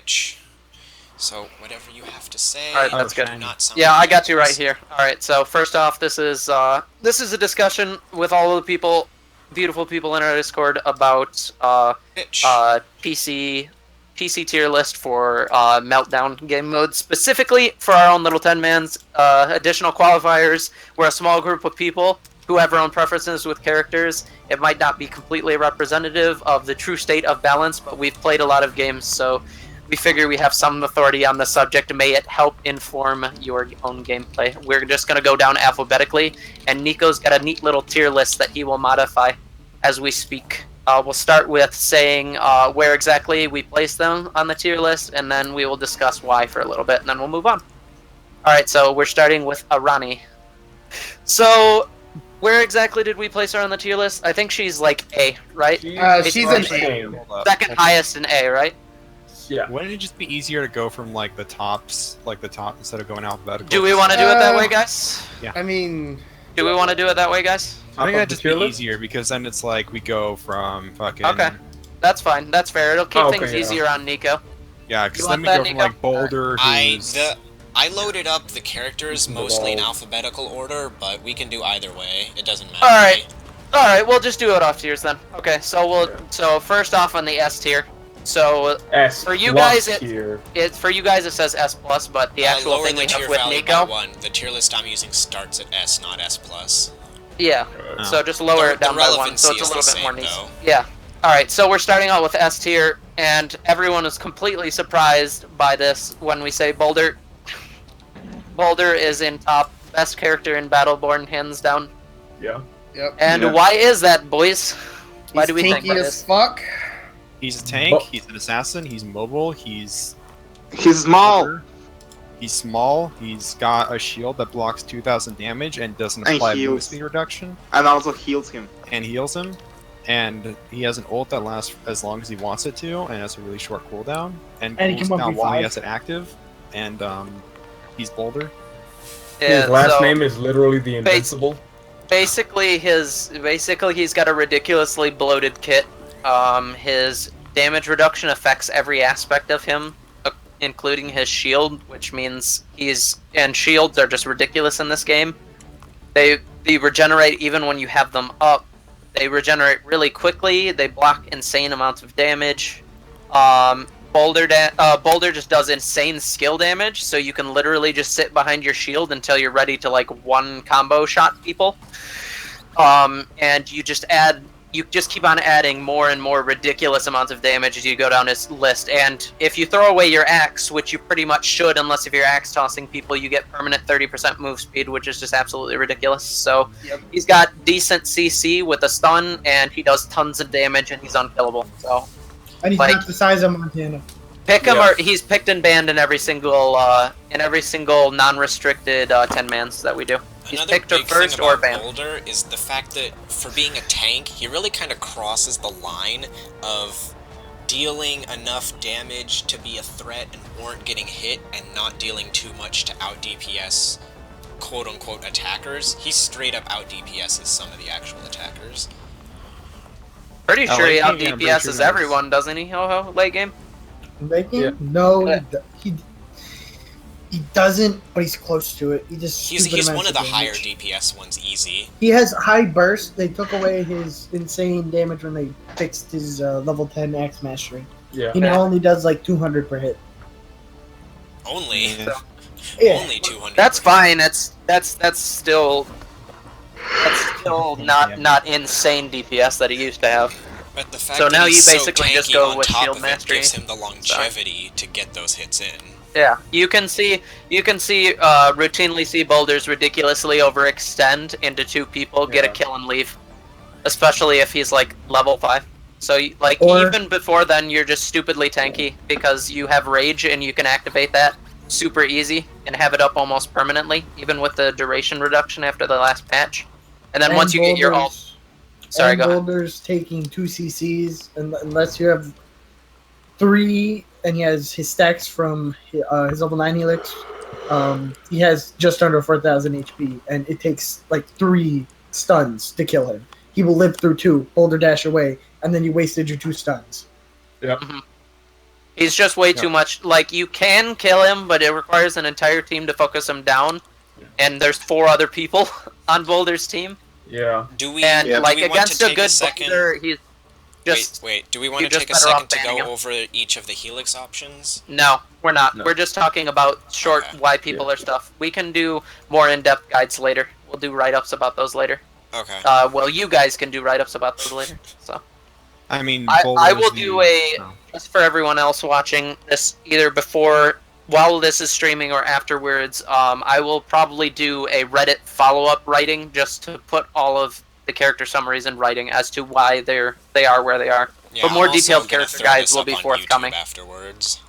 Bitch. So whatever you have to say. All right, that's good. Do not sound Yeah, I got you right ridiculous. here. All right, so first off, this is a discussion with all of the people, beautiful people in our Discord about Bitch. PC tier list for Meltdown game mode, specifically for our own little 10-mans. Additional qualifiers. We're a small group of people who have our own preferences with characters. It might not be completely representative of the true state of balance, but we've played a lot of games, so we figure we have some authority on the subject. May it help inform your own gameplay. We're just going to go down alphabetically, and Nico's got a neat little tier list that he will modify as we speak. We'll start with saying where exactly we place them on the tier list, and then we will discuss why for a little bit, and then we'll move on. Alright, so we're starting with Arani. So, where exactly did we place her on the tier list? I think she's like A, right? She's an A. Second highest in A, right? Yeah. Wouldn't it just be easier to go from like the tops, like the top, instead of going alphabetical? Do we want to do it that way, guys? Yeah. I mean, Do we want to do it that way, guys? I think Top that'd of the just be tier list? easier because then it's like we go from fucking. Okay. That's fine. That's fair. It'll keep Okay, things yeah. easier on Nico. Yeah, because You then want we that, go from Nico? like Boulder, who's I loaded up the characters mostly in alphabetical order, but we can do either way. It doesn't matter. Alright. Alright, we'll just do it off tiers then. Okay, so so first off on the S tier. So S for you plus guys, tier. for you guys it says S plus, but the actual lower thing the we tier have with value Nico. by 1. The tier list I'm using starts at S, not S plus. Yeah. Oh. So just lower The- it down the by 1, relevancy so it's a is little the bit more same, nice. though. Yeah. Alright, so we're starting out with S tier, and everyone was completely surprised by this when we say Boulder. Boulder is in top, best character in Battleborn, hands down. Yeah. Yep. And Yeah. why is that, boys? Why He's do we think tanky that as is? fuck. he's a tank, But- he's an assassin, he's mobile, he's small. Boulder, he's small, he's got a shield that blocks 2,000 damage and doesn't And apply heals. move speed reduction, And also heals him. and heals him. And he has an ult that lasts as long as he wants it to, and has a really short cooldown. And And he cools can down while he 1v5. has it active. And he's Boulder. Yeah, His last so name is literally the Invincible. basically he's got a ridiculously bloated kit. His damage reduction affects every aspect of him, including his shield, which means shields are just ridiculous in this game. They regenerate even when you have them up. They regenerate really quickly. They block insane amounts of damage. Boulder just does insane skill damage, so you can literally just sit behind your shield until you're ready to like one combo shot people. And you just keep on adding more and more ridiculous amounts of damage as you go down his list. And if you throw away your axe, which you pretty much should, unless if you're axe tossing people, you get permanent 30% move speed, which is just absolutely ridiculous. So he's got decent CC with a stun, and he does tons of damage, and he's unkillable. So And he's Like- not the size of Montana. pick him, Yeah. or he's picked and banned in every single non-restricted 10-mans that we do. He's Another picked or big first thing or about banned. Boulder is the fact that for being a tank, he really kind of crosses the line of dealing enough damage to be a threat and warrant getting hit, and not dealing too much to out DPS quote-unquote attackers. He straight up out DPSs some of the actual attackers. Pretty I sure he like out him, yeah, I'm pretty DPSs sure everyone, doesn't he? Ho late game. Late game? Yeah. No, Yeah. he doesn't, but he's close to it. He just He's stupid one amounts of the damage. higher DPS ones, easy. He has high burst. They took away his insane damage when they fixed his level 10 axe mastery. Yeah. He now only does like 200 per hit. Only, Yeah. Yeah. only 200. That's per hit. fine. That's still not insane DPS that he used to have. But the fact So that now he's you so basically tanky just go on with top shield of mastery. it gives him the longevity to get those hits in. Yeah, you can routinely see boulders ridiculously overextend into two people, get a Yeah. kill and leave, especially if he's like level 5. So like Or- even before then, you're just stupidly tanky because you have rage and you can activate that super easy and have it up almost permanently, even with the duration reduction after the last patch. And then once you get your ult, sorry, go ahead. Boulder's taking 2 CCs, unless you have 3, and he has his stacks from his level 9 helix. He has just under 4,000 HP, and it takes like 3 stuns to kill him. He will live through 2, Boulder dash away, and then you wasted your 2 stuns. Yep. He's just way too much. Like, you can kill him, but it requires an entire team to focus him down. And there's 4 other people on Boulder's team. Yeah. Do we? And, do like, we want against to a take good second? Boulder, he's just... Wait. Do we want to you're take a just better off second to banning go him. over each of the Helix options? No, we're not. No. We're just talking about short Okay. why people are stuff. We can do more in-depth guides later. We'll do write-ups about those later. Okay. Well, you guys can do write-ups about those later. So I mean, I Boulder's will the- do a oh. just for everyone else watching this, either while this is streaming or afterwards. I will probably do a Reddit follow-up writing just to put all of the character summaries in writing as to why they are where they are. Yeah, but more I'm also detailed gonna character throw guides this will up be on forthcoming. YouTube afterwards.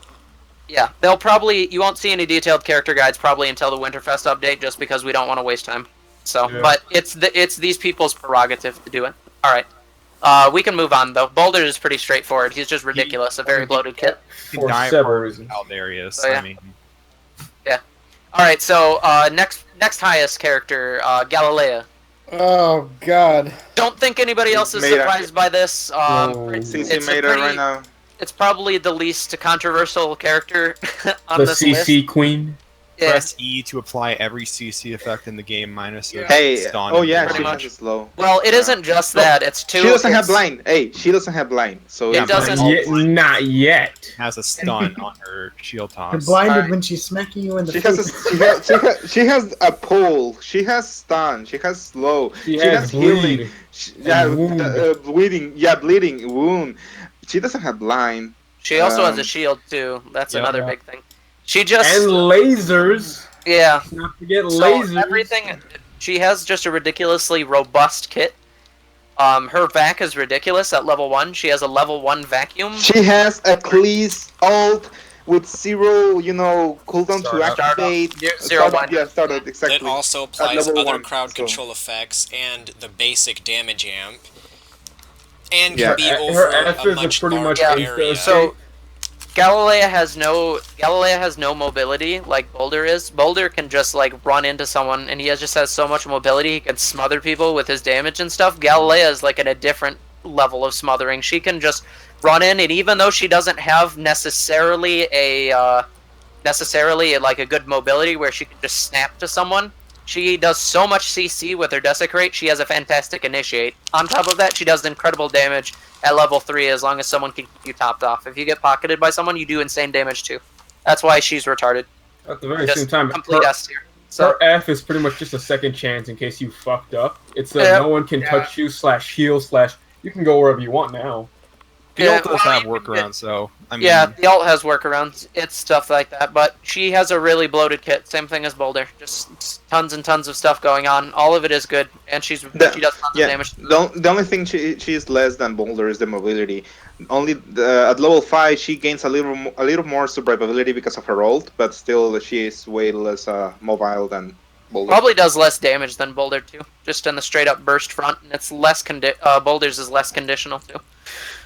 Yeah, you won't see any detailed character guides probably until the Winterfest update, just because we don't want to waste time. So, Yeah. but it's these people's prerogative to do it. All right, we can move on though. Boulder is pretty straightforward. He's just ridiculous, a very bloated kit. You For can die several for reasons. Darius. Oh, yeah. I mean, All right, so next highest character, Galilea. Oh God. Don't think anybody else is Made up. surprised by this. No. CC it's a made it pretty- right now. It's probably the least controversial character on The this CC list. queen. Yeah. press E to apply every CC effect in the game minus a Hey, stun. oh yeah, and she Pretty has much. a slow. Well, it isn't just that. It's two. She doesn't have it's- blind. Hey, she doesn't have blind. So It it's doesn't- like- Not yet. has a stun on her shield You're toss. blinded Alright. when she's smacking you in the She face. has she has a pull. She has stun. She has slow. She has healing. bleed. Yeah, wound. bleeding. Yeah, bleeding wound. She doesn't have blind. She also has a Um, shield too. That's yeah. another Yeah. big thing. She just And lasers. yeah. Not forget So lasers. everything. She has just a ridiculously robust kit. Her vac is ridiculous at level 1. She has a level 1 vacuum. She has a Cleese ult with 0, cooldown to Startup. activate. Zero Startup, one. yeah, startup, exactly. It also applies level other 1, crowd so- control effects and the basic damage amp. And Yeah. can be Her over F a is much pretty much larger insta- area. So Galilea has no mobility like Boulder is. Boulder can just like run into someone, and just has so much mobility he can smother people with his damage and stuff. Galilea is like at a different level of smothering. She can just run in, and even though she doesn't have necessarily a good mobility where she can just snap to someone, she does so much CC with her Desecrate. She has a fantastic Initiate. On top of that, she does incredible damage at level 3 as long as someone can keep you topped off. If you get pocketed by someone, you do insane damage too. That's why she's retarded. At the very Just same time, complete her, S tier. So her F is pretty much just a second chance in case you fucked up. It's Yeah. no one can touch you / heal / you can go wherever you want now. The ult does well, have you can workarounds, so I mean, yeah, the ult has workarounds. It's stuff like that, but she has a really bloated kit. Same thing as Boulder. Just tons and tons of stuff going on. All of it is good, and she does tons of damage. The only thing she is less than Boulder is the mobility. Only at level 5 she gains a little more survivability because of her ult, but still she is way less mobile than Boulder. Probably does less damage than Boulder too, just in the straight up burst front, and it's less Boulder's is less conditional too.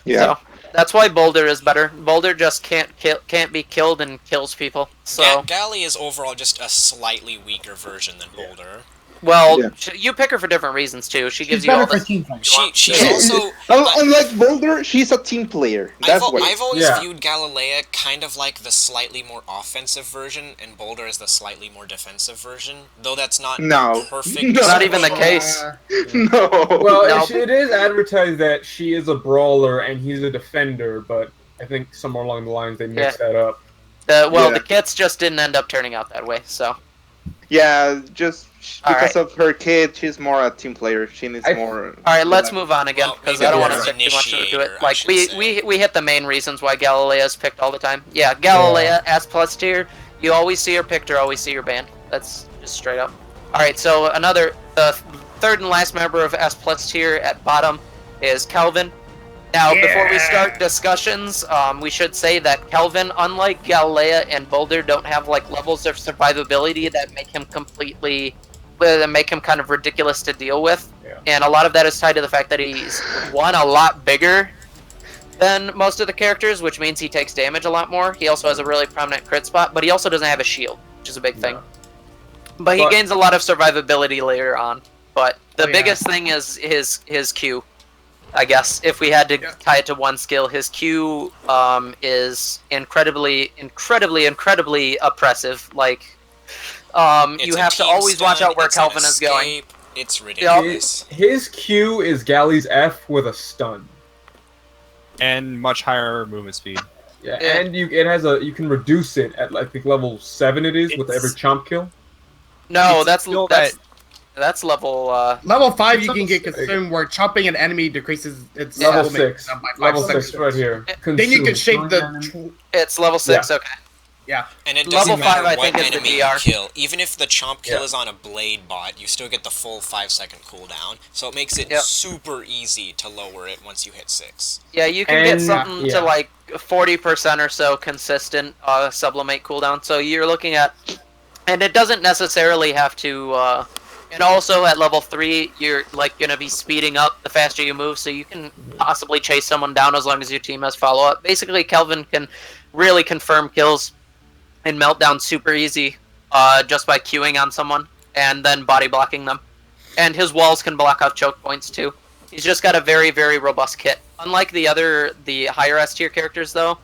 Yeah. So that's why Boulder is better. Boulder just can't be killed and kills people. So Gally is overall just a slightly weaker version than Boulder. well, Yeah. you pick her for different reasons too. She gives She's you all better this. for team fights. She's also Unlike Boulder, she's a team player. That's why. I've always Yeah. viewed Galilea kind of like the slightly more offensive version, and Boulder is the slightly more defensive version. Though that's not No. perfect. No. It's not even the case. No. Well, No. it is advertised that she is a brawler and he's a defender, but I think somewhere along the lines they mixed that up. Yeah. The kits just didn't end up turning out that way. So Yeah, just because Alright. of her kid, she's more a team player. She needs more. all right, let's move on again Well, because maybe I don't want to more stick too much into initiator, it. I Like should we say. hit the main reasons why Galilea is picked all the time. Yeah, Galilea S plus tier. You always see her picked or always see her banned. That's just straight up. All right, so the third and last member of S plus tier at bottom is Kelvin. Now, before we start discussions, we should say that Kelvin, unlike Galilea and Boulder, don't have like levels of survivability that make him kind of ridiculous to deal with. Yeah. And a lot of that is tied to the fact that he's a lot bigger than most of the characters, which means he takes damage a lot more. He also has a really prominent crit spot, but he also doesn't have a shield, which is a big thing. But he But- gains a lot of survivability later on. But the Oh, yeah. biggest thing is his Q. I guess if we had to tie it to one skill, his Q is incredibly oppressive. Like, you have to always watch out where Kelvin is going. It's ridiculous. His Q is Galley's F with a stun. And much higher movement speed. Yeah, and you can reduce it at I think level 7 it is with every chomp kill. No, that's level. Level 5 you can get consumed where chopping an enemy decreases its level movement 6. by 5 Level seconds. 6 right here. Then you can shake the. It's level 6. Okay. Yeah. And it doesn't Level 5, matter I what think, is the enemy DR. you kill. Even if the chomp kill is on a blade bot, you still get the full 5-second cooldown. So it makes it super easy to lower it once you hit 6. Yeah, you can get something to like 40% or so consistent sublimate cooldown. So you're looking at, and it doesn't necessarily have to. And also at level 3, you're like gonna be speeding up the faster you move, so you can possibly chase someone down as long as your team has follow up. Basically, Kelvin can really confirm kills in Meltdown super easy, just by queuing on someone and then body blocking them. And his walls can block out choke points too. He's just got a very, very robust kit. Unlike the higher S tier characters though,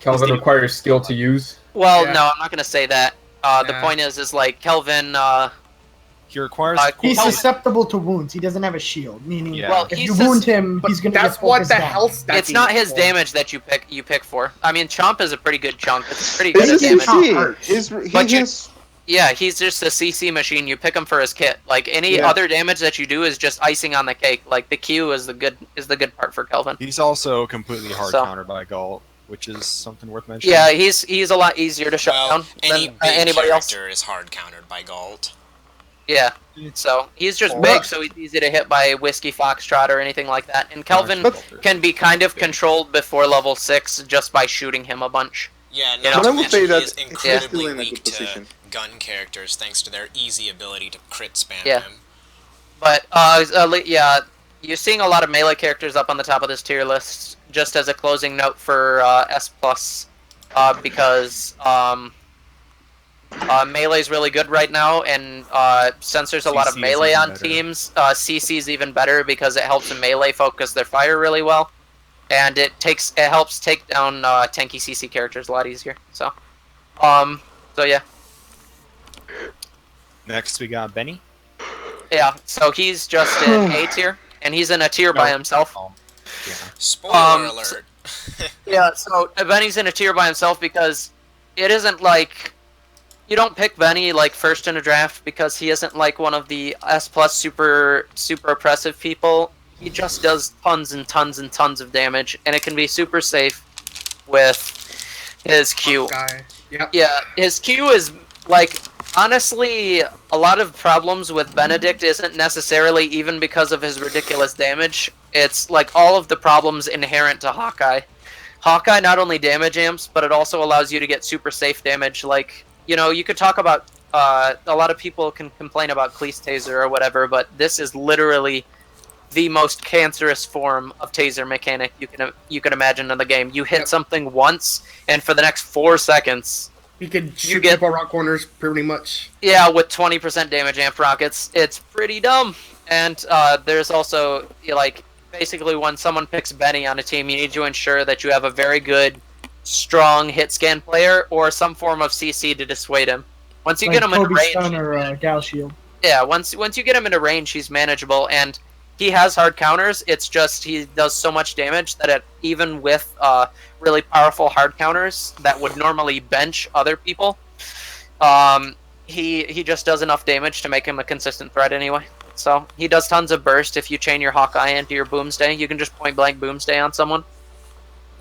Kelvin requires skill to use. Well, no, I'm not gonna say that. The point is like Kelvin. He requires. He's susceptible to wounds. He doesn't have a shield, meaning well, if you wound him, he's gonna That's get what focused the down. health stat. It's not his damage that you pick for. I mean, Chomp is a pretty good chunk. It's pretty good at damage. Yeah, he's just a CC machine. You pick him for his kit. Like any other damage that you do is just icing on the cake. Like the Q is the good part for Kelvin. He's also completely hard countered by Galt, which is something worth mentioning. Yeah, he's a lot easier to shut down than anybody else. Any character is hard countered by Galt. Yeah, so he's just big, so he's easy to hit by Whiskey Foxtrot or anything like that. And Kelvin can be kind of controlled before level 6 just by shooting him a bunch. Yeah, you know? not to mention he is incredibly weak to gun characters thanks to their easy ability to crit spam him. But, you're seeing a lot of melee characters up on the top of this tier list, just as a closing note for S+, because melee's really good right now, and since there's a lot of melee on teams, CC's even better because it helps melee focus their fire really well, and it helps take down tanky CC characters a lot easier. So yeah. Next we got Benny. Yeah, so he's just in A tier, and he's in a tier by himself. Spoiler alert. Yeah, so Benny's in a tier by himself because it isn't like. You don't pick Benny like first in a draft because he isn't like one of the S+ super oppressive people. He just does tons and tons and tons of damage, and it can be super safe with his Q. Yeah, his Q is like honestly a lot of problems with Benedict isn't necessarily even because of his ridiculous damage. It's like all of the problems inherent to Hawkeye. Hawkeye not only damage amps, but it also allows you to get super safe damage. Like, you know, you could talk about, a lot of people can complain about Cleese Taser or whatever, but this is literally the most cancerous form of taser mechanic you can imagine in the game. You hit something once, and for the next 4 seconds, you could shoot people around corners pretty much. Yeah, with 20% damage amp rockets. It's pretty dumb. And there's also, like, basically when someone picks Benny on a team, you need to ensure that you have a very good strong hit scan player or some form of CC to dissuade him. Once you get him in range, or Gal Shield. Yeah, once you get him into range, he's manageable, and he has hard counters. It's just he does so much damage that even with really powerful hard counters that would normally bench other people, he just does enough damage to make him a consistent threat anyway. So he does tons of burst. If you chain your Hawkeye into your Boomsday, you can just point blank Boomsday on someone.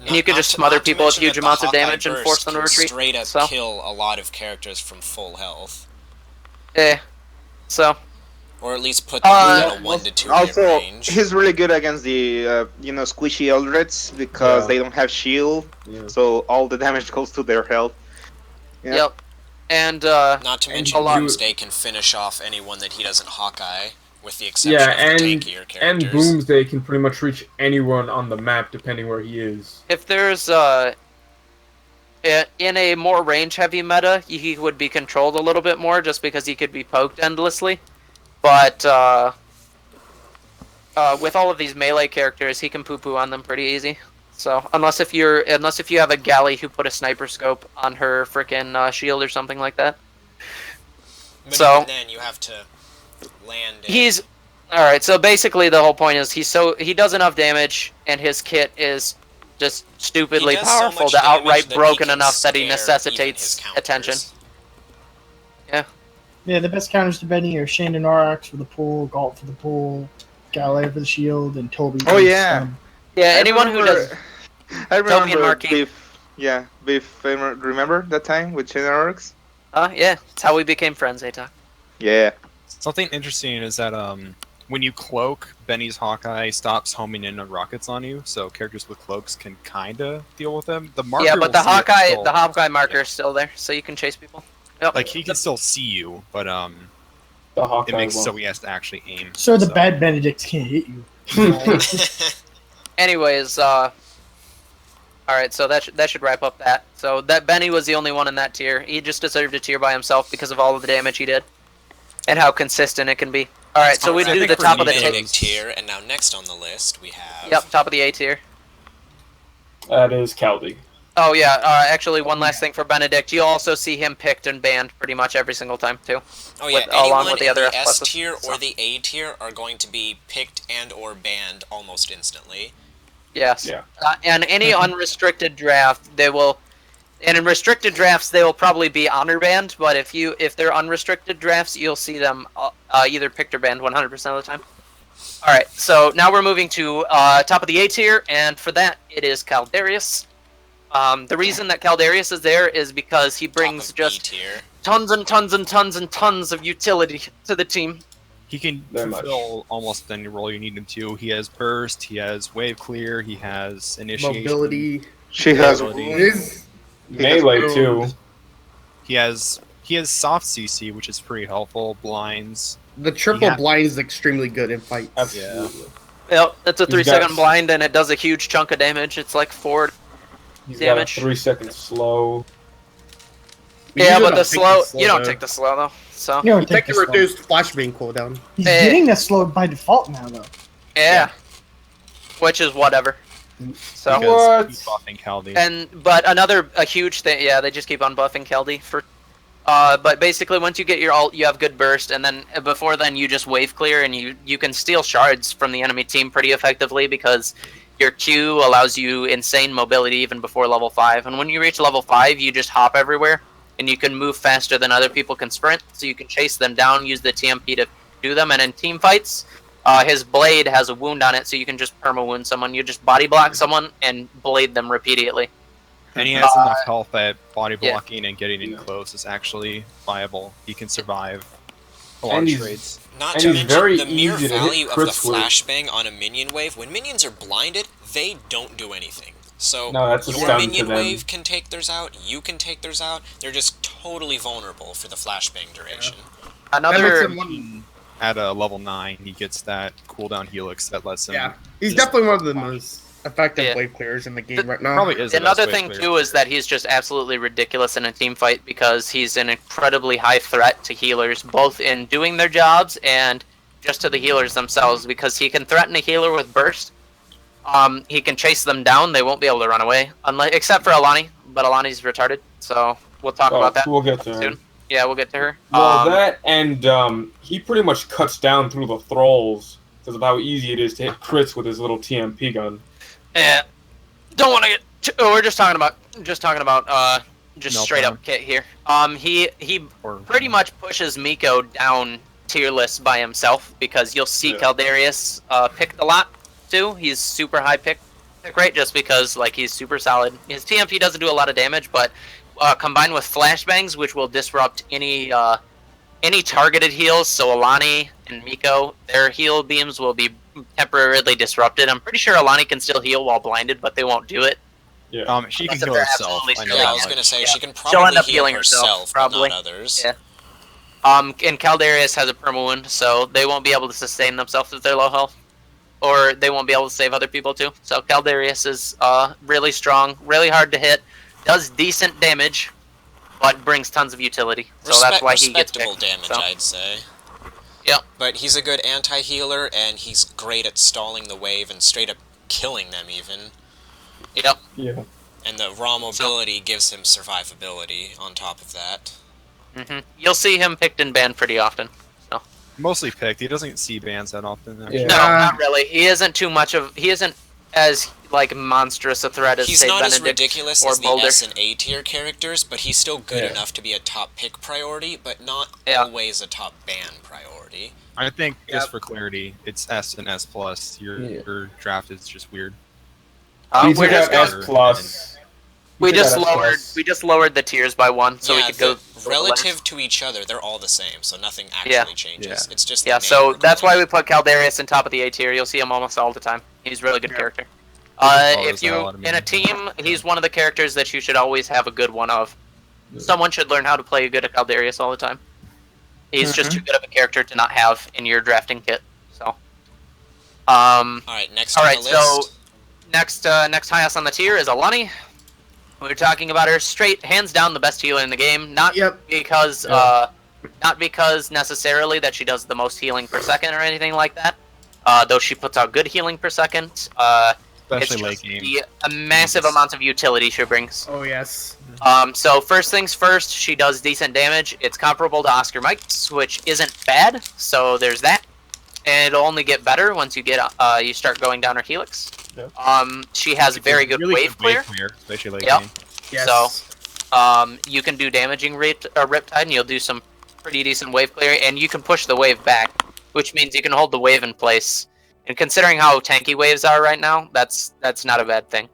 And you can just smother people with huge amounts of damage and force them to retreat. Straight up kill a lot of characters from full health. So. Or at least put them in a 1 to 2 hit range. He's really good against the squishy Eldreds because they don't have shield, so all the damage goes to their health. Yeah. Yep. And not to mention Boomsday can finish off anyone that he doesn't Hawkeye. With the exception of tankier characters. And Boomsday can pretty much reach anyone on the map depending where he is. If there's in a more range-heavy meta, he would be controlled a little bit more just because he could be poked endlessly. But with all of these melee characters, he can poo-poo on them pretty easy. So unless if you have a galley who put a sniper scope on her frickin' shield or something like that. But So even then you have to land it. he's all right. So basically, the whole point is he does enough damage, and his kit is just stupidly He does so powerful much to damage outright that he broken can enough that he scare necessitates even his attention. counters. Yeah, the best counters to Benny are Shandon Aurochs for the pull, Galt for the pull, Galileo for the shield, and Toby. Oh, for the yeah. stun. Yeah, I anyone who remember- does. I Toby and remember Marky. Biff, remember that time with Chain Orcs? Yeah, it's how we became friends, Atok. Yeah. Something interesting is that when you cloak, Benny's Hawkeye stops homing in on rockets on you, so characters with cloaks can kinda deal with them. The marker Yeah, but will see it still. the Hawkeye marker is still there, so you can chase people. Yep. Like he can still see you, but The Hawkeye it makes one. so he has to actually aim. So the bad Benedicts can't hit you. Anyways, alright, so that should wrap up that. So that Benny was the only one in that tier. He just deserved a tier by himself because of all of the damage he did. And how consistent it can be. Alright, so we I do think the we're top of the Benedict tier. tier, and now next on the list we have. Yep, top of the A tier. That is Caldi. Oh yeah, actually one last thing for Benedict. You'll also see him picked and banned pretty much every single time too. Oh yeah, with- along anyone with the in other the F S pluses. tier So- or the A tier are going to be picked and or banned almost instantly. Yes. Yeah. And any unrestricted draft, they will. And in restricted drafts, they will probably be honor banned. But if they're unrestricted drafts, you'll see them either picked or banned 100% of the time. All right. So now we're moving to top of the A tier, and for that it is Caldarius. The reason that Caldarius is there is because he brings Top of B just tier. tons and tons and tons and tons of utility to the team. He can Very much. fulfill almost any role you need him to. He has burst, he has wave clear, he has initiation. Mobility. She has Mobility. His Melee too. He has soft CC, which is pretty helpful. Blinds. the triple Yeah. blind is extremely good in fights. Absolutely. Yep, it's a He's 3-second got- blind, and it does a huge chunk of damage. It's like 4. He's Damage. got a 3-second slow. We Yeah, usually but don't the take slow, you don't though. take the slow though. So You don't You take take the the slow. reduced flashbang cooldown. He's Eh. getting that slowed by default now, though. yeah, which is whatever. So What? Because he's buffing Caldi. but a huge thing. Yeah, they just keep on buffing Keldy for. But basically, once you get your ult, you have good burst, and then before then, you just wave clear, and you can steal shards from the enemy team pretty effectively because your Q allows you insane mobility even before level 5. And when you reach level 5, you just hop everywhere, and you can move faster than other people can sprint, so you can chase them down, use the TMP to do them, and in team fights, his blade has a wound on it, so you can just perma wound someone. You just body block someone and blade them repeatedly. And he has enough health that body yeah. blocking and getting in Yeah. close is actually viable. He can survive a lot And of he's- trades. Not And to he's mention very the mere easy to hit value of the crits with. flashbang on a minion wave. When minions are blinded, they don't do anything. So No, that's a your stun to minion them. wave can take theirs out, you can take theirs out. They're just totally vulnerable for the flashbang duration. That makes Another him one, At a level 9, he gets that cooldown helix that lets him. yeah, he's definitely one of the most effective Yeah. wave clearers in the game right now. Probably is. the Another best thing wave too clear. is that he's just absolutely ridiculous in a team fight because he's an incredibly high threat to healers, both in doing their jobs and just to the healers themselves. Because he can threaten a healer with burst. He can chase them down; they won't be able to run away, except for Alani. But Alani's retarded, so we'll talk about that We'll get to him. soon. Yeah, we'll get to her. Well, that and he pretty much cuts down through the thralls because of how easy it is to hit crits with his little TMP gun. Yeah, don't want to get. We're just talking about just Meltdown. straight up kit here. He Or, pretty much pushes Miko down tier list by himself because you'll see Yeah. Caldarius picked a lot too. He's super high pick rate just because like he's super solid. His TMP doesn't do a lot of damage, but combined with flashbangs, which will disrupt any targeted heals. So Alani and Miko, their heal beams will be temporarily disrupted. I'm pretty sure Alani can still heal while blinded, but they won't do it. Yeah. she can Unless if heal they're herself. absolutely I know Yeah, I that was much. gonna say Yeah. she can She'll probably end up heal healing herself, but probably. not others. Yeah. And Caldarius has a perma wound, so they won't be able to sustain themselves if they're low health, or they won't be able to save other people too. So Caldarius is really strong, really hard to hit, does decent damage, but brings tons of utility. So that's why he gets respectable picked. damage, So. I'd say. Yep. But he's a good anti-healer, and he's great at stalling the wave and straight up killing them even. Yep. Yeah. And the raw mobility gives him survivability on top of that. You'll see him picked and banned pretty often. So. Mostly picked. He doesn't see bans that often. Actually. Yeah. No, not really. He isn't too much of. He isn't as like monstrous a threat as He's say not as Benedict ridiculous or as the Boulder. S and A tier characters, but he's still good Yeah. enough to be a top pick priority, but not Yeah. always a top ban priority. I think just for clarity, it's S and S plus. Your draft is just weird. We We're took just out going, S plus. we took out just S lowered plus. we just lowered the tiers by one, so we Yeah, could go relative to each other, they're all the same, so nothing actually Yeah. changes. Yeah. It's just Yeah, the so name that's why we recall. put Caldarius in top of the A tier. You'll see him almost all the time. He's a really good character. follows If the hell you out of me. in a team, he's one of the characters that you should always have a good one of. Someone should learn how to play a good Caldarius all the time. He's just too good of a character to not have in your drafting kit. So, Alright, next all on right. the So list. next highest on the tier is Alani. We were talking about her straight, hands down, the best healer in the game. Not because not because necessarily that she does the most healing per second or anything like that. Though she puts out good healing per second. It's Especially late just game. a massive amount of utility she brings. Oh yes. So first things first, she does decent damage. It's comparable to Oscar Mike's, which isn't bad. So there's that, and it'll only get better once you get you start going down her helix. Yep. She has very good Really wave clear. especially late Yep. game. Yes. So, you can do damaging Riptide, and you'll do some pretty decent wave clear, and you can push the wave back, which means you can hold the wave in place. And considering how tanky waves are right now, that's not a bad thing.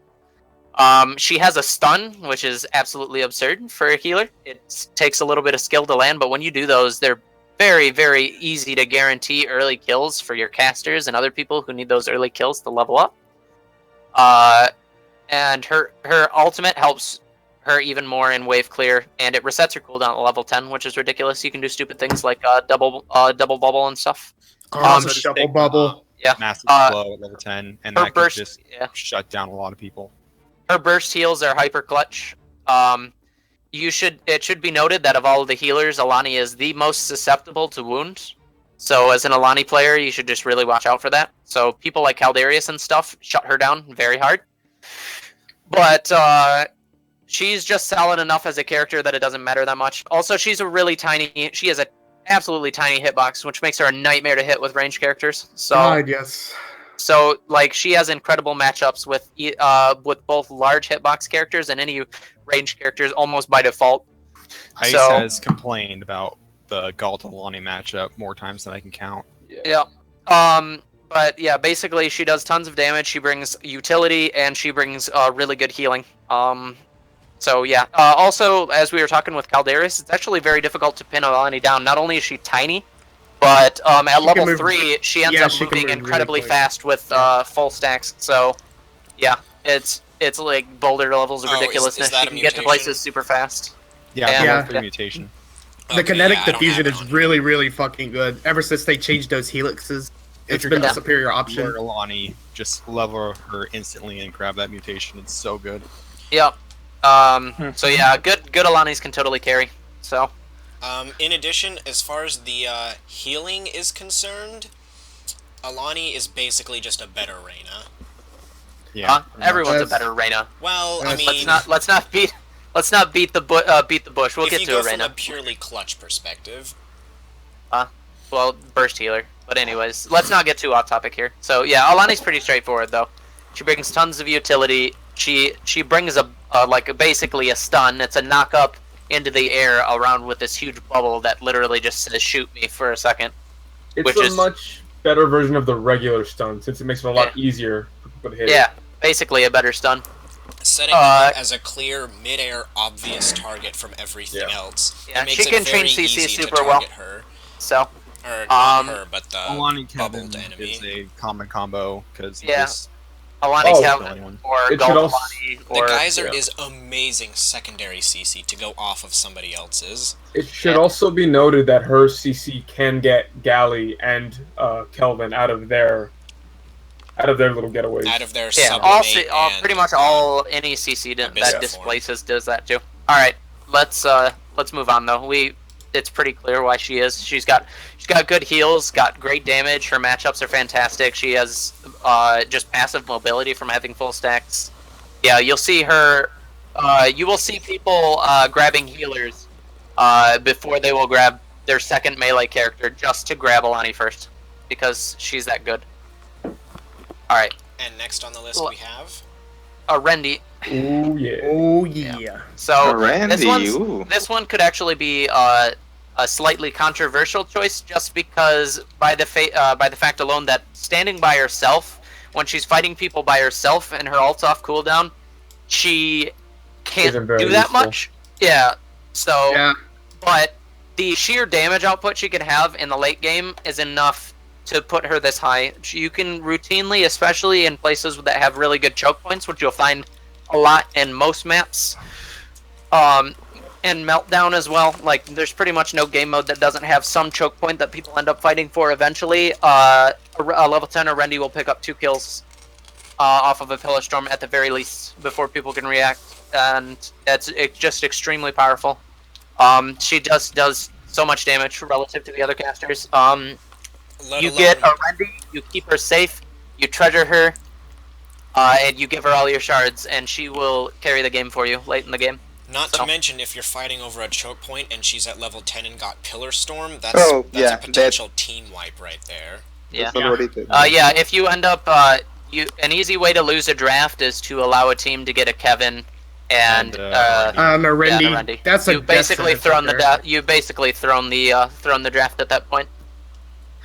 She has a stun, which is absolutely absurd for a healer. It takes a little bit of skill to land, but when you do those, they're very, very easy to guarantee early kills for your casters and other people who need those early kills to level up. And her ultimate helps her even more in wave clear, and it resets her cooldown at level 10, which is ridiculous. You can do stupid things like double bubble and stuff. The double bubble. Yeah. Massive blow at level 10, and Her that could burst, just yeah. shut down a lot of people. Her burst heals are hyper clutch. It should be noted that of all of the healers, Alani is the most susceptible to wound. So as an Alani player, you should just really watch out for that. So people like Caldarius and stuff shut her down very hard. But she's just solid enough as a character that it doesn't matter that much. Also, she has a absolutely tiny hitbox, which makes her a nightmare to hit with ranged characters. So God, yes. So, like, she has incredible matchups with both large hitbox characters and any ranged characters almost by default. Ice So- has complained about the Galt-Alani matchup more times than I can count. Yeah. But yeah, basically, she does tons of damage. She brings utility and she brings really good healing. So yeah. Also, as we were talking with Caldarius, it's actually very difficult to pin Alani down. Not only is she tiny, but at She can level move- 3, she ends yeah, up she can moving move really incredibly quick. fast with full stacks. So yeah, it's like boulder levels of Oh, is ridiculousness. that She a can get to mutation? places super fast. Yeah, Yeah. level 3 Yeah. mutation. The Okay, kinetic yeah, I don't diffusion have is it on really, really fucking good. Ever since they changed those helixes, it's you're been the gonna superior option. Lure Alani, just level her instantly and grab that mutation. It's so good. Yep. So yeah, good Alanis can totally carry. So In addition, as far as the healing is concerned, Alani is basically just a better Reyna. Yeah. everyone's a That's- better Reyna. Well, I Let's mean, Let's not beat the bush. We'll if get you to go a from Reyna. a purely clutch perspective, Well, burst healer. But anyways, let's not get too off topic here. So yeah, Alani's pretty straightforward though. She brings tons of utility. She brings basically a stun. It's a knock up into the air around with this huge bubble that literally just says shoot me for a second. It's Which a is- much better version of the regular stun, since it makes it a lot easier for people to hit. Yeah, basically a better stun. setting her up as a clear mid-air obvious target from everything Yeah. else. Yeah, it makes she can it very change CC easy super to well. target her. So Or not her, but the Alani Kevin bubbled enemy. is a common combo because Yeah. just Alani's Oh. Helen or It should Gold also- Alani The or geyser yeah. is amazing secondary CC to go off of somebody else's. It should Yeah. also be noted that her CC can get Galley and Kelvin out of their little getaways. Out of their yeah, all, sublimate all and pretty much all any CC Abyss that form. displaces does that too. All right, let's move on though. We it's pretty clear why she is. She's got good heals, got great damage. Her matchups are fantastic. She has just passive mobility from having full stacks. Yeah, you'll see her. You will see people grabbing healers before they will grab their second melee character just to grab Alani first, because she's that good. Alright. And next on the list we have... Randy. Oh yeah. Oh yeah. So Randy, this one could actually be a slightly controversial choice, just because by the fact alone that standing by herself, when she's fighting people by herself and her ult's off cooldown, she can't Isn't do very that useful. much. Yeah. So, Yeah. but the sheer damage output she can have in the late game is enough to put her this high. You can routinely, especially in places that have really good choke points, which you'll find a lot in most maps, and Meltdown as well. Like, there's pretty much no game mode that doesn't have some choke point that people end up fighting for eventually. A level 10 Orendi will pick up 2 kills off of a Pillar Storm at the very least before people can react, and it's just extremely powerful. She just does so much damage relative to the other casters. You get Orendi, you keep her safe, you treasure her, and you give her all your shards, and she will carry the game for you late in the game. Not So. to mention, if you're fighting over a choke point and she's at level 10 and got Pillar Storm, that's, Oh, that's yeah, a potential team wipe right there. Yeah. That's already dead. Yeah, if you end up, an easy way to lose a draft is to allow a team to get a Kevin and Orendi. yeah, Orendi. That's a You basically death thrown sentence the right you basically thrown the draft at that point.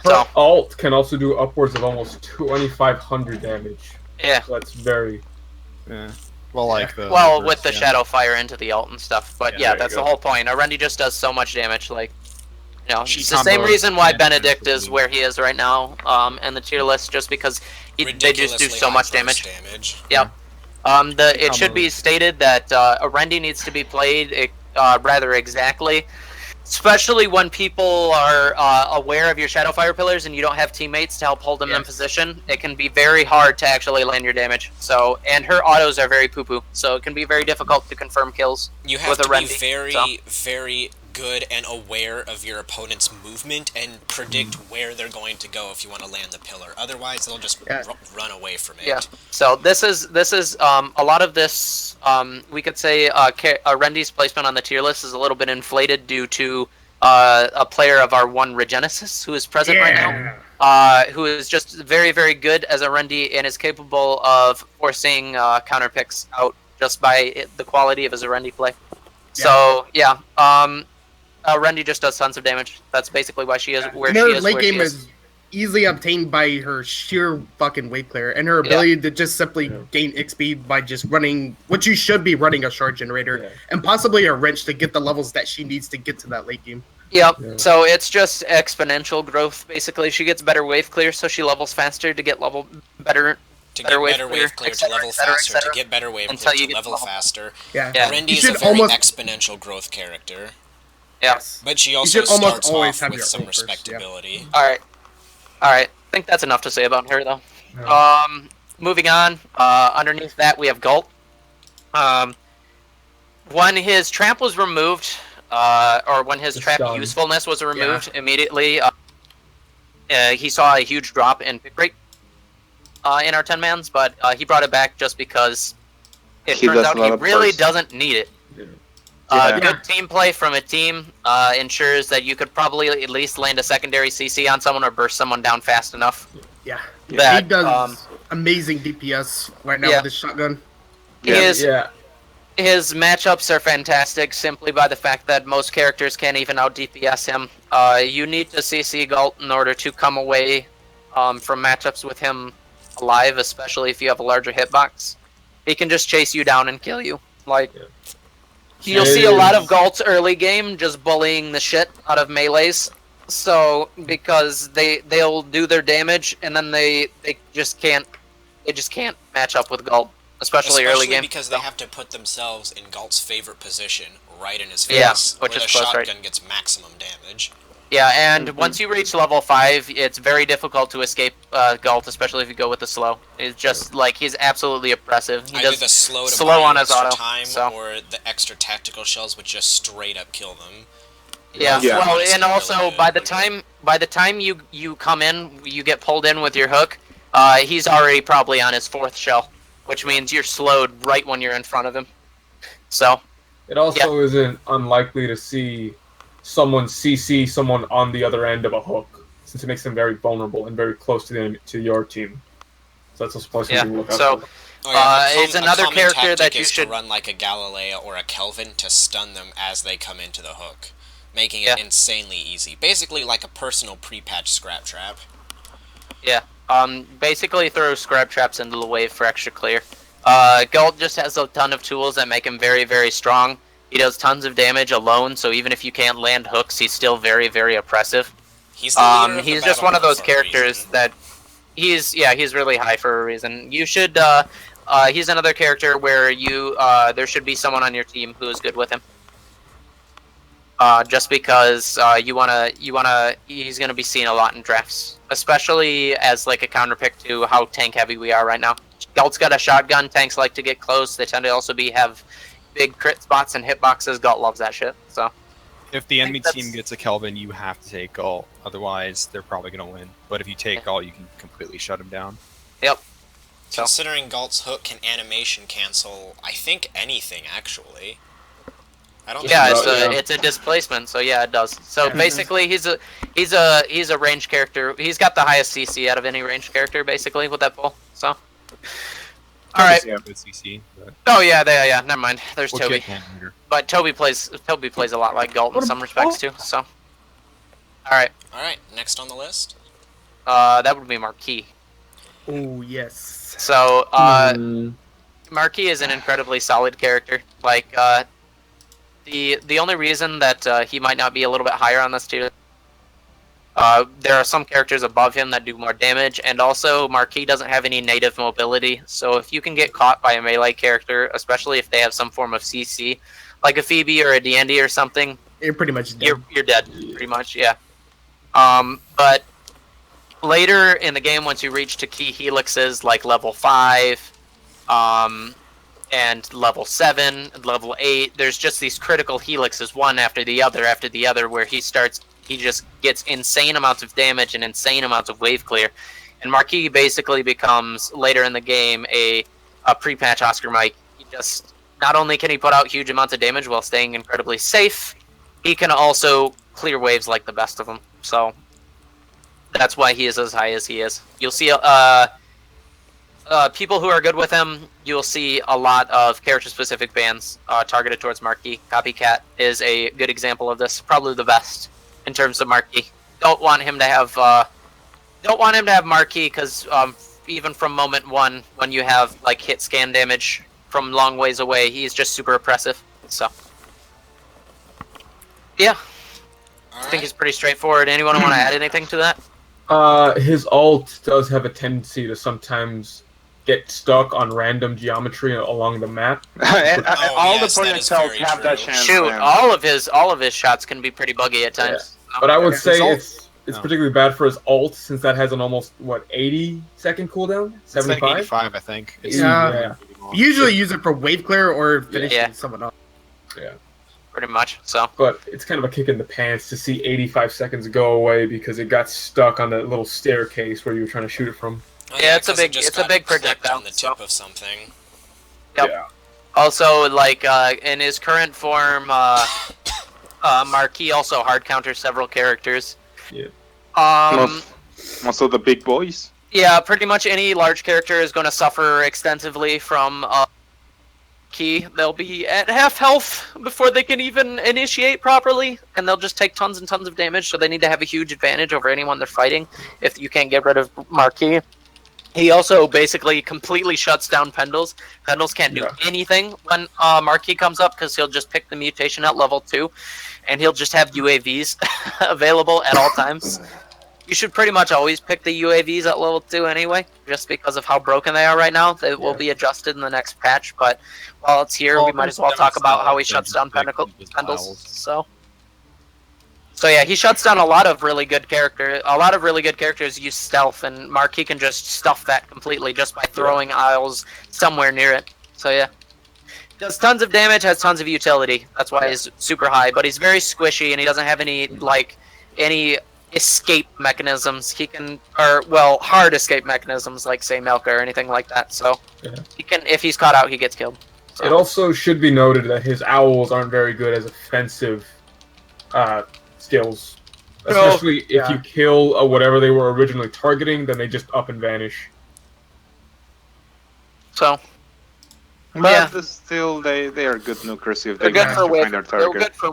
Her So alt can also do upwards of almost 2,500 damage. yeah, So that's very... Yeah. Well, like the. well reverse, with the yeah. shadow fire into the ult and stuff, but Yeah, yeah, there you that's the go. whole point. Orendi just does so much damage, like. You know, She it's the same combos reason why and Benedict is absolutely- where he is right now, and the tier list, just because they just do Ridiculously so high much burst damage. Yep. It should be stated that Orendi needs to be played rather exactly, especially when people are aware of your Shadowfire pillars and you don't have teammates to help hold them in Yes. position. It can be very hard to actually land your damage. So, and her autos are very poo-poo, so it can be very difficult to confirm kills. You have With to a be Rendi, very, so. very good and aware of your opponent's movement and predict where they're going to go if you want to land the pillar. Otherwise, they'll just Yeah. run away from it. Yeah. So this is a lot of this. We could say Rendi's placement on the tier list is a little bit inflated due to a player of our one Regenesis who is present right now, who is just very, very good as a Rendi and is capable of forcing counter picks out just by the quality of his Rendi play. So yeah, Rendi just does tons of damage. That's basically why she is where she Her is. late Where she game is easily obtained by her sheer fucking weight clear and her ability to just simply gain XP by just running what you should be running a shard generator and possibly a wrench to get the levels that she needs to get to that late game. Yep. So it's just exponential growth. Basically, she gets better wave clear, so she levels faster to get level better. To Better get wave better clear, wave clear, et to cetera, level et cetera, et faster, to cetera, get better wave until clear, you to get level level. faster. Yeah. Rendi You is a should very almost- exponential growth character, Yeah. but she also should almost starts always off have with your some ult first, yeah. respectability. All right. I think that's enough to say about her, though. Moving on. Underneath that, we have Gult. When his trap was removed, or when his It's trap done. usefulness was removed immediately, he saw a huge drop in pick rate in our 10-mans, but he brought it back just because it He turns does out a lot he of really burst. doesn't need it. Yeah. Good team play from a team ensures that you could probably at least land a secondary CC on someone or burst someone down fast enough. Yeah. That, he does amazing DPS right now yeah. with his shotgun. His Yeah. matchups are fantastic simply by the fact that most characters can't even out DPS him. You need to CC Gult in order to come away from matchups with him alive, especially if you have a larger hitbox. He can just chase you down and kill you. Like, you'll see a lot of Galt's early game just bullying the shit out of melees. So, because they'll do their damage and then they just can't match up with Gult, especially early game. because they have to put themselves in Galt's favorite position, right in his Yeah, face, which where is the close, right? shotgun gets maximum damage. Yeah, and once you reach level 5, it's very difficult to escape Gult, especially if you go with the slow. It's just like he's absolutely oppressive. He Either does the slow to slow buy on his extra auto, time, so. or the extra tactical shells would just straight up kill them. Yeah. Yeah. Well, Honestly, and also really by good. the time you come in, you get pulled in with your hook. He's already probably on his 4th shell, which means you're slowed right when you're in front of him. So It also isn't unlikely to see someone CC someone on the other end of a hook, since it makes them very vulnerable and very close to your team. So that's a plus Yeah, to look out so- for. it's another common character tactic that you is should- to run like a Galileo or a Kelvin to stun them as they come into the hook, making Yeah. it insanely easy. Basically, like a personal pre-patch scrap trap. basically throw scrap traps into the wave for extra clear. Galt just has a ton of tools that make him very, very strong. He does tons of damage alone, so even if you can't land hooks, he's still very, very oppressive. He's the leader of the He's just one of Battleborn those for a characters reason. that he's really high for a reason. You should he's another character where you there should be someone on your team who is good with him. Just because he's gonna be seen a lot in drafts, especially as like a counter pick to how tank heavy we are right now. Galt's got a shotgun. Tanks like to get close. They tend to also have big crit spots and hitboxes. Galt loves that shit. So If the enemy that's- team gets a Kelvin, you have to take Galt. Otherwise, they're probably going to win. But if you take Galt, you can completely shut him down. So- Considering Galt's hook can animation cancel, I think anything actually. I don't yeah, think it's a displacement. So yeah, it does. So Yeah. basically, he's a ranged character. He's got the highest CC out of any ranged character, basically, with that pull. So. All right. Yeah, with CC. But Oh yeah, never mind. There's we'll Toby, get him later. but Toby plays a lot like Galt in some respects too. So, all right, Alright, next on the list. that would be Marquis. Oh yes. So, Hmm. Marquis is an incredibly solid character. Like, the only reason that he might not be a little bit higher on this tier, there are some characters above him that do more damage, and also Marquis doesn't have any native mobility. So if you can get caught by a melee character, especially if they have some form of CC, like a Phoebe or a Dandy or something, You're pretty much dead. you're dead, pretty much. Yeah. But later in the game, once you reach to key helixes like level 5, and level 7, level 8, there's just these critical helixes, one after the other, where he just gets insane amounts of damage and insane amounts of wave clear. And Marquis basically becomes, later in the game, a pre-patch Oscar Mike. He just, not only can he put out huge amounts of damage while staying incredibly safe, he can also clear waves like the best of them. So that's why he is as high as he is. You'll see people who are good with him, you'll see a lot of character-specific bans targeted towards Marquis. Copycat is a good example of this, probably the best in terms of Marquis. Don't want him to have Marquis because even from moment 1, when you have like hit scan damage from long ways away, he's just super oppressive. So yeah, I think it's pretty straightforward. Anyone want to add anything to that? His ult does have a tendency to sometimes get stuck on random geometry along the map. All yes, the that is projectiles very have that true. chance. Shoot, man. all of his shots can be pretty buggy at times. But I would His say ult- it's No. particularly bad for his ult, since that has an almost 80-second cooldown, It's like 75. 85, I think. It's Yeah. really long. Usually use it for wave clear or finishing Yeah. someone up. Pretty much. So But it's kind of a kick in the pants to see 85 seconds go away because it got stuck on that little staircase where you were trying to shoot it from. Oh, Yeah, it's a 'cause it big- just it's a got big clipped projectile, on the so- tip of something. Yep. Yeah. also, like in his current form, Marquis also hard counters several characters. Yeah. Also the big boys. Yeah, pretty much any large character is going to suffer extensively from key. They'll be at half health before they can even initiate properly, and they'll just take tons and tons of damage, so they need to have a huge advantage over anyone they're fighting if you can't get rid of Marquis. He also basically completely shuts down Pendles. Pendles can't do anything when Marquis comes up because he'll just pick the mutation at level 2, and he'll just have UAVs available at all times. You should pretty much always pick the UAVs at level 2 anyway, just because of how broken they are right now. They will be adjusted in the next patch, but while it's here, we might as well talk about how he shuts down Pendles. So yeah, he shuts down a lot of really good characters. A lot of really good characters use stealth, and Marquis can just stuff that completely just by throwing aisles somewhere near it. So yeah, does tons of damage, has tons of utility. That's why he's super high. But he's very squishy, and he doesn't have any escape mechanisms. He can, hard escape mechanisms like say Melka or anything like that. So he can, if he's caught out, he gets killed. So. It also should be noted that his owls aren't very good as offensive skills. Especially if you kill whatever they were originally targeting, then they just up and vanish. So, But still, they are good nukers if they manage to find their target. They're good for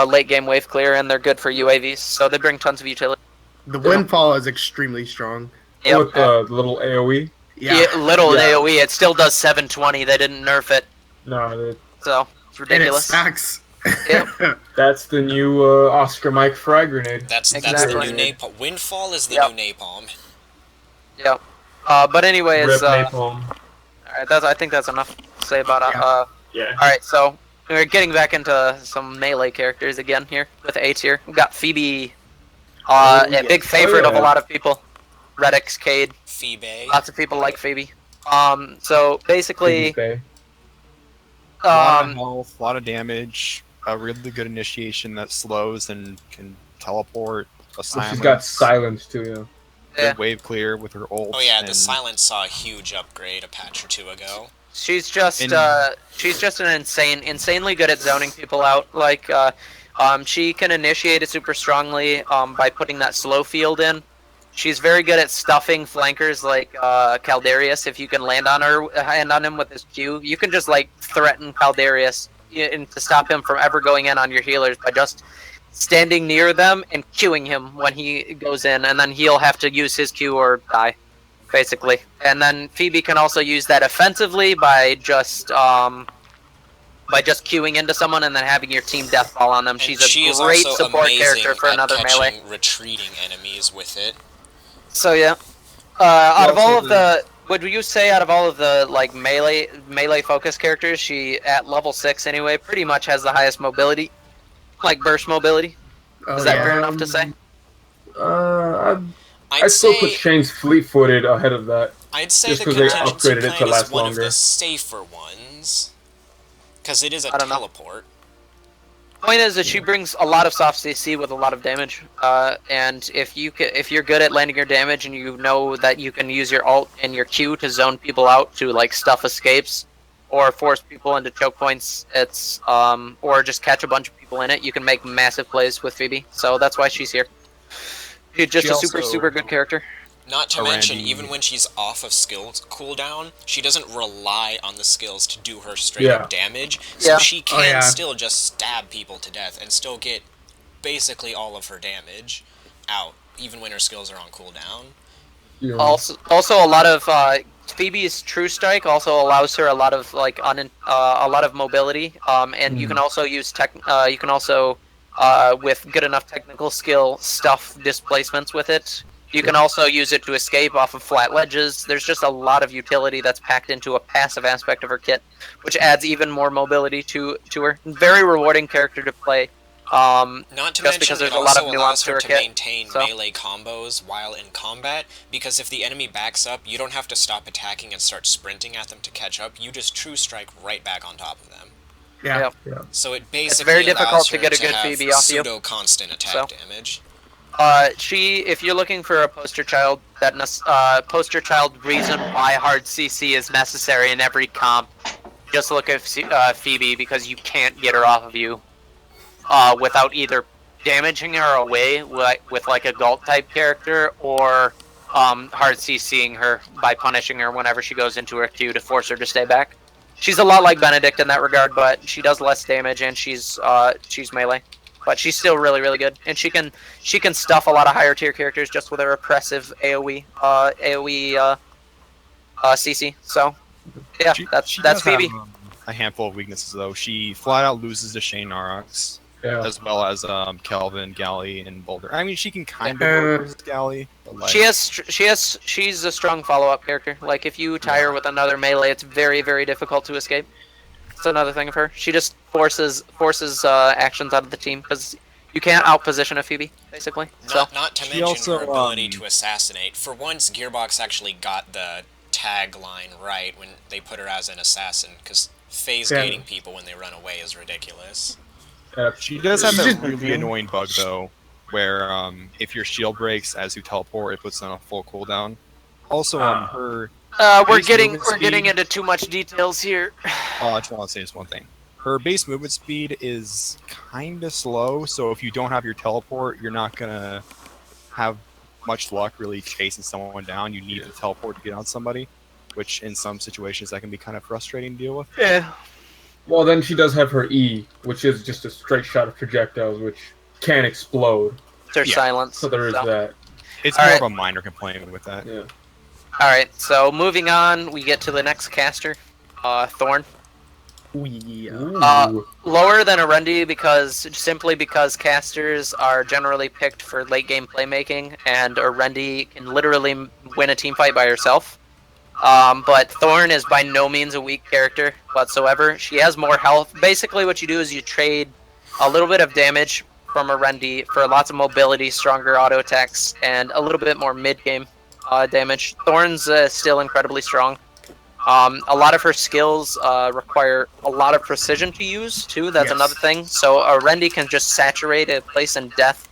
late game wave clear, and they're good for UAVs, so they bring tons of utility. The windfall is extremely strong. Yep. With the little AoE? AoE, it still does 720, they didn't nerf it. No, so, it's ridiculous. And it stacks. Yep. That's the new Oscar Mike frag grenade. That's the new napalm. Windfall is the new napalm. Yep. But anyways, Rip napalm. Alright, I think that's enough to say about yeah. Alright, so we're getting back into some melee characters again here with A tier. We've got Phoebe, a big favorite of a lot of people. Redix, Cade. Phoebe. Lots of people like Phoebe. So basically, a lot of health, a lot of damage, a really good initiation that slows and can teleport. She's got silence too, Good wave clear with her ult. Oh yeah, the silence saw a huge upgrade a patch or two ago. She's just an insanely good at zoning people out. Like, she can initiate it super strongly by putting that slow field in. She's very good at stuffing flankers like Caldarius. If you can land on him with his Q, you can just like threaten Caldarius to stop him from ever going in on your healers by just standing near them and queuing him when he goes in, and then he'll have to use his Q or die, basically. And then Phoebe can also use that offensively by just queuing into someone and then having your team deathball on them. She's a great support character for another melee. Retreating enemies with it. So yeah, out of all of the, would you say out of all of the like melee focus characters, she at level 6 anyway, pretty much has the highest mobility. Like burst mobility. Is that fair enough to say? I'd still put Shane's fleet-footed ahead of that. I'd say just the contingency plan it to last is one longer. of the safer ones, because it is a teleport. Point is that she brings a lot of soft CC with a lot of damage, and if you're good at landing your damage and you know that you can use your ult and your Q to zone people out to like stuff escapes, or force people into choke points, or just catch a bunch of people in it, you can make massive plays with Phoebe. So that's why she's here. She's just a super good character. Not to mention, even when she's off of skills cooldown, she doesn't rely on the skills to do her straight up damage, so she can still just stab people to death and still get basically all of her damage out, even when her skills are on cooldown. Yeah. Also a lot of Phoebe's True Strike also allows her a lot of like a lot of mobility, and you can also use with good enough technical skill stuff displacements with it. You can also use it to escape off of flat ledges. There's just a lot of utility that's packed into a passive aspect of her kit, which adds even more mobility to her. Very rewarding character to play. Not to mention, because there's it a lot also of allows her to to kit, maintain melee combos while in combat, because if the enemy backs up, you don't have to stop attacking and start sprinting at them to catch up. You just True Strike right back on top of them. Yeah. So it basically it's very difficult to her get a good Phoebe off you. Pseudo-constant attack damage. If you're looking for a poster child reason why hard CC is necessary in every comp, just look at Phoebe, because you can't get her off of you without either damaging her away with like a Galt type character, or hard CCing her by punishing her whenever she goes into her queue to force her to stay back. She's a lot like Benedict in that regard, but she does less damage and she's melee. But she's still really good, and she can stuff a lot of higher tier characters just with her oppressive AOE CC. So yeah, that's Phoebe. Have, a handful of weaknesses though. She flat out loses to Shane Narox, as well as Kelvin, Galley, and Boulder. I mean, she can kind of work with Galley. But like... She's a strong follow-up character. Like if you tie her with another melee, it's very difficult to escape. That's another thing of her. She just forces actions out of the team because you can't outposition a Phoebe, basically. Not to mention her ability to assassinate. For once, Gearbox actually got the tagline right when they put her as an assassin, because phase gating people when they run away is ridiculous. She does have that really annoying bug though, where if your shield breaks as you teleport, it puts on a full cooldown. Also, her we're getting into too much details here. Oh, I just want to say just one thing. Her base movement speed is kind of slow, so if you don't have your teleport, you're not gonna have much luck really chasing someone down. You need to teleport to get on somebody, which in some situations that can be kind of frustrating to deal with. Yeah. Well, then she does have her E, which is just a straight shot of projectiles, which can explode. There's silence. So there is that. It's more of a minor complaint with that. Yeah. Alright, so moving on, we get to the next caster, Thorn. Lower than Arendi simply because casters are generally picked for late game playmaking, and Arendi can literally win a team fight by herself. But Thorn is by no means a weak character whatsoever. She has more health. Basically what you do is you trade a little bit of damage from Arendi for lots of mobility, stronger auto attacks, and a little bit more mid-game damage. Thorn's still incredibly strong. A lot of her skills require a lot of precision to use, too. That's another thing. So Arendi can just saturate a place in death.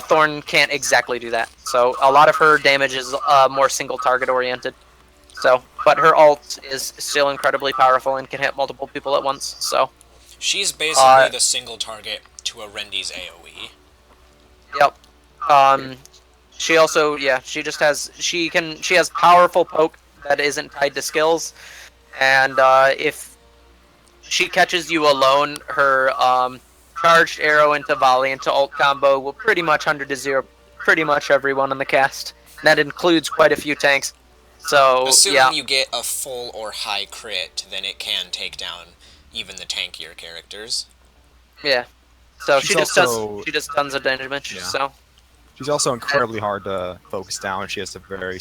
Thorn can't exactly do that. So a lot of her damage is more single target oriented. So, but her ult is still incredibly powerful and can hit multiple people at once. So she's basically the single target to Arendi's AoE. Yep. She also, she has powerful poke that isn't tied to skills, and if she catches you alone, her charged arrow into volley into ult combo will pretty much 100-0 pretty much everyone in the cast. And that includes quite a few tanks. So assuming you get a full or high crit, then it can take down even the tankier characters. Yeah. So she does tons of damage. Yeah. So she's also incredibly hard to focus down. She has a very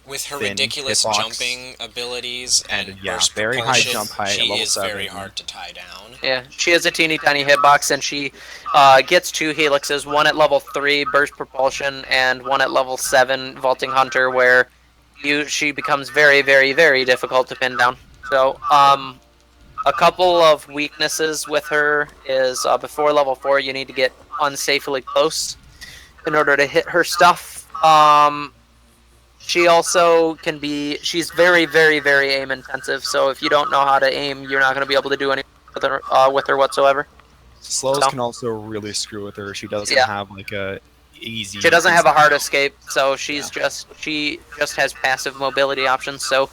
with her ridiculous jumping abilities and burst very propulsion, high jump height. She level is 7. very hard to tie down. Yeah, she has a teeny tiny hitbox, and she gets 2 helixes, one at level 3 burst propulsion, and one at level 7 vaulting hunter, where she becomes very, very, very difficult to pin down. So a couple of weaknesses with her is before level 4 you need to get unsafely close in order to hit her stuff. She also can be, she's very, very, very aim intensive, so if you don't know how to aim, you're not going to be able to do anything with her whatsoever. Slows can also really screw with her. She doesn't have like a easy. She doesn't have a hard escape, so she just has passive mobility options, so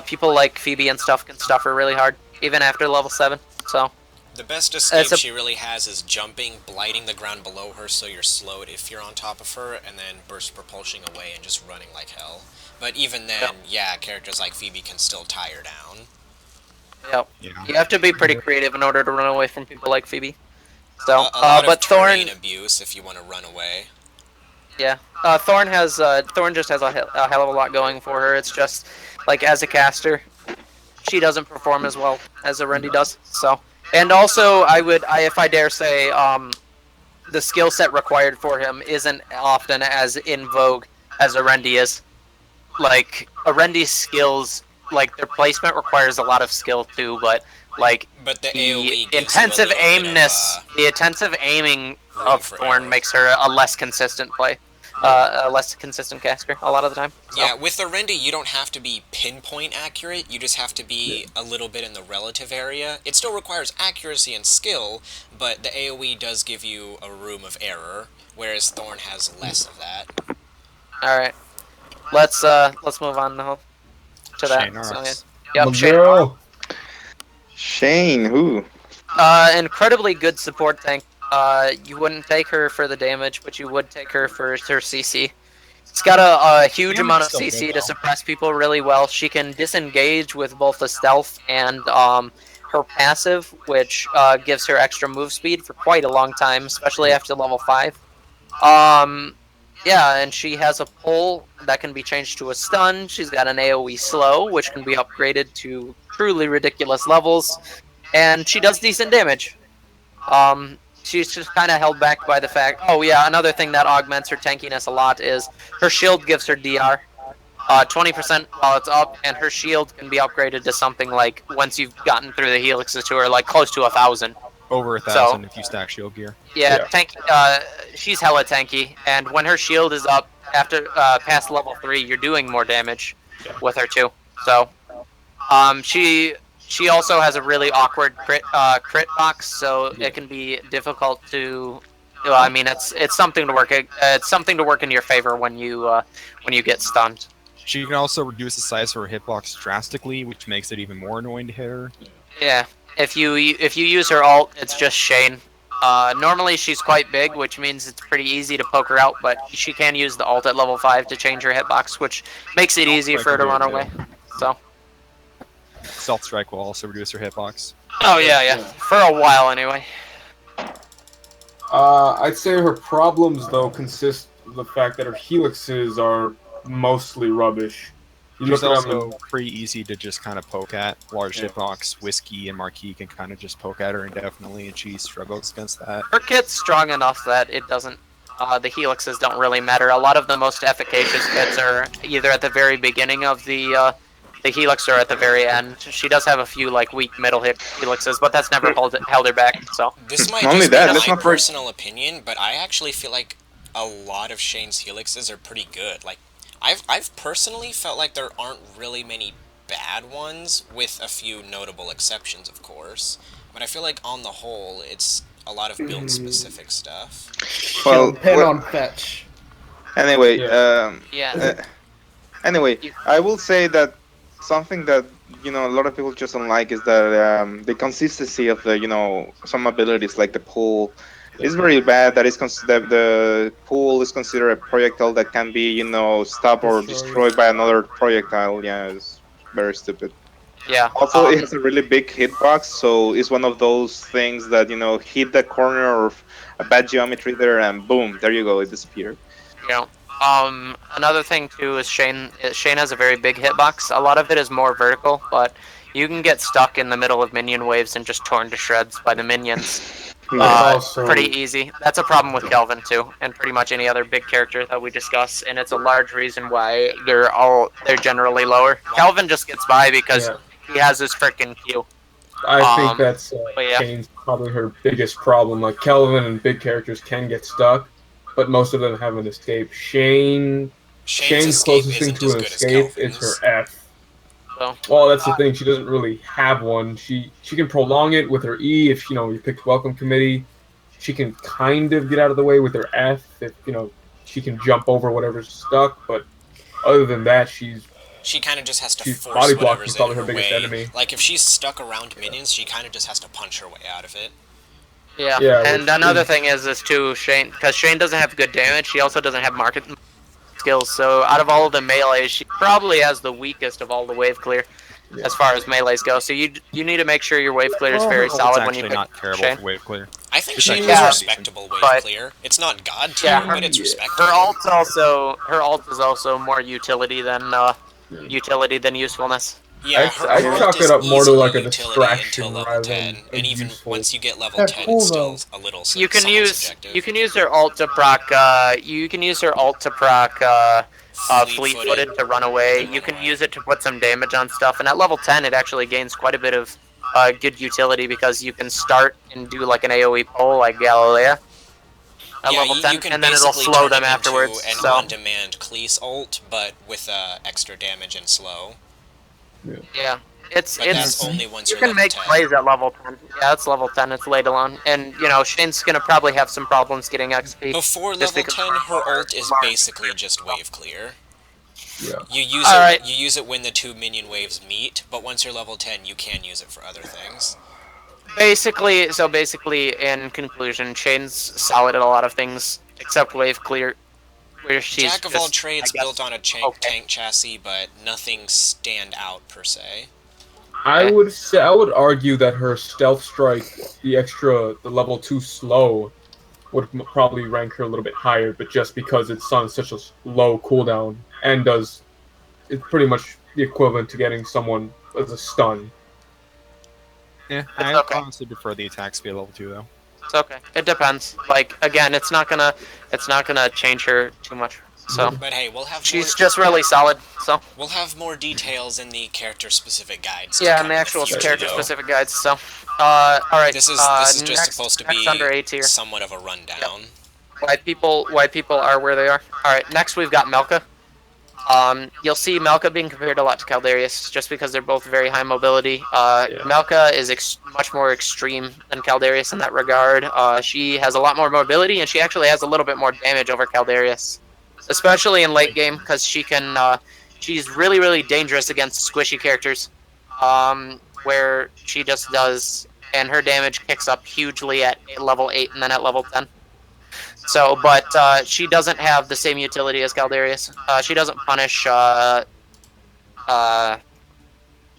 people like Phoebe and stuff can stuff her really hard, even after level 7, so. The best escape she really has is jumping, blighting the ground below her so you're slowed if you're on top of her, and then burst propulsion away and just running like hell. But even then, characters like Phoebe can still tie her down. Yep. Yeah. You have to be pretty creative in order to run away from people like Phoebe. So, a lot but of terrain abuse if you want to run away. Yeah. Thorn just has a hell of a lot going for her. It's just, like, as a caster, she doesn't perform as well as Arendi does, so. And also, if I dare say, the skill set required for him isn't often as in vogue as Arendi is. Like, Arendi's skills, like, their placement requires a lot of skill too, but the AoE intensive aiming of Thorn makes her a less consistent play. A less consistent caster a lot of the time. So. Yeah, with Arendi, you don't have to be pinpoint accurate, you just have to be a little bit in the relative area. It still requires accuracy and skill, but the AoE does give you a room of error, whereas Thorn has less of that. Alright. Let's move on now to that. Yep, Shane. Shane, who? Incredibly good support tank. You wouldn't take her for the damage, but you would take her for her CC. It's got a huge amount of CC to suppress people really well. She can disengage with both the stealth and her passive, which gives her extra move speed for quite a long time, especially after level 5. Yeah, and she has a pull that can be changed to a stun. She's got an AoE slow, which can be upgraded to truly ridiculous levels. And she does decent damage. She's just kind of held back by the fact... Oh yeah, another thing that augments her tankiness a lot is her shield gives her DR. 20% while it's up, and her shield can be upgraded to something like, once you've gotten through the helixes to her, like close to 1,000. Over 1,000 if you stack shield gear. Yeah, Yeah. tanky. She's hella tanky, and when her shield is up after past level 3, you're doing more damage with her too. So, she also has a really awkward crit box, so it can be difficult to. I mean, it's something to work. It's something to work in your favor when you get stunned. She can also reduce the size of her hitbox drastically, which makes it even more annoying to hit her. Yeah, if you use her ult, it's just Shane. Normally she's quite big, which means it's pretty easy to poke her out, but she can use the ult at level 5 to change her hitbox, which makes it easy for her to run away. So. Stealth Strike will also reduce her hitbox. Oh yeah. For a while anyway. I'd say her problems though consist of the fact that her helixes are mostly rubbish. You She's look at them also and- pretty easy to just kind of poke at. Large hitbox, Whiskey, and Marquis can kind of just poke at her indefinitely, and she struggles against that. Her kit's strong enough that it doesn't. The helixes don't really matter. A lot of the most efficacious kits are either at the very beginning of the helix or at the very end. She does have a few like weak middle hit helixes, but that's never held her back. So This might Only just that, be let's my not forget- personal opinion, but I actually feel like a lot of Shane's helixes are pretty good. Like, I've personally felt like there aren't really many bad ones, with a few notable exceptions, of course. But I feel like on the whole, it's a lot of build-specific stuff. Well, Pin on fetch. anyway, yeah. anyway, I will say that something that a lot of people just don't like is that the consistency of the some abilities like the pull is very bad. That is the pull is considered a projectile that can be stopped or destroyed by another projectile. Yeah, it's very stupid. Yeah. Also, it has a really big hitbox, so it's one of those things that hit the corner of a bad geometry there, and boom, there you go, it disappeared. Another thing too is Shane has a very big hitbox. A lot of it is more vertical, but you can get stuck in the middle of minion waves and just torn to shreds by the minions. Also- Pretty easy. That's a problem with Kelvin too, and pretty much any other big character that we discuss, and it's a large reason why they're generally lower. Kelvin just gets by because he has his frickin' Q. I think that's but yeah. Shane's probably her biggest problem. Like Kelvin and big characters can get stuck, but most of them have an escape. Shane's escape closest thing isn't to as an good as escape is Kelvin's. her F. So, Well, that's the thing. She doesn't really have one. She can prolong it with her E if you pick Welcome Committee. She can kind of get out of the way with her F if she can jump over whatever's stuck. But other than that, she kind of just has to she's force body blocking whatever's in probably her her biggest way. enemy. Like, if she's stuck around minions, she kind of just has to punch her way out of it. yeah. Yeah, And which another is- thing is too, Shane, because Shane doesn't have good damage, she also doesn't have market skills. So out of all of the melees, she probably has the weakest of all the wave clear. As far as melees go, so you need to make sure your wave clear is very solid when you It's pick actually not terrible Shane. for wave clear. I think It's Shane actually is yeah, respectable wave but- clear. It's not god tier, Yeah, but it's respectable. Her ult is also more utility than usefulness. Yeah, her I'd ult chalk is it up more to easily like a utility distraction until level rather 10, than and even useful. once you get level That's 10, cool, it's still though. a little You can somewhat use subjective. her ult to proc fleet-footed to run away. You can use it to put some damage on stuff, and at level 10 it actually gains quite a bit of good utility because you can start and do like an AoE pull like Galilea at Yeah, level you 10, can and then it'll basically slow turn them it into afterwards. an So on-demand Cleese ult, but with extra damage and slow. yeah, it's But that's only once you you're can level make 10. plays at level 10. Yeah, it's level 10. It's later on, and Shane's gonna probably have some problems getting XP. Before just level because 10, her of ult is Mark. basically just wave clear. Yeah. You use Alright. You use it when the two minion waves meet, but once you're level 10, you can use it for other things. Basically, in conclusion, Shane's solid at a lot of things except wave clear, where she's Jack of all just, trades, I guess, built on a tank chassis, but nothing stand out per se. I would argue that her stealth strike, the level 2 slow, would probably rank her a little bit higher, but just because it's on such a low cooldown and it's pretty much the equivalent to getting someone as a stun. Yeah, It's I okay. honestly prefer the attack speed level 2 though. It's okay. It depends. Like again, it's not gonna change her too much. So But hey, we'll have she's more, just really solid. So we'll have more details in the character-specific guides. yeah, come and the in actual future, character-specific guides. So all right. This is just next, supposed to next be under A tier. somewhat of a rundown. Why people are where they are. All right. Next we've got Melka. You'll see Melka being compared a lot to Caldarius just because they're both very high mobility. Melka is much more extreme than Caldarius in that regard. She has a lot more mobility, and she actually has a little bit more damage over Caldarius, especially in late game because she can. She's really, really dangerous against squishy characters, where she just does, and her damage kicks up hugely at level 8 and then at level 10. So, but she doesn't have the same utility as Caldarius. She doesn't punish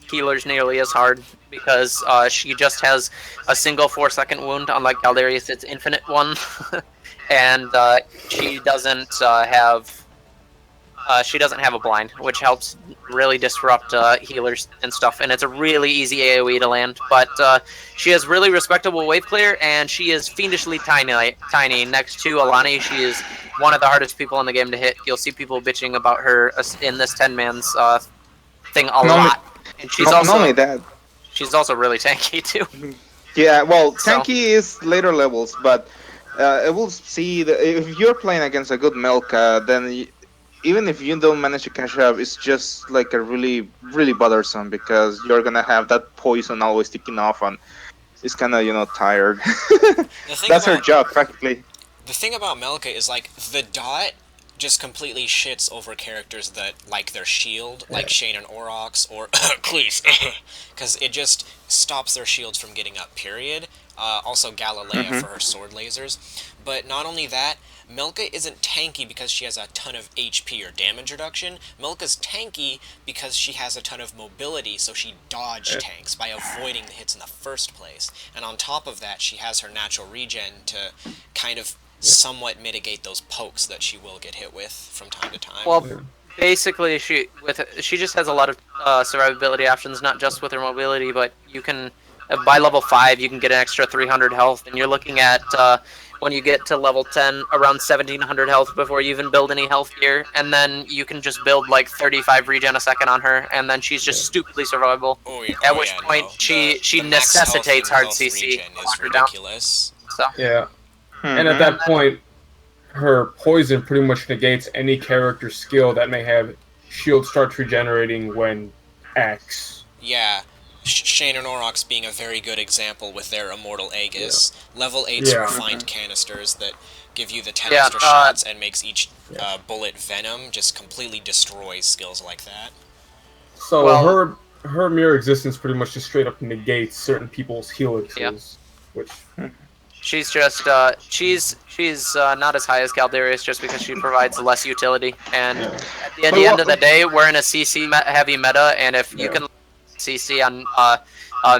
healers nearly as hard because she just has a single 4-second wound, unlike Caldarius, it's infinite one. And she doesn't have a blind, which helps really disrupt healers and stuff, and it's a really easy AoE to land. But she has really respectable wave clear, and she is fiendishly tiny. Next to Alani, she is one of the hardest people in the game to hit. You'll see people bitching about her in this 10-man's thing a lot. And she's not only that. She's also really tanky too. Yeah, well, tanky is later levels, but I will see that if you're playing against a good Melka, then even if you don't manage to catch up, it's just like a really, really bothersome because you're gonna have that poison always ticking off, and it's kind of tired. That's her job practically. The thing about Melka is like the dot just completely shits over characters that like their shield, like Shane and Aurochs or Cleese, because it just stops their shields from getting up, period. Also Galilea for her sword lasers. But not only that, Melka isn't tanky because she has a ton of HP or damage reduction. Melka's tanky because she has a ton of mobility, so she dodge tanks by avoiding the hits in the first place. And on top of that, she has her natural regen to kind of somewhat mitigate those pokes that she will get hit with from time to time. Well, basically, she just has a lot of survivability options, not just with her mobility, but you can, by level 5, you can get an extra 300 health, and you're looking at, when you get to level 10, around 1700 health before you even build any health gear, and then you can just build like 35 regen a second on her, and then she's just stupidly survivable. At which point, she necessitates hard CC. Is ridiculous. So. Yeah. And at that point, her poison pretty much negates any character skill that may have shield starts regenerating when X. Yeah. Shane and Aurochs being a very good example with their Immortal Aegis. Level 8's refined canisters that give you the 10 extra shots and makes each bullet venom, just completely destroys skills like that. So her mere existence pretty much just straight up negates certain people's healing skills, which... She's just she's not as high as Caldarius just because she provides less utility. And at the end of the day, we're in a CC heavy meta, and if you can CC on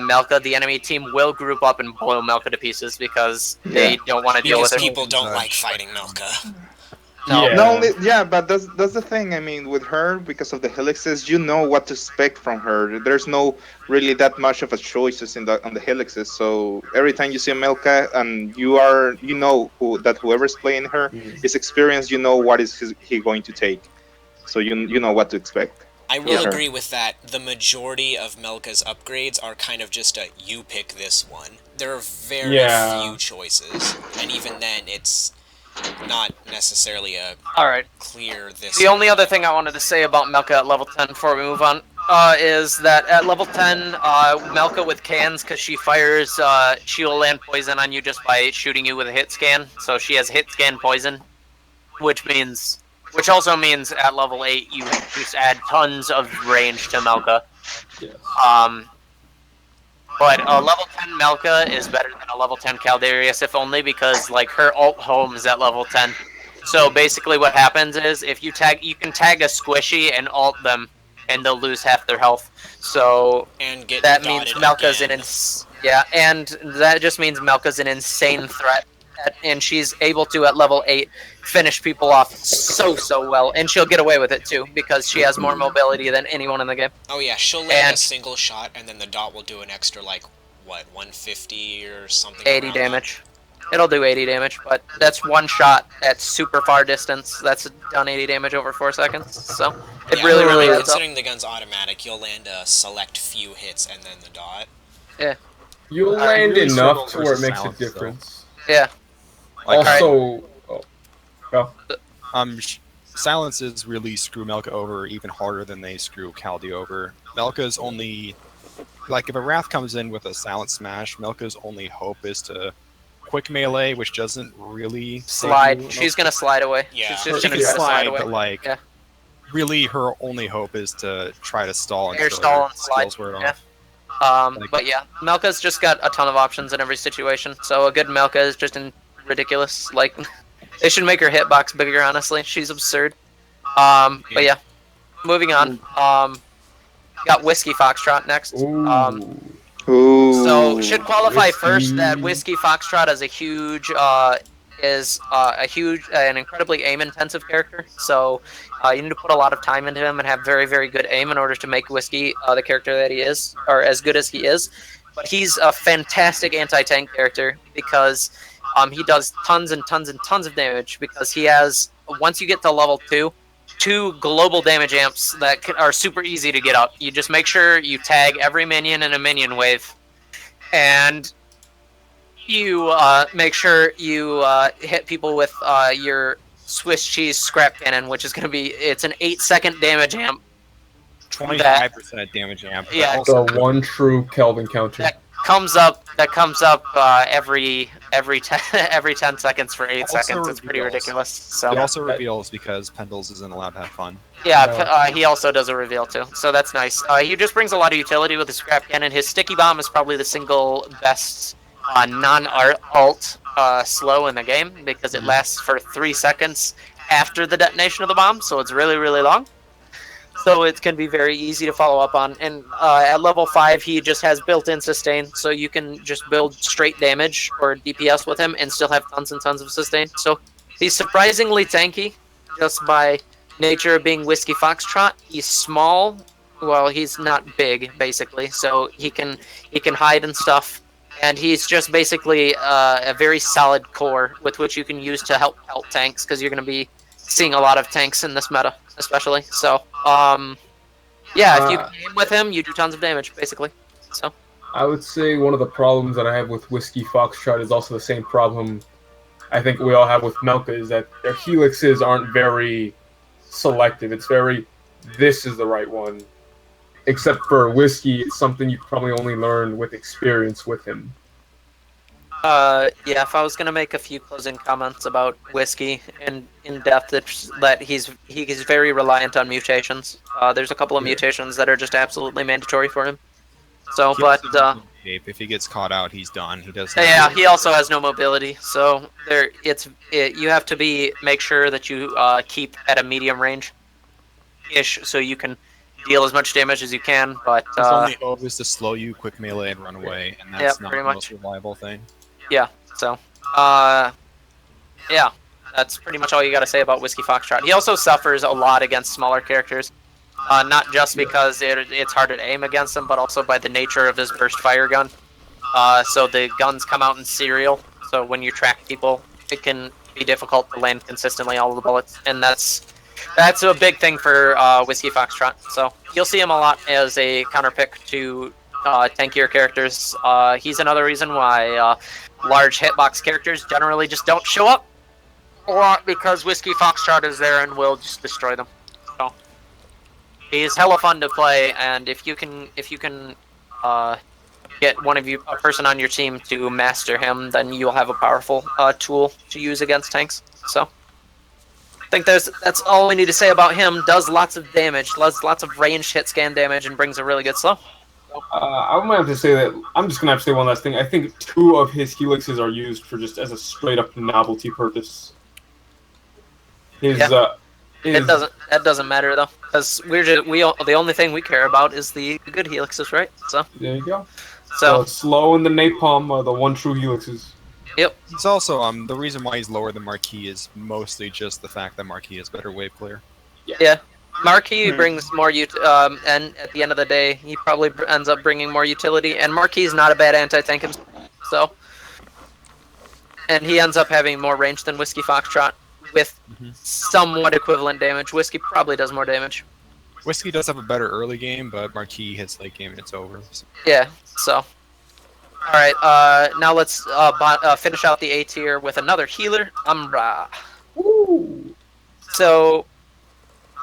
Melka, the enemy team will group up and blow Melka to pieces because they don't want to deal with it. People don't like fighting Melka. No. But that's the thing. I mean, with her, because of the helixes, you know what to expect from her. There's no really that much of a choices on the helixes. So every time you see a Melka, and you know that whoever's playing her is experienced. You know what is he going to take. So you know what to expect. I will agree with that. The majority of Melka's upgrades are kind of just a you pick this one. There are very few choices, and even then, it's not necessarily a clear this. The only other thing I wanted to say about Melka at level 10 before we move on is that at level 10, Melka with cans, because she fires, she will land poison on you just by shooting you with a hit scan. So she has hit scan poison, which also means at level 8 you just add tons of range to Melka. But a level 10 Melka is better than a level 10 Caldarius, if only because like her alt home is at level 10. So basically what happens is if you can tag a squishy and alt them, and they'll lose half their health. So that means Melka's and that just means Melka's an insane threat. And she's able to, at level 8, finish people off so well. And she'll get away with it, too, because she has more mobility than anyone in the game. Oh, yeah, she'll land a single shot, and then the dot will do an extra, 150 or something? 80 damage. It'll do 80 damage, but that's one shot at super far distance. That's done 80 damage over 4 seconds. So it Yeah, really, I mean, really adds up. considering the gun's automatic, you'll land a select few hits and then the dot. You'll I land really enough struggle to where it versus makes a silence, though. difference. Yeah. Like, Also, silences really screw Melka over even harder than they screw Kaldi over. Melka's only, like, if a Wrath comes in with a silent smash, Melka's only hope is to quick melee, which doesn't really Slide. save you. She's gonna slide away. Yeah. She's She just can gonna try to slide slide, away. but like, Yeah. really, her only hope is to try to stall Air until stall her and slide. skills wear it Yeah. off. But yeah, Melka's just got a ton of options in every situation. So a good Melka is just ridiculous. Like, they should make her hitbox bigger. Honestly, she's absurd. But yeah, moving on. Got Whiskey Foxtrot next. ooh. So should qualify first Whiskey. that Whiskey Foxtrot is an incredibly aim-intensive character. So you need to put a lot of time into him and have very, very good aim in order to make Whiskey the character that he is, or as good as he is. But he's a fantastic anti-tank character because he does tons and tons and tons of damage because he has, once you get to level 2, 2 global damage amps that are super easy to get up. You just make sure you tag every minion in a minion wave, and you make sure you hit people with your Swiss cheese scrap cannon, which is going to be, it's an 8-second damage amp. 25% damage amp. but Yeah. also The one true Kelvin counter. That comes up every 10 seconds for 8 Also seconds. It's pretty reveals. ridiculous. So it also reveals because Pendles isn't allowed to have fun. yeah, No. he also does a reveal too, so that's nice. He just brings a lot of utility with his scrap cannon. His sticky bomb is probably the single best non-alt slow in the game because it lasts for 3 seconds after the detonation of the bomb, so it's really, really long. So it can be very easy to follow up on. And at level 5, he just has built-in sustain, so you can just build straight damage or DPS with him and still have tons and tons of sustain. So he's surprisingly tanky just by nature of being Whiskey Foxtrot. He's small. Well, he's not big, basically, so he can hide and stuff. And he's just basically a very solid core with which you can use to help tanks, because you're going to be seeing a lot of tanks in this meta, especially. So, yeah, if you aim with him, you do tons of damage, basically. So I would say one of the problems that I have with Whiskey Foxtrot is also the same problem I think we all have with Melka, is that their helixes aren't very selective. It's very, this is the right one. Except for Whiskey, it's something you probably only learn with experience with him. yeah, if I was gonna make a few closing comments about Whiskey in depth, it's that he's very reliant on mutations. There's a couple of mutations that are just absolutely mandatory for him. So, He but also doesn't escape. If he gets caught out, he's done. He doesn't. yeah, he also has no mobility. So you have to make sure that you keep at a medium range ish, so you can deal as much damage as you can. But His only hope is to slow you, quick melee, and run away, and that's not pretty the much. most reliable thing. yeah, so yeah, that's pretty much all you got to say about Whiskey Foxtrot. He also suffers a lot against smaller characters, not just because it's hard to aim against him, but also by the nature of his burst fire gun. So the guns come out in serial, so when you track people, it can be difficult to land consistently all of the bullets, and that's a big thing for Whiskey Foxtrot. So you'll see him a lot as a counter pick to tankier characters. He's another reason why large hitbox characters generally just don't show up, or because Whiskey Foxtrot is there and will just destroy them. So he's hella fun to play, and if you can get a person on your team to master him, then you'll have a powerful tool to use against tanks. So I think that's all we need to say about him. Does lots of damage, does lots of ranged hit scan damage, and brings a really good slow. I might have to say that, I'm just going to have to say one last thing. I think 2 of his helixes are used for just as a straight-up novelty purpose. That doesn't matter though, because the only thing we care about is the good helixes, right? So there you go. so Slow and the Napalm are the one true helixes. yep. He's also the reason why he's lower than Marquis is mostly just the fact that Marquis is better wave clear. Yeah, Marquis brings more and at the end of the day, he probably ends up bringing more utility. And Marquis is not a bad anti-tank himself. So, And he ends up having more range than Whiskey Foxtrot with somewhat equivalent damage. Whiskey probably does more damage. Whiskey does have a better early game, but Marquis hits late game and it's over. So. Yeah, so. Alright, now let's finish out the A tier with another healer, Umbra. Ooh. So,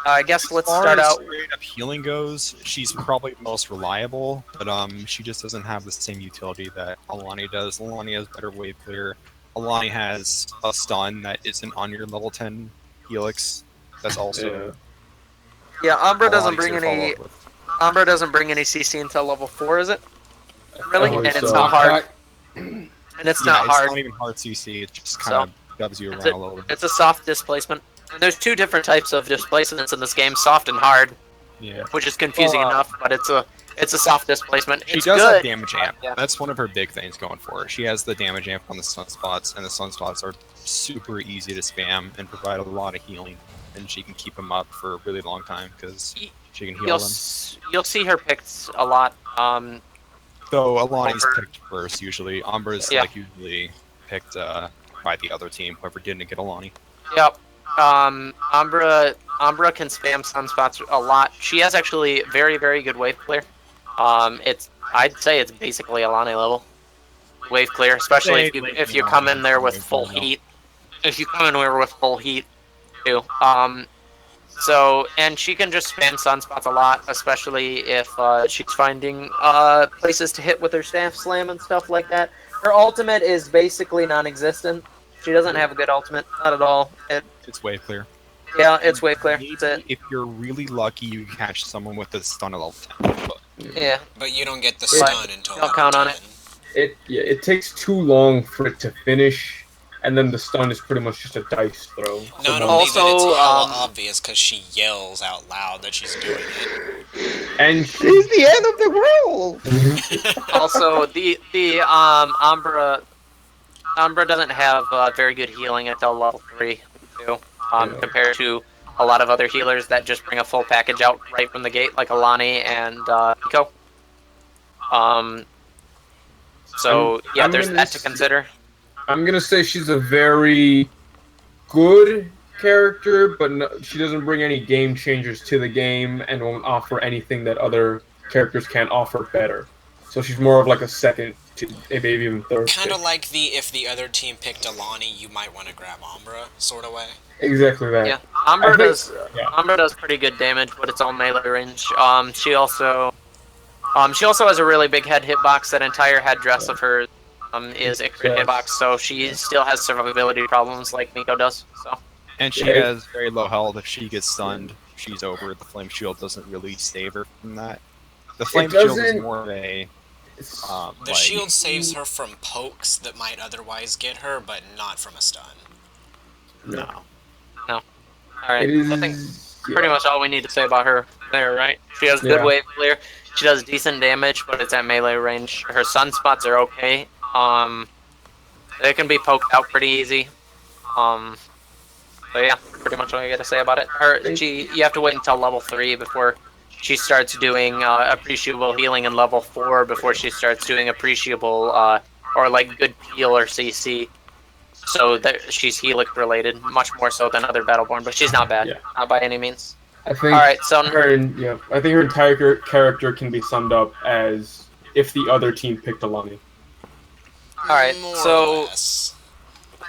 I guess let's start out. As straight up healing goes, she's probably the most reliable, but she just doesn't have the same utility that Alani does. Alani has better wave clear. Alani has a stun that isn't on your level 10 Helix. That's also Yeah, Umbra doesn't Alani's bring gonna follow any. up with. Umbra doesn't bring any CC until level 4, is it? Really? Oh, And it's so- not hard. And it's not It's hard. not even hard CC. It just kind of dubs you around a little bit. It's a soft displacement. And there's two different types of displacements in this game: soft and hard, Yeah. which is confusing enough. But it's a soft displacement. She It's does good. have damage amp. Yeah. That's one of her big things going for her. She has the damage amp on the sunspots, and the sunspots are super easy to spam and provide a lot of healing. And she can keep them up for a really long time because she can heal You'll them. you'll see her picked a lot. So Alani's over- picked first usually. Umbra's Yeah. like usually picked by the other team, whoever didn't get Alani. Yep. Umbra can spam sunspots a lot. She has actually very, very good wave clear. I'd say it's basically Alani level wave clear, especially if you come in there with full heat. If you come in there with full heat, too. So, and she can just spam sunspots a lot, especially if she's finding places to hit with her staff slam and stuff like that. Her ultimate is basically non-existent. She doesn't have a good ultimate, not at all. It's wave clear. Yeah, it's wave clear. That's it. If you're really lucky, you catch someone with a stun at level 10. But Yeah. But you don't get the Right. stun until Don't count on it. It takes too long for it to finish, and then the stun is pretty much just a dice throw. Not So only Also, that, it's hella um, obvious because she yells out loud that she's doing it. and It's the end of the world. Also, the Umbra doesn't have very good healing until level 3, too. Compared to a lot of other healers that just bring a full package out right from the gate, like Alani and Nico. So yeah, I'm there's gonna that to consider. I'm gonna say she's a very good character, but no, she doesn't bring any game changers to the game and won't offer anything that other characters can't offer better. So she's more of like a second, to, maybe even third. Kind of pick. like if the other team picked Alani, you might want to grab Umbra, sort of way. Exactly that. Yeah, I Umbra think- does pretty good damage, but it's all melee range. She also has a really big head hitbox. That entire headdress of hers is a crit Yes. hitbox, so she still has survivability problems like Nico does. So And she Yeah. has very low health. If she gets stunned, she's over. The flame shield doesn't really save her from that. The flame shield is doesn't- more of a It's- The like, shield saves her from pokes that might otherwise get her, but not from a stun. no. all right, it is. I think pretty much all we need to say about her there, right? She has good Yeah. wave clear. She does decent damage, but it's at melee range. Her sunspots are okay. They can be poked out pretty easy. So yeah, pretty much all I got to say about it. You have to wait until level 3 before she starts doing appreciable healing, and level 4 before she starts doing appreciable or like good peel or CC. So that she's Helix related, much more so than other Battleborn, but she's not bad, Yeah. not by any means. I think. All right, so I think her entire character can be summed up as if the other team picked Alani. Alright, More so- or less.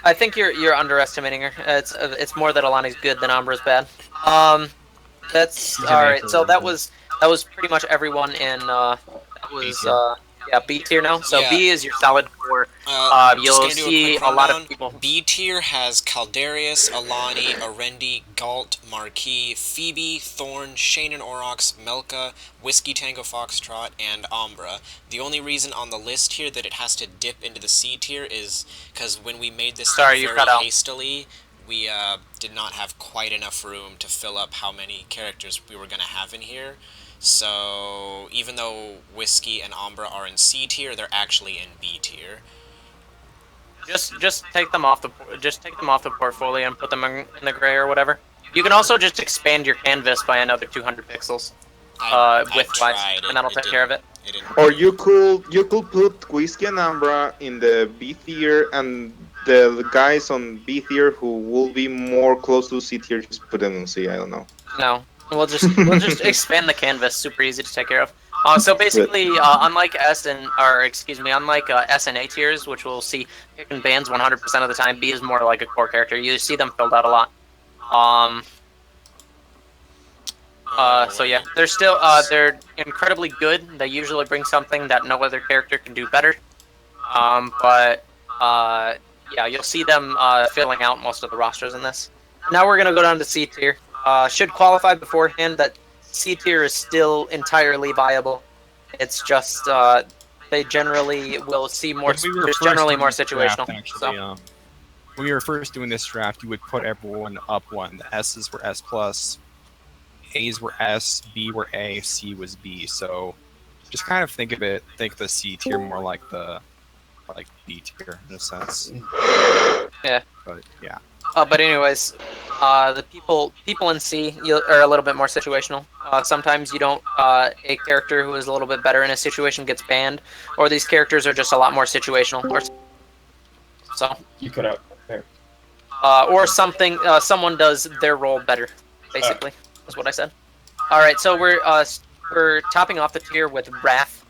I think you're underestimating her. It's more that Alani's good than Umbra's bad. That's She's an all right. anchor, So that isn't was pretty much everyone in that was B tier now. So Yeah. B is your solid 4. Just You'll gonna do a see quick a lot of rundown. people. B tier has Caldarius, Alani, Arendi, Galt, Marquis, Phoebe, Thorn, Shane and Aurochs, Melka, Whiskey Tango Foxtrot, and Umbra. The only reason on the list here that it has to dip into the C tier is because when we made this Sorry, you very cut out. hastily, we did not have quite enough room to fill up how many characters we were going to have in here. So even though Whiskey and Umbra are in C tier, they're actually in B tier. Just take them off the portfolio and put them in the gray or whatever. You can also just expand your canvas by another 200 pixels width-wise, tried and that'll it take care of it. didn't Or you could put Whiskey and Umbra in the B tier and the guys on B tier who will be more close to C tier, just put them in C. I don't know. No, we'll just expand the canvas. Super easy to take care of. So basically, unlike S and A tiers, which we'll see pick and bans 100% of the time, B is more like a core character. You see them filled out a lot. So yeah, they're still they're incredibly good. They usually bring something that no other character can do better. Yeah, you'll see them filling out most of the rosters in this. Now we're gonna go down to C tier. Should qualify beforehand that C tier is still entirely viable. It's just they generally will see more. There's generally more situational. Actually, when we were first doing this draft, you would put everyone up one. The S's were S plus, A's were S, B were A, C was B. So just kind of think of the C tier more like B tier in a sense. Yeah. But yeah. But anyways, the people in C are a little bit more situational. Sometimes you don't a character who is a little bit better in a situation gets banned, or these characters are just a lot more situational. So You cut out there. or something someone does their role better. Basically, is what I said. All right, so we're topping off the tier with Wrath.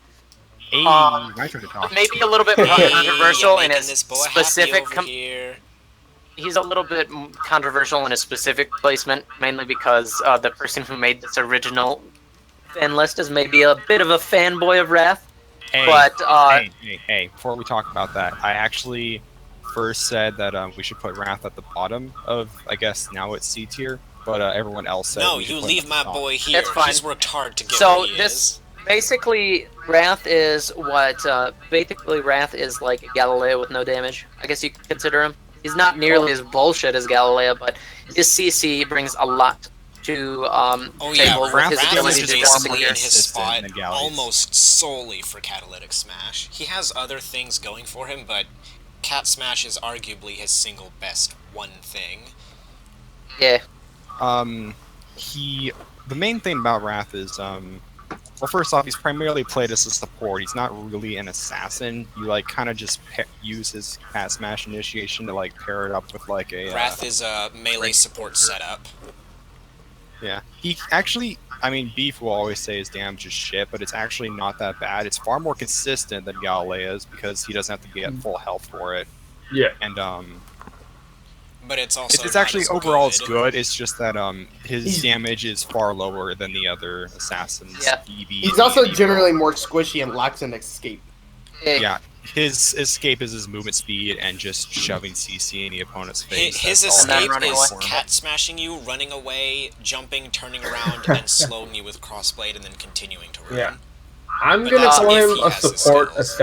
Hey, my turn to talk. Maybe a little bit more controversial in his this boy specific. happy over here. He's a little bit controversial in his specific placement, mainly because the person who made this original fan list is maybe a bit of a fanboy of Wrath. Hey, But hey! Before we talk about that, I actually first said that we should put Wrath at the bottom of, I guess now it's C tier, but everyone else said No, we should you put him leave at my the top. boy here. It's fine. He's worked hard to get So where he is. basically, Wrath is what Wrath is like Galileo with no damage. I guess you could consider him. He's not nearly as bullshit as Galileo, but his CC brings a lot to Oh yeah, table with Wrath his ability is to basically in disappear. his consistent spot in the galleys. almost solely for Catalytic Smash. He has other things going for him, but Cat Smash is arguably his single best one thing. Yeah. The main thing about Wrath is well, first off, he's primarily played as a support. He's not really an assassin. You like kind of just use his Cat Smash initiation to like pair it up with like a Wrath is a melee support setup. Yeah, he actually, I mean, Beef will always say his damage is shit, but it's actually not that bad. It's far more consistent than Galilea's because he doesn't have to be at full health for it. Yeah. And But it's also it's not actually as overall it's good. good. It's just that his damage is far lower than the other assassins. Yeah. EV, He's also EV. generally more squishy and lacks an escape. Yeah, his escape is his movement speed and just shoving CC in the opponent's face. His That's all And then escape running is away. cat smashing you, running away, jumping, turning around, and slowing you with crossblade, and then continuing to run. Yeah. I'm But gonna that's call if him he a has the support skills.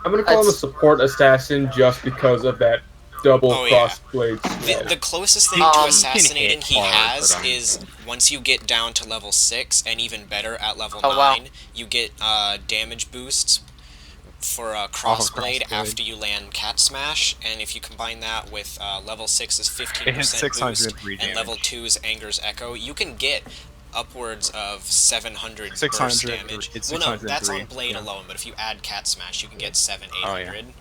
I'm gonna call him a That's- support assassin just because of that double Oh, yeah. crossblade skill. The closest thing Um, to he assassinating can he hit hard, has but, is once you get down to level 6, and even better at level Oh, wow. 9, you get damage boosts for crossblade Crossblade. after you land Cat Smash, and if you combine that with level 6 is 15% It hits boost, 603 and level damage. 2 is Anger's Echo, you can get upwards of 700 burst 600, damage. it's Well, no, that's 603, on Blade yeah. alone, but if you add Cat Smash, you can get 800,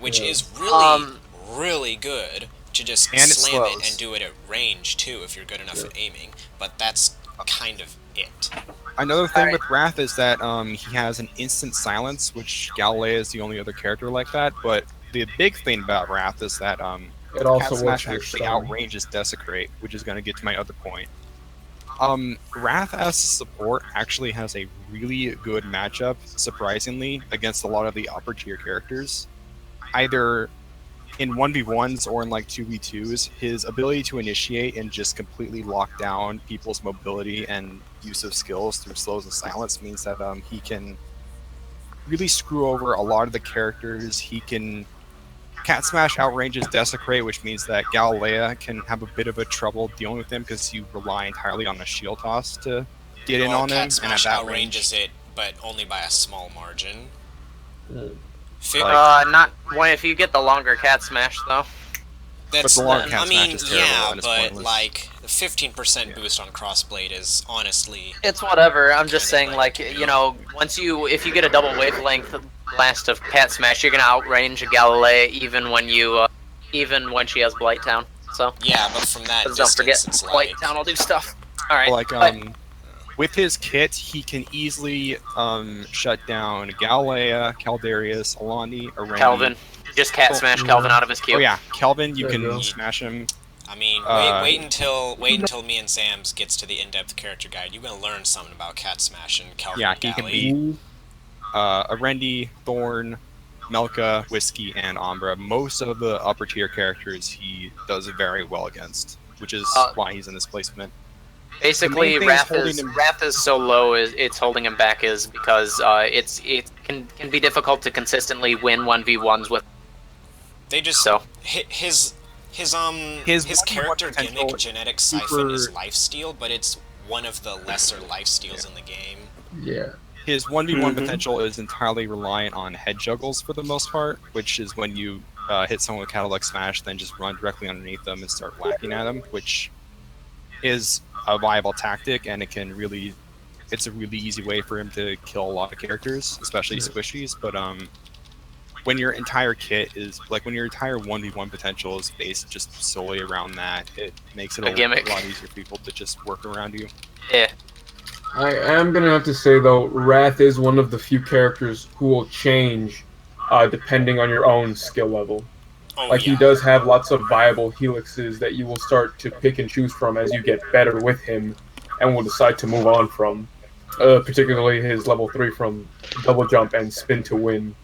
which Yeah. is really, really good to just And it slam it slows. and do it at range, too, if you're good enough at aiming, but that's kind of it. Another thing Alright. with Wrath is that he has an instant silence, which Galilea is the only other character like that. But the big thing about Wrath is that It also Cat works Smash with actually stun. outranges Desecrate, which is going to get to my other point. Wrath as a support actually has a really good matchup, surprisingly, against a lot of the upper tier characters. Either in 1v1s or in like 2v2s, his ability to initiate and just completely lock down people's mobility and use of skills through slows and silence means that he can really screw over a lot of the characters. He can Cat Smash outranges Desecrate, which means that Galilea can have a bit of a trouble dealing with him because you rely entirely on a shield toss to get in Well, on him, Cat and at Smash that outranges range, it, but only by a small margin. Mm. Not when if you get the longer Cat Smash though. That's the long I Cat mean, Smash is terrible yeah, and it's but pointless. like the 15% boost on Crossblade is honestly It's whatever. I'm just Kinda saying, like, like, you know, if you get a double wavelength blast of Cat Smash, you're gonna outrange a Galilea even when you even when she has Blighttown. So Yeah, but from that 'cause don't forget, distance, it's like... Blighttown will do stuff. All right. Like, but- with his kit, he can easily shut down Galea, Caldarius, Alani, Arendi. Kelvin, just cat smash Kelvin out of his queue. Oh yeah, Kelvin, you There you can go. smash him. I mean, wait until me and Sam's gets to the in-depth character guide. You're gonna learn something about Cat Smash and Calvin. Yeah, he can be Arendi, Thorn, Melka, Whiskey, and Umbra. Most of the upper tier characters he does very well against, which is why he's in this placement. Basically, The main thing is Wrath is so low, it's holding him back is because it can be difficult to consistently win 1v1s with. They just So his His character potential gimmick genetic siphon super- is lifesteal, but it's one of the lesser lifesteals in the game. Yeah. His 1v1 potential is entirely reliant on head juggles for the most part, which is when you hit someone with Cadillac Smash, then just run directly underneath them and start whacking at them, which is a viable tactic, and it's a really easy way for him to kill a lot of characters, especially squishies. But when your entire kit is when your entire 1v1 potential is based just solely around that, it makes it a gimmick. lot easier for people to just work around you. yeah, I am gonna have to say though, Wrath is one of the few characters who will change depending on your own skill level. Oh, Like yeah. he does have lots of viable helixes that you will start to pick and choose from as you get better with him, and will decide to move on from. Particularly his level 3 from double jump and spin to win.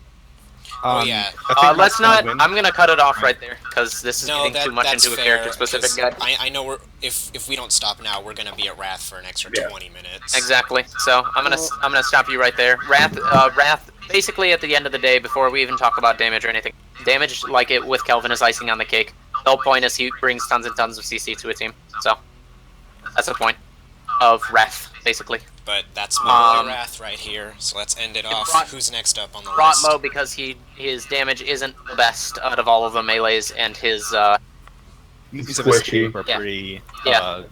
Oh, yeah. I think let's that's not. gonna win. I'm gonna cut it off right there because this is No, getting too much that's into a fair, character-specific 'cause guide. I know if we don't stop now, we're gonna be at Wrath for an extra 20 minutes. Exactly. So I'm gonna stop you right there. Wrath. Basically, at the end of the day, before we even talk about damage or anything, damage like it with Kelvin is icing on the cake. The whole point is he brings tons and tons of CC to a team. So that's the point of Wrath, basically. But that's my Wrath right here, so let's end it off. brought- Who's next up on the Brought list? Mo because his damage isn't the best out of all of the melees, and his Moves of Squishy. escape are Yeah. pretty. Yeah.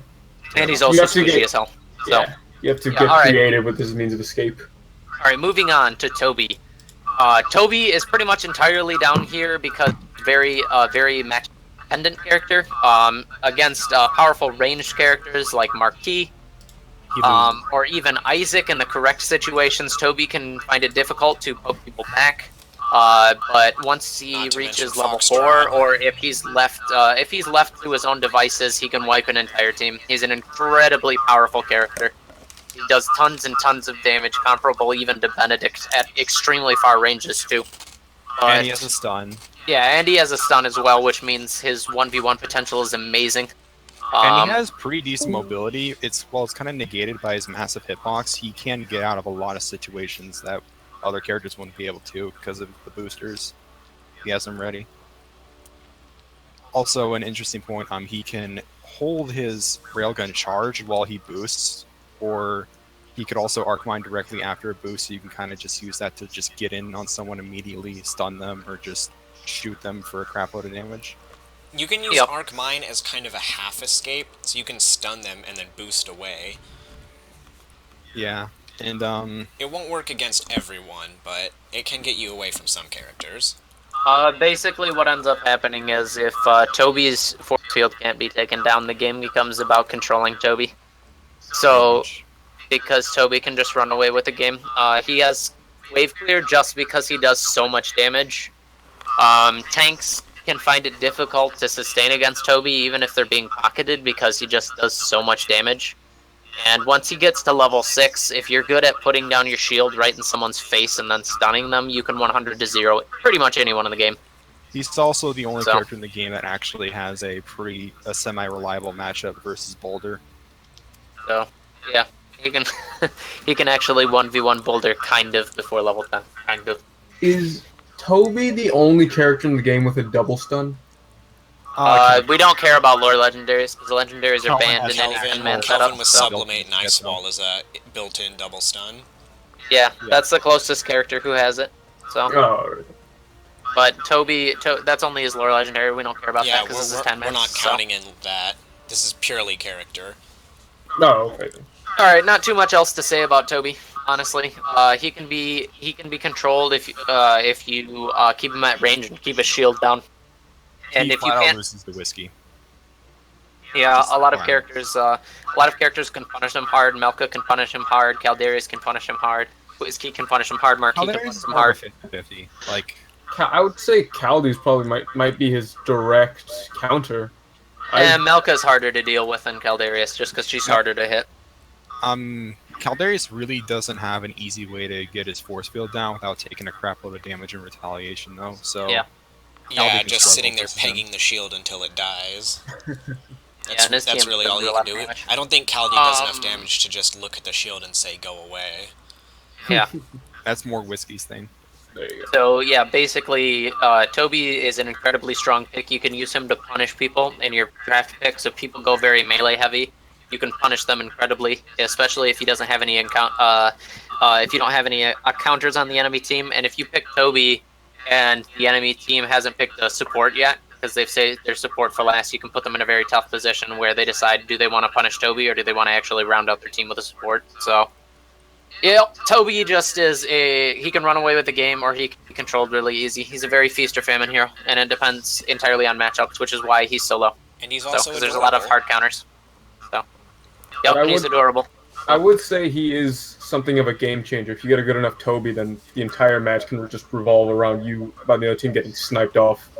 and he's You also have to squishy get- as hell. So. Yeah. You have to Yeah, get alright. creative with his means of escape. All right, moving on to Toby. Toby is pretty much entirely down here because very match dependent character against powerful ranged characters like Marquis, He loses. or even Isaac. In the correct situations, Toby can find it difficult to poke people back. But once he Not to reaches mention level Foxtrot. 4, or if he's left to his own devices, he can wipe an entire team. He's an incredibly powerful character. He does tons and tons of damage, comparable even to Benedict at extremely far ranges too. But, And he has a stun. yeah, and he has a stun as well, which means his 1v1 potential is amazing. And he has pretty decent mobility. It's kind of negated by his massive hitbox. He can get out of a lot of situations that other characters wouldn't be able to because of the boosters. He has them ready. Also, an interesting point, he can hold his railgun charged while he boosts, or he could also arc mine directly after a boost, so you can kind of just use that to just get in on someone immediately, stun them, or just shoot them for a crap load of damage. You can use Yep. Arc Mine as kind of a half escape, so you can stun them and then boost away. Yeah, and It won't work against everyone, but it can get you away from some characters. Basically what ends up happening is if Toby's force field can't be taken down, the game becomes about controlling Toby. So, because Toby can just run away with the game, he has wave clear just because he does so much damage. Tanks can find it difficult to sustain against Toby even if they're being pocketed because he just does so much damage. And once he gets to level 6, if you're good at putting down your shield right in someone's face and then stunning them, you can 100-0 pretty much anyone in the game. he's also the only So- character in the game that actually has a semi-reliable matchup versus Boulder. So, yeah, he can he can actually 1v1 Boulder kind of before level 10, kind of. Is Toby the only character in the game with a double stun? We don't care about lore legendaries because the legendaries are Kelvin banned has in any Kelvin, 10-man Kelvin setup. with So. Sublimate and Ice Wall as a built-in double stun. Yeah, that's the closest character who has it. So, Oh, but Toby, that's only his lore legendary. We don't care about Yeah, that because this is we're 10 we're man. not counting in that. This is purely character. no, okay. All right, not too much else to say about Toby. Honestly, he can be controlled if you keep him at range and keep his shield down. And He if you flat out can't, loses the whiskey. yeah, Just a lot of flat. characters can punish him hard. Melka can punish him hard. Caldarius can punish him hard. Whiskey can punish him hard. Marquis can Caldarius punish is him more of hard. a 50-50. Like, I would say Caldi's probably might be his direct counter. And Melka's harder to deal with than Caldarius, just because she's harder to hit. Caldarius really doesn't have an easy way to get his force field down without taking a crap load of damage in retaliation, though. So Yeah. Yeah, can just struggle sitting there versus him. pegging the shield until it dies. Yeah, and his That's team really does all do you a can lot do. of damage. I don't think Caldi does enough damage to just look at the shield and say, go away. Yeah. that's more whiskey's thing. There you go. So yeah, basically, Toby is an incredibly strong pick. You can use him to punish people in your draft picks. If people go very melee heavy, you can punish them incredibly, especially if he doesn't have any if you don't have any counters on the enemy team. And if you pick Toby and the enemy team hasn't picked a support yet, because they've saved their support for last, you can put them in a very tough position where they decide, do they want to punish Toby or do they want to actually round out their team with a support? So, yeah, Toby just is he can run away with the game or he can be controlled really easy. He's a very feast or famine hero, and it depends entirely on matchups, which is why he's so low. And he's So, also because there's a lot of adorable. hard counters. So, yep, I and he's would- adorable. I would say he is something of a game changer. If you get a good enough Toby, then the entire match can just revolve around you by the other team getting sniped off.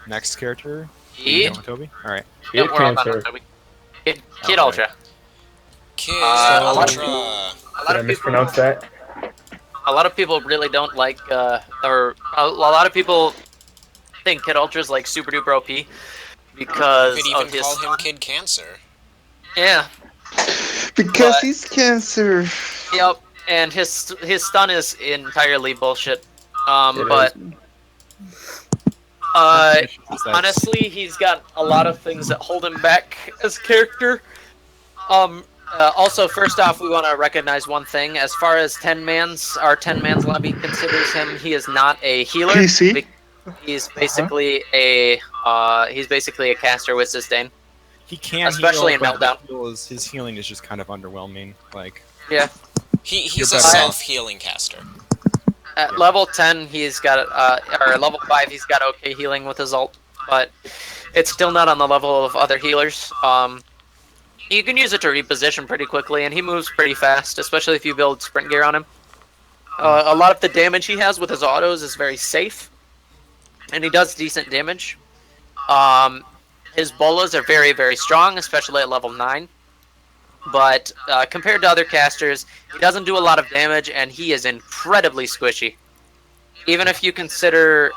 Next character. Yeah, Toby. All right. yep, Kid we're all done Cancer. with Toby. Kid Okay. Ultra. Kid a lot of Ultra. A Did lot I of people. mispronounce that? A lot of people really don't like, or a lot of people think Kid Ultra's like super duper OP You because could even of his. call him Kid Cancer. Yeah, Because But- he's cancer. yep, and his stun is entirely bullshit. It But That's- honestly, he's got a lot of things that hold him back as a character. Also, first off, we want to recognize one thing. As far as our 10-man's lobby considers him, he is not a healer. PC? He's basically a caster with sustain. he can, especially heal, in but Meltdown. his healing is just kind of underwhelming. Like, Yeah. He's You're a better off. self-healing caster. At level 10, he's got or level 5, he's got okay healing with his ult, but it's still not on the level of other healers. You can use it to reposition pretty quickly, and he moves pretty fast, especially if you build sprint gear on him. A lot of the damage he has with his autos is very safe, and he does decent damage. His bolas are very, very strong, especially at level 9. But compared to other casters, he doesn't do a lot of damage, and he is incredibly squishy. Even if you consider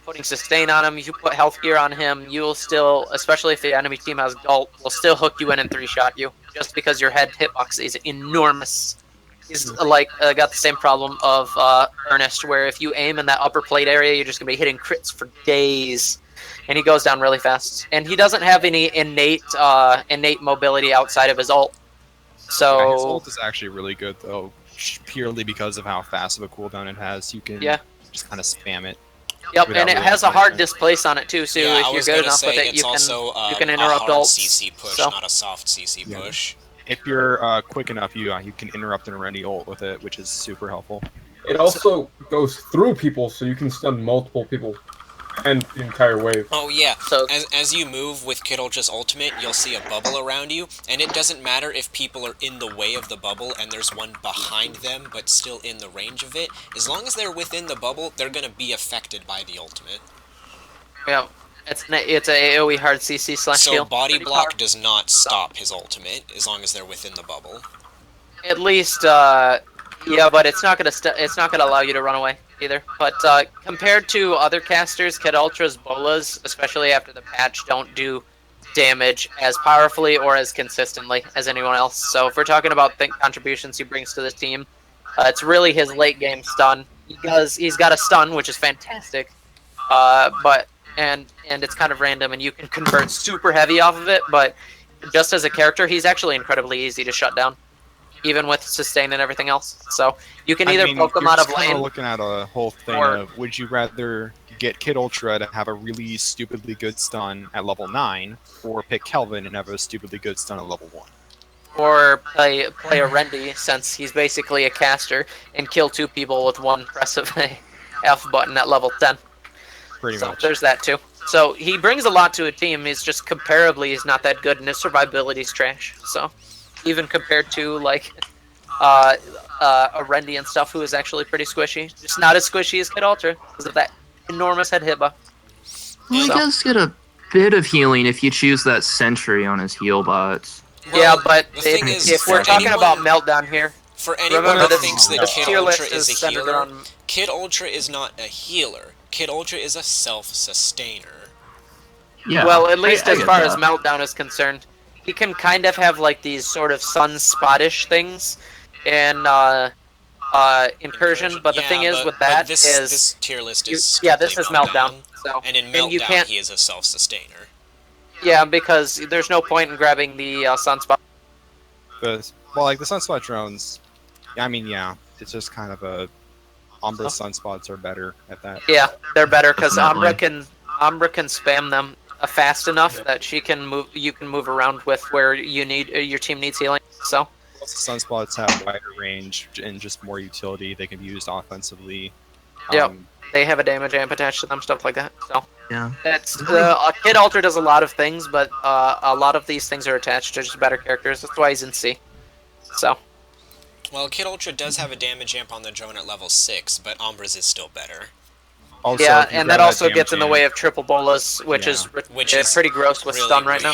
putting sustain on him, you put health gear on him, you will still, especially if the enemy team has Gult, will still hook you in and 3-shot you, just because your head hitbox is enormous. He's got the same problem of Ernest, where if you aim in that upper plate area, you're just going to be hitting crits for days. And he goes down really fast. And he doesn't have any innate mobility outside of his ult. So yeah, his ult is actually really good, though, purely because of how fast of a cooldown it has. You can just kind of spam it. Yep, without and it really has a much hard movement. displace on it too. So Yeah, I if you're was good gonna enough say with it, it's you can also can a interrupt hard ults. CC push, So not a soft CC Yeah. push. If you're quick enough, you can interrupt an already ult with it, which is super helpful. It also goes through people, so you can stun multiple people and the entire wave. Oh yeah, So as you move with Kid Ultra's ultimate, you'll see a bubble around you, and it doesn't matter if people are in the way of the bubble and there's one behind them but still in the range of it. As long as they're within the bubble, they're gonna be affected by the ultimate. yeah, it's a AOE hard CC slash So heal. body Pretty block powerful. does not stop his ultimate as long as they're within the bubble. At least, yeah, but it's not gonna allow you to run away either. But compared to other casters, Kid Ultra's bolas, especially after the patch, don't do damage as powerfully or as consistently as anyone else. So if we're talking about contributions he brings to the team, it's really his late game stun. He's got a stun, which is fantastic, and it's kind of random, and you can convert super heavy off of it. But just as a character, he's actually incredibly easy to shut down, even with sustain and everything else. So you can either poke him you're out of just kinda lane. looking at a whole thing or- of, would you rather get Kid Ultra to have a really stupidly good stun at level 9, or pick Kelvin and have a stupidly good stun at level 1? or play a Rendy, since he's basically a caster, and kill 2 people with one press of a F button at level 10. Pretty So much. there's that too. So he brings a lot to a team. He's just comparably he's not that good, and his survivability's trash. So even compared to like a Rendy and stuff, who is actually pretty squishy, just not as squishy as Kid Ultra because of that enormous head hit buff. Well, he So- does get a bit of healing if you choose that sentry on his heal bots. Yeah, Well, but the thing is, if we're for talking anyone- about Meltdown here, For anyone remember that this, thinks that this Kid tier list Ultra is a centered healer, on. Kid Ultra is not a healer. Kid Ultra is a self-sustainer. Yeah. Well, at least I as get far that. as Meltdown is concerned, he can kind of have like these sort of sunspot-ish things in incursion. But the thing is with that this, is this tier list is yeah, this strictly is Meltdown. So and in and you Meltdown can't he is a self-sustainer. yeah because there's no point in grabbing the sunspot. Like the sunspot drones. I mean, yeah, it's just kind of a. Umbra sunspots are better at that. Yeah, they're better because Definitely. Umbra can spam them fast enough that she can move. You can move around with where you need your team needs healing. So Sunspots have wider range and just more utility. They can be used offensively. Yep. They have a damage amp attached to them, stuff like that. So Yeah. that's Kid Ultra does a lot of things, but a lot of these things are attached to just better characters. That's why he's in C. So Well, Kid Ultra does have a damage amp on the drone at level 6, but Umbra's is still better. Also, yeah, if you and grab that also damage gets in the amp- way of triple bolas, which Yeah. is Which is pretty gross with really stun right now.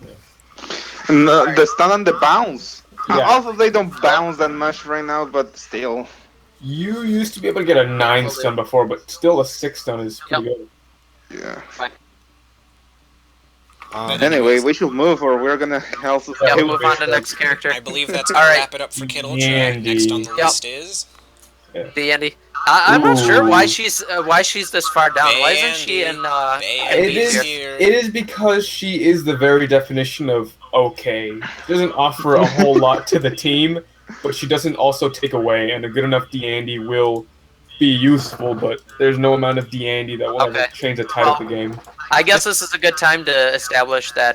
weird. And, the stun and the bounce. Yeah. Also, they don't bounce that much right now, but still. You used to be able to get a 9 stun before, but still a 6 stun is pretty good. Yeah. But Anyway, we should move, or we're gonna also. Yeah, Okay, we'll move on to the next character. I believe that's All going to right. wrap it up for Kid Ultra. Yandy. Next on the Yep. list is... The Andy. I'm not sure why Ooh. she's this far down. Why isn't she in It is, here? here. it is because she is the very definition of okay. She doesn't offer a whole lot to the team, but she doesn't also take away, and a good enough D'Andy will be useful, but there's no amount of D'Andy that will ever Okay. change the tide of the game. I guess this is a good time to establish that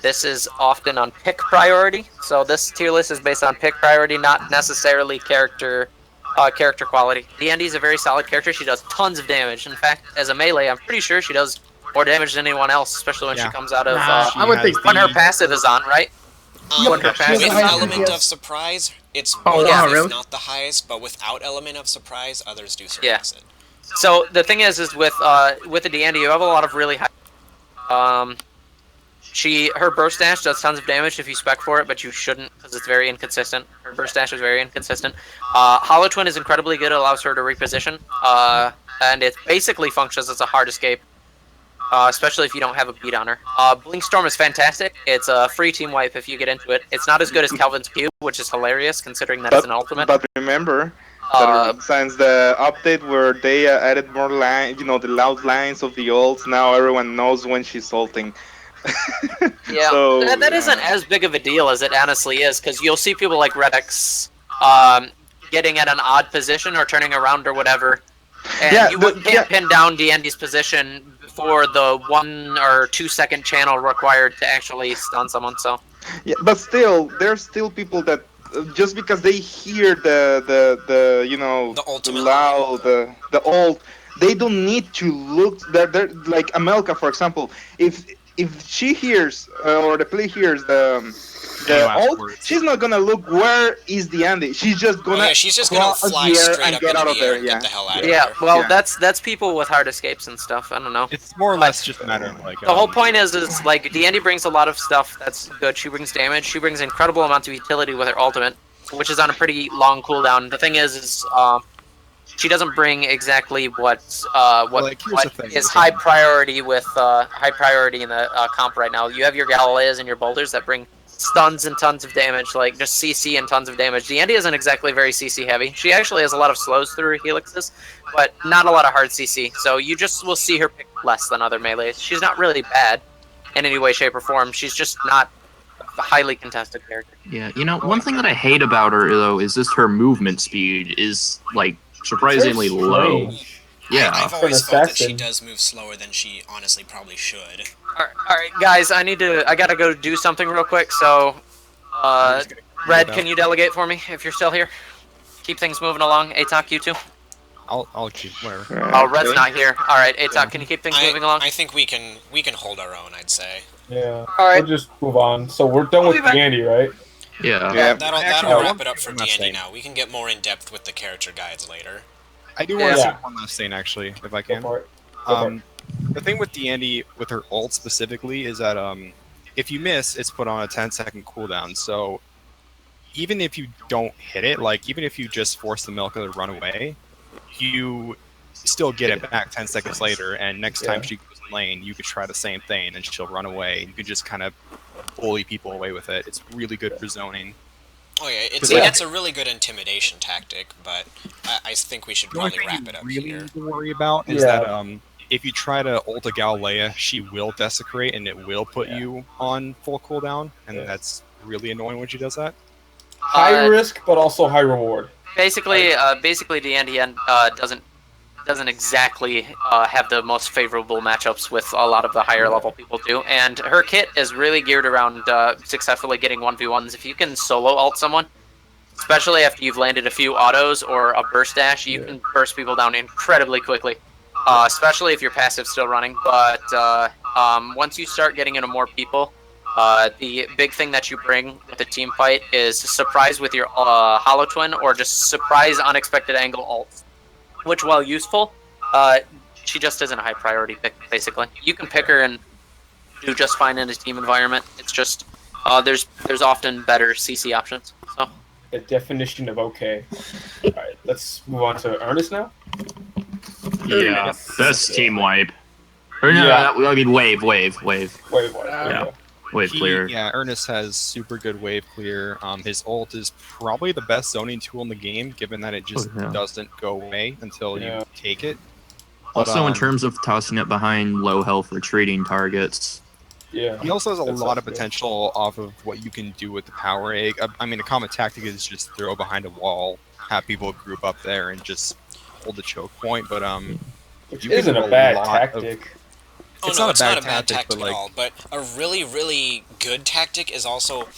this is often on pick priority. So this tier list is based on pick priority, not necessarily character quality. D'Andy's a very solid character. She does tons of damage. In fact, as a melee, I'm pretty sure she does more damage than anyone else, especially when she Yeah. comes out of I would think when her the- passive is on, right? When her With passive highest element DPS. of surprise, it's Oh, one wow, of, really? if not the highest, but without element of surprise, others do Yeah. surpass it. So the thing is with the D'Andy, you have a lot of really high. Her burst dash does tons of damage if you spec for it, but you shouldn't because it's very inconsistent. Her burst dash is very inconsistent. Hollow Twin is incredibly good; it allows her to reposition, and it basically functions as a hard escape, especially if you don't have a beat on her. Blink Storm is fantastic. It's a free team wipe if you get into it. It's not as good as Calvin's Q, which is hilarious considering that it's an ultimate. But remember, Uh, since the update where they added more lines, the loud lines of the ults, now everyone knows when she's ulting. Yeah, So, that yeah. isn't as big of a deal as it honestly is, because you'll see people like Redx getting at an odd position or turning around or whatever, and Yeah, you the- can't pin down D'Andy's position for the 1 or 2 second channel required to actually stun someone. So Yeah, but still, there's still people that just because they hear the ultimate loud the ult, they don't need to look. They're like Amelka, for example. If she hears or the play hears the last ult, words? she's not gonna look where is the Andy. She's just Oh gonna yeah, she's just gonna cross fly the air straight and up get into out the of air there. and Yeah. get the hell out of yeah, there. well Yeah. that's people with hard escapes and stuff. I don't know. It's more or less just a matter of like. The whole point is like D'Andy brings a lot of stuff that's good. She brings damage. She brings incredible amounts of utility with her ultimate, which is on a pretty long cooldown. The thing is she doesn't bring exactly what Like, here's the thing. is high priority with high priority in the comp right now. You have your Galileas and your boulders that bring stuns and tons of damage, like just CC and tons of damage. D'Andy isn't exactly very CC heavy. She actually has a lot of slows through her helixes, but not a lot of hard CC. So you just will see her pick less than other melees. She's not really bad in any way, shape, or form. She's just not a highly contested character. Yeah, one thing that I hate about her though is just her movement speed is like surprisingly low. Yeah. I've For an always thought that she assassin. does move slower than she honestly probably should. All right, guys, I gotta go do something real quick. So, Red, can you delegate for me if you're still here? Keep things moving along. Atok, you too. I'll keep whatever. Oh, Red's not here. All right, Atok, can you keep things moving along? I think we can hold our own. I'd say. Yeah. All right. We'll just move on. So we're done I'll with be back. Andy, right? Yeah. Yeah. That'll Actually, wrap it up for one last D&D thing. now. We can get more in depth with the character guides later. I do want to Yeah. say one last thing, actually, if I Go can. for it. Go for it. The thing with Deandy, with her ult specifically, is that if you miss, it's put on a 10-second cooldown. So even if you don't hit it, like even if you just force the Milka to run away, you still get it back 10 seconds later. And next time she goes in lane, you could try the same thing, and she'll run away. You can just kind of bully people away with it. It's really good for zoning. Oh yeah, Yeah. it's a really good intimidation tactic, but I think we should The only probably thing wrap you it up really here. need to worry about is that if you try to ult a Galilea, she will desecrate and it will put you on full cooldown, and that's really annoying when she does that. High risk, but also high reward. Basically, DNDN doesn't exactly have the most favorable matchups with a lot of the higher level people do, and her kit is really geared around successfully getting 1v1s. If you can solo ult someone, especially after you've landed a few autos or a burst dash, you can burst people down incredibly quickly, especially if your passive's still running. But once you start getting into more people, the big thing that you bring with a team fight is surprise with your Hollow Twin or just surprise unexpected angle ults. Which, while useful, she just isn't a high priority pick, basically. You can pick her and do just fine in a team environment. It's just, there's often better CC options. So. The definition of okay. Alright, let's move on to Ernest now. Yeah. Best team wipe. Or no, I mean wave. Wait. Yeah. Wave clear. Yeah, Ernest has super good wave clear. His ult is probably the best zoning tool in the game, given that it just doesn't go away until you take it. But, Also, in terms of tossing it behind low health retreating targets. Yeah. he also has a That lot of sounds good. potential off of what you can do with the power egg. I mean, a common tactic is just throw behind a wall, have people group up there, and just hold the choke point. But Which you can isn't do a bad lot tactic. Oh It's no, not a it's bad not a bad tactic, tactic but, at like- all. But a really, really good tactic is also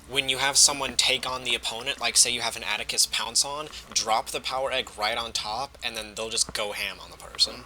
when you have someone take on the opponent, like say you have an Atticus pounce on, drop the power egg right on top, and then they'll just go ham on the person.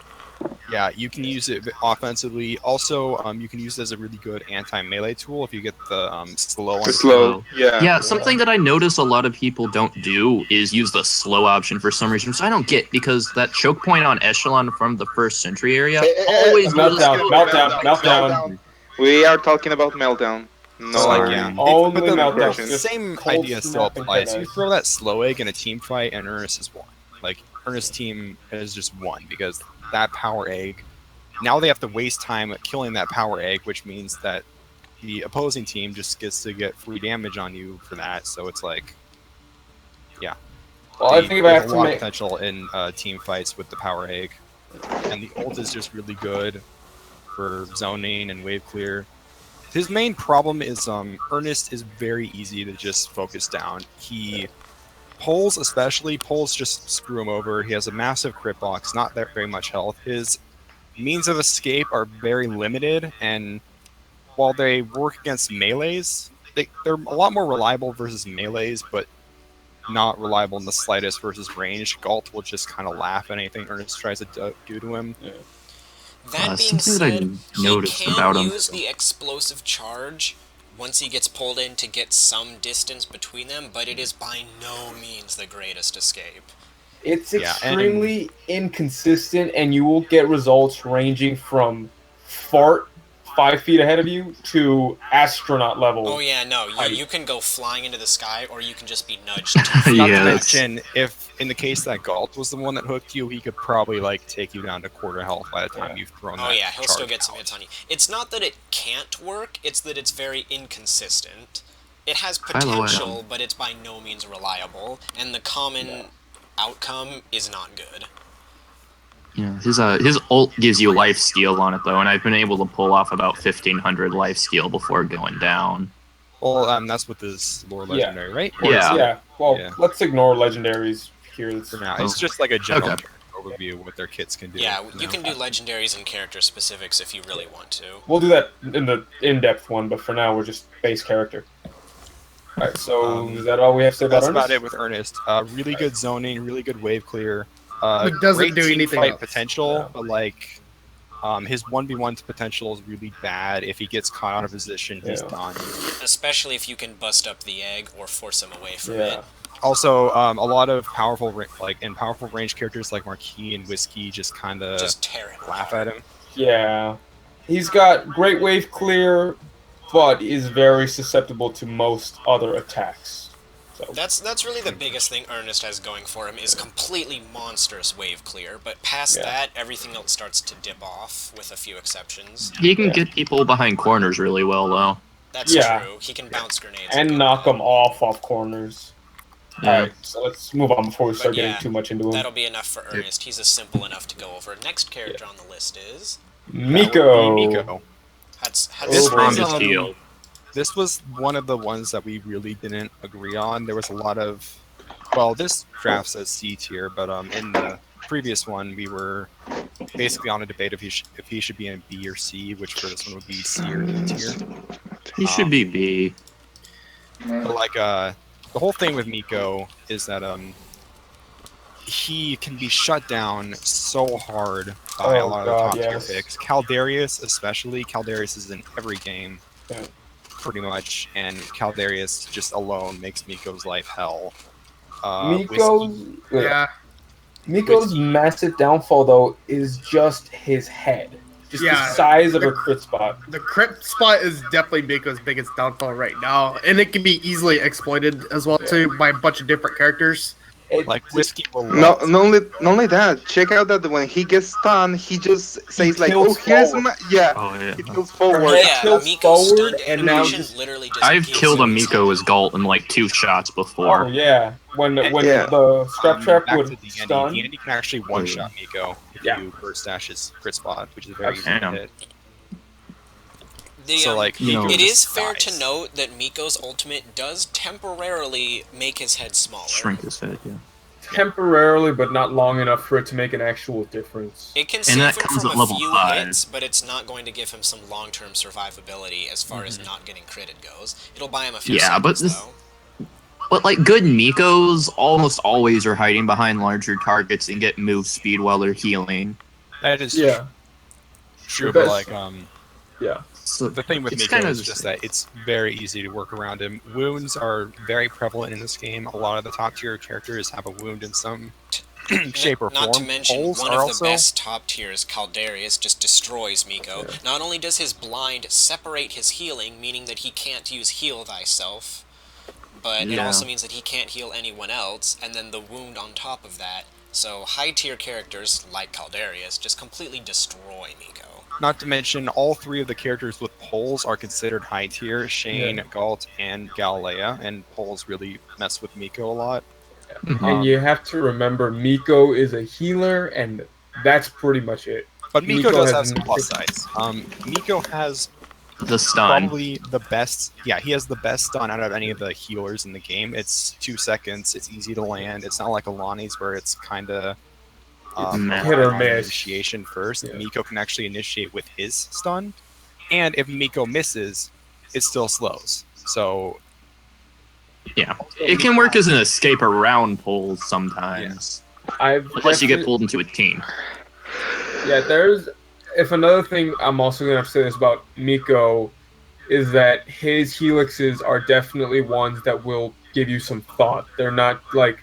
yeah, you can use it offensively. Also, you can use it as a really good anti-melee tool if you get the slow on The slow, yeah. Yeah, something that I notice a lot of people don't do is use the slow option for some reason, which I don't get, because that choke point on Echelon from the first Sentry area always goes Meltdown. We are talking about Meltdown. No, So, like, yeah. Only But the Meltdown. same Cold idea still snap applies. You antennas. throw that slow egg in a team fight, and Ernest has won. Like, Ernest's team has just won because that power egg. Now they have to waste time at killing that power egg, which means that the opposing team just gets to get free damage on you for that. So it's like, yeah. Well, I think if I there's have a to lot make of potential in team fights with the power egg, and the ult is just really good for zoning and wave clear. His main problem is Ernest is very easy to just focus down. He pulls, especially pulls, just screw him over. He has a massive crit box, not that very much health. His means of escape are very limited, and while they work against melees, they're a lot more reliable versus melees, but not reliable in the slightest versus range. Galt will just kind of laugh at anything Ernest tries to do to him. That being something that I said, he noticed can about him. use the explosive charge once he gets pulled in to get some distance between them, but it is by no means the greatest escape. It's Yeah, and- extremely inconsistent, and you will get results ranging from fart 5 feet ahead of you to astronaut level. Oh yeah, no, Height. you can go flying into the sky, or you can just be nudged 2 feet. Not Yeah, to that's- mention, if in the case that Galt was the one that hooked you, he could probably like take you down to quarter health by the time you've thrown that. Oh yeah, he'll still charge get some out. hits on you. It's not that it can't work, it's that it's very inconsistent. It has By the way, potential, but it's by no means reliable, and the common outcome is not good. Yeah, his ult gives you life steal on it though, and I've been able to pull off about 1,500 life steal before going down. Well, that's with his lore legendary, right? Or Yeah. is it- Yeah. Well, Yeah. let's ignore legendaries here. For now, it's just like a general Okay. character overview of what their kits can do. Yeah, you can do legendaries and character specifics if you really want to. We'll do that in the in-depth one, but for now we're just base character. Alright, so is that all we have to say about That's Ernest? about it with Ernest. Really good zoning, really good wave clear. It doesn't great do team anything fight else. potential, but like his 1v1 potential is really bad. If he gets caught out of position, he's done. Especially if you can bust up the egg or force him away from Yeah. it. Also, a lot of powerful range characters like Marquis and Whiskey just kind of Just tear him laugh apart. at him. Yeah. He's got great wave clear, but is very susceptible to most other attacks. So That's really the biggest thing Ernest has going for him, is completely monstrous wave clear, but past that, everything else starts to dip off, with a few exceptions. He can get people behind corners really well, though. That's true. He can bounce grenades. and knock them off corners. Yeah. Alright, so let's move on before we start But getting too much into him. That'll be enough for Ernest. He's a simple enough to go over. Next character on the list is... Miko. Miko. This This was, is heal. This was one of the ones that we really didn't agree on. There was a lot of, well, this draft says C tier, but in the previous one we were basically on a debate if he should be in B or C, which for this one would be C or D tier. He should be B. But like the whole thing with Nico is that he can be shut down so hard by a lot of the top tier picks. Caldarius especially. Caldarius is in every game. Yeah. Pretty much, and Caldarius just alone makes Miko's life hell. Miko's massive downfall, though, is just his head. Just the size of her crit spot. The crit spot is definitely Miko's biggest downfall right now, and it can be easily exploited as well too by a bunch of different characters. Like Whiskey will not only that. Check out that when he gets stunned, he just says like, "Oh, here's my He kills forward. Miko's stunned animation literally just I've killed a Miko as Galt in like 2 shots before. Oh yeah, when the strap trap would stun. Andy can actually one-shot Miko if you burst dash his crit spot, which is very easy to hit. So like, it is fair to note that Miko's ultimate does temporarily make his head smaller. Shrink his head, yeah. Temporarily, but not long enough for it to make an actual difference. It can save him from a few hits, but it's not going to give him some long-term survivability as far as not getting critted goes. It'll buy him a few seconds, though. But like good Mikos almost always are hiding behind larger targets and get move speed while they're healing. That is true, The but best- like So the thing with it's Miko kind of is just that it's very easy to work around him. Wounds are very prevalent in this game. A lot of the top tier characters have a wound in some shape or form. Not to mention, Poles one are of also... the best top tiers, Caldarius, just destroys Miko. Not only does his blind separate his healing, meaning that he can't use heal thyself, but it also means that he can't heal anyone else, and then the wound on top of that. So high tier characters, like Caldarius, just completely destroy Miko. Not to mention, all 3 of the characters with poles are considered high tier. Shane, Galt, and Galilea, and poles really mess with Miko a lot. And you have to remember, Miko is a healer, and that's pretty much it. But Miko does have some plus sides. Miko has the stun. Probably the best. Yeah, he has the best stun out of any of the healers in the game. It's 2 seconds. It's easy to land. It's not like Alani's where it's kind of hit or miss. Initiation first. Miko can actually initiate with his stun, and if Miko misses, it still slows. So yeah, it can work as an escape around pulls sometimes. Unless you get pulled into a team. Yeah, if another thing I'm also gonna have to say this about Miko is that his helixes are definitely ones that will give you some thought. They're not like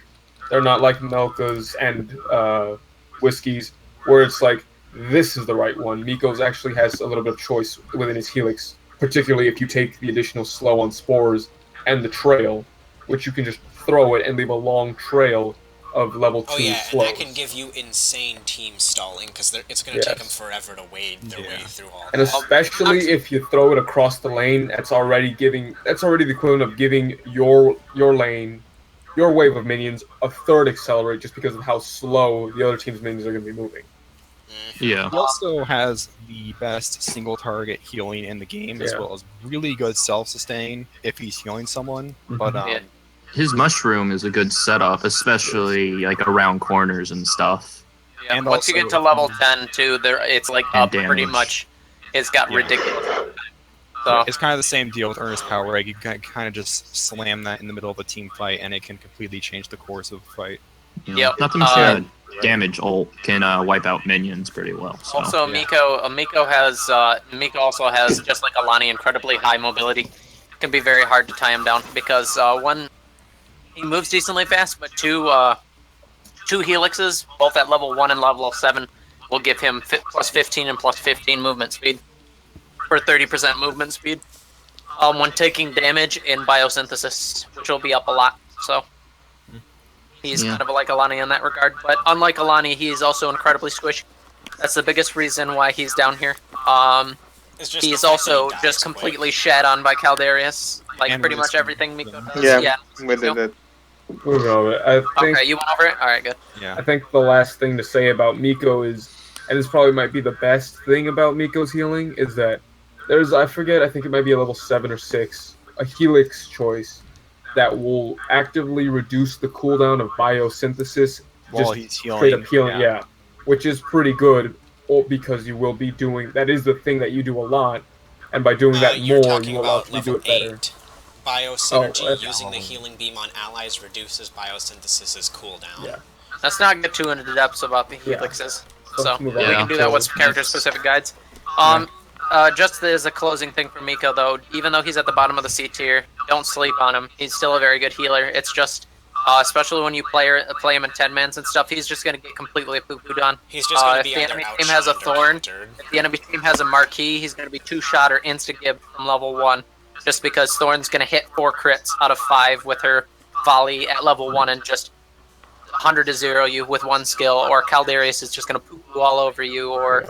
Melka's and Whiskey's, where it's like, this is the right one. Miko's actually has a little bit of choice within his helix, particularly if you take the additional slow on spores and the trail, which you can just throw it and leave a long trail of level 2 slows. And that can give you insane team stalling, because it's going to take them forever to wade their way through all and that. especially if you throw it across the lane, that's already the equivalent of giving your lane, your wave of minions, a third accelerate just because of how slow the other team's minions are going to be moving. Yeah. He also has the best single target healing in the game, as well as really good self-sustain if he's healing someone. But his mushroom is a good setup, especially like around corners and stuff. Yeah. And Once you also, get to level 10, too, it's like And up pretty damage. much. It's got Yeah. ridiculous. So it's kind of the same deal with Earnest Power, where you can kind of just slam that in the middle of a team fight, and it can completely change the course of the fight. Yep. Not to mention damage ult can wipe out minions pretty well. So. also, yeah. Miko also has, just like Alani, incredibly high mobility. It can be very hard to tie him down because one, he moves decently fast, but two helixes, both at level 1 and level 7, will give him plus 15 and plus 15 movement speed for 30% movement speed when taking damage in biosynthesis, which will be up a lot. So he's kind of like Alani in that regard. But unlike Alani, he's also incredibly squishy. That's the biggest reason why he's down here. He's also just completely shat on by Caldarius, like And pretty with much everything Miko does. Yeah, with Yep. it. Moving over. I think Okay, you went over it? Alright, good. Yeah. I think the last thing to say about Miko is, and this probably might be the best thing about Miko's healing, is that there's, I think it might be a level 7 or 6, a helix choice that will actively reduce the cooldown of biosynthesis While just he's straight up healing. healing, yeah, which is pretty good, because you will be doing, that is the thing that you do a lot, and by doing that You're more, talking you will about actually do level it better. 8. Biosynergy, that's- using the healing beam on allies reduces biosynthesis's cooldown. Yeah. Let's not get too into the depths about the Yeah. helixes. Let's So, move we on. can do that with character-specific guides. Just as a closing thing for Miko, though, even though he's at the bottom of the C tier, don't sleep on him. He's still a very good healer. It's just, especially when you play him in 10-mans and stuff, he's just going to get completely poo-pooed on. He's just going to If be the either enemy team has a outshined or thorn, countered. if the enemy team has a marquee, he's going to be 2-shot or insta-gib from level 1, just because Thorn's going to hit 4 crits out of 5 with her volley at level 1 and just 100 to 0 you with one skill, or Caldarius is just going to poo-poo all over you, or,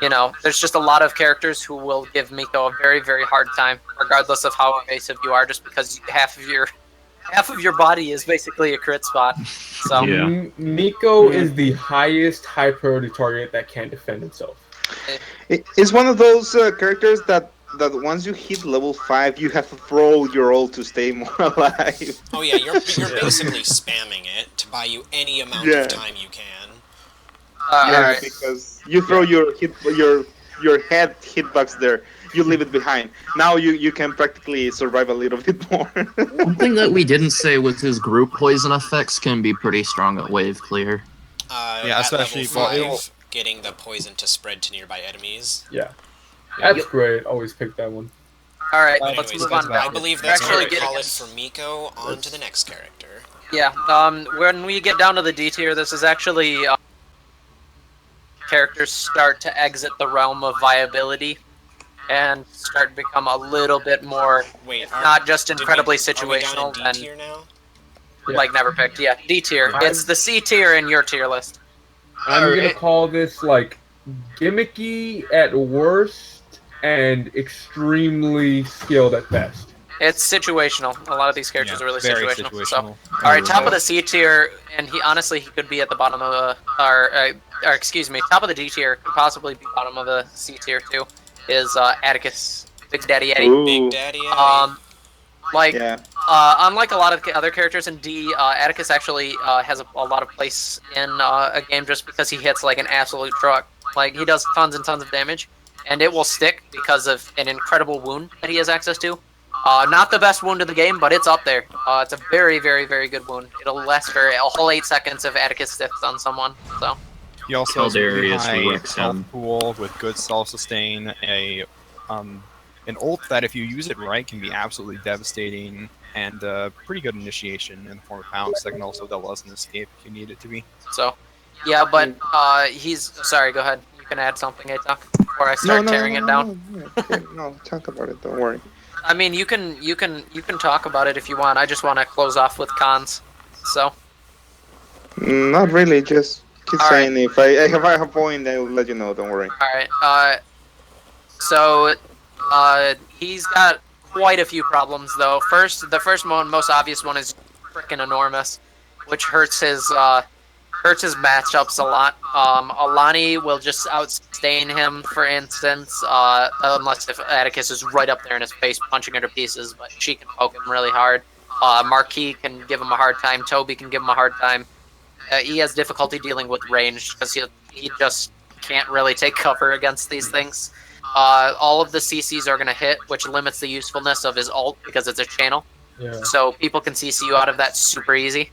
you know, there's just a lot of characters who will give Miko a very, very hard time, regardless of how evasive you are, just because half of your body is basically a crit spot. So Yeah. Nico is the highest high priority target that can defend himself. It's one of those characters that once you hit level 5, you have to throw your ult to stay more alive. Oh yeah, you're basically spamming it to buy you any amount of time you can. alright. Because you throw your head hitbox there, you leave it behind. Now you can practically survive a little bit more. One thing that we didn't say with his group poison effects can be pretty strong at wave clear. Yeah, At especially- level 5, getting the poison to spread to nearby enemies. Yeah. That's great. Always pick that one. Alright, But let's anyways, move on I down. believe We're that's actually going to getting call it for Miko. On to the next character. Yeah, when we get down to the D tier, this is actually characters start to exit the realm of viability and start to become a little bit more, Wait, not just incredibly are we situational, down in and D tier now? like never picked. Yeah, D tier. It's the C tier in your tier list. I'm gonna call this like gimmicky at worst and extremely skilled at best. It's situational. A lot of these characters are really very situational. So, all right, top of the C tier, and he could be at the bottom of the, or excuse me, top of the D tier could possibly be bottom of the C tier too. Is Atticus, Big Daddy Eddie. Ooh. Big Daddy Eddie. Unlike a lot of other characters in D, Atticus actually has a lot of place in a game just because he hits like an absolute truck. Like, he does tons and tons of damage, and it will stick because of an incredible wound that he has access to. Not the best wound in the game, but it's up there. It's a very, very, very good wound. It'll last for a whole 8 seconds if Atticus sticks on someone. So. He also has a really Caldarius high works health him. pool with good self-sustain, an ult that if you use it right can be absolutely devastating, and pretty good initiation in the form of pounce that can also double as an escape if you need it to be. So, yeah, but he's... Sorry, go ahead. You can add something, Atok, before I start tearing it down. No, talk about it. Don't worry. I mean, you can talk about it if you want. I just want to close off with cons. So. Not really. Just keep All saying if I have a point, I'll let you know. Don't worry. All right. So, he's got quite a few problems though. The first one, most obvious one, is freaking enormous, which hurts his matchups a lot. Alani will just outstain him, for instance, unless if Atticus is right up there in his face punching her to pieces, but she can poke him really hard. Marquis can give him a hard time. Toby can give him a hard time. he has difficulty dealing with range because he just can't really take cover against these things. All of the CCs are going to hit, which limits the usefulness of his ult because it's a channel. Yeah. So people can CC you out of that super easy.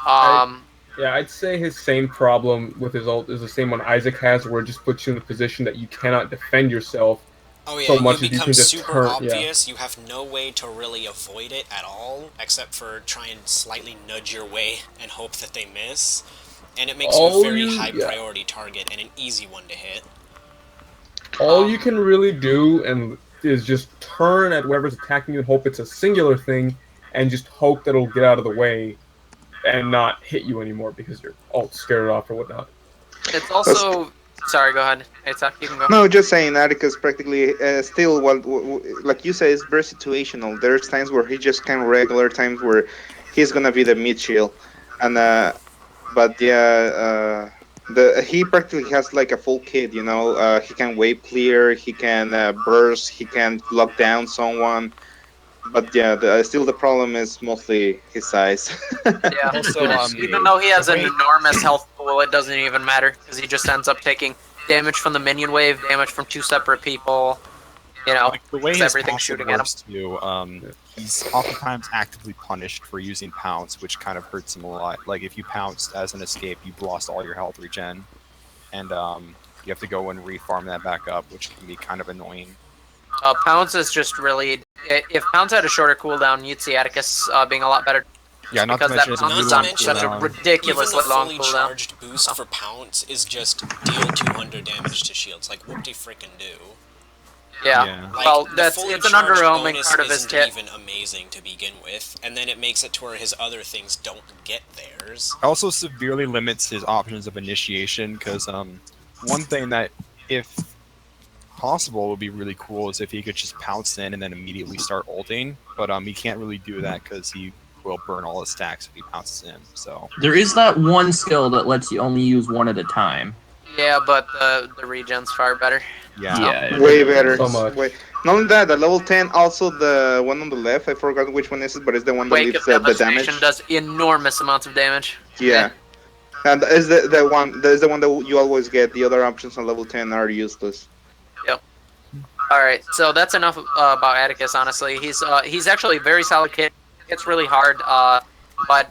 Yeah, I'd say his same problem with his ult is the same one Isaac has, where it just puts you in a position that you cannot defend yourself. Oh yeah, so much you as you become can just super turn- obvious. You have no way to really avoid it at all, except for try and slightly nudge your way and hope that they miss. And it makes you a very high priority target and an easy one to hit. All you can really do is just turn at whoever's attacking you and hope it's a singular thing, and just hope that it'll get out of the way and not hit you anymore because your ult's scared off or whatnot. It's also... Sorry, go ahead. You can go. No, just saying Atticus practically still, like you say, is very situational. There's times where he just can regular, times where he's gonna be the mid shield, and but yeah, he practically has like a full kit. You know, he can wave clear, he can burst, he can lock down someone. But yeah, still the problem is mostly his size. Yeah. Also, even though he has an enormous health pool, it doesn't even matter because he just ends up taking damage from the minion wave, damage from 2 separate people. You know, like the way his everything passive shooting at him. works too, he's oftentimes actively punished for using pounce, which kind of hurts him a lot. Like if you pounced as an escape, you've lost all your health regen, and you have to go and refarm that back up, which can be kind of annoying. Pounce is just really... If Pounce had a shorter cooldown, you'd see Atticus being a lot better. Yeah, not to Because that mention Pounce is not on to mention such a cooldown. ridiculously Even the long fully cooldown. charged boost for Pounce is just deal 200 damage to shields. Like, whoop de frickin' do. Yeah. Yeah. Like, Well, the fully it's an charged underwhelming bonus part of his isn't kit. even amazing to begin with, and then it makes it to where his other things don't get theirs. Also severely limits his options of initiation, because one thing that, if possible, would be really cool is if he could just pounce in and then immediately start ulting, but he can't really do that because he will burn all his stacks if he pounces in. So There is that one skill that lets you only use one at a time. Yeah, but the regen's far better. yeah, Way better. So much. Not only that, the level 10, also the one on the left, I forgot which one is it, but it's the one that Wake leaves of the damage. Devastation does enormous amounts of damage. Yeah. And is the one that you always get. The other options on level 10 are useless. Alright, so that's enough about Atticus, honestly. He's actually a very solid kit. It's really hard, but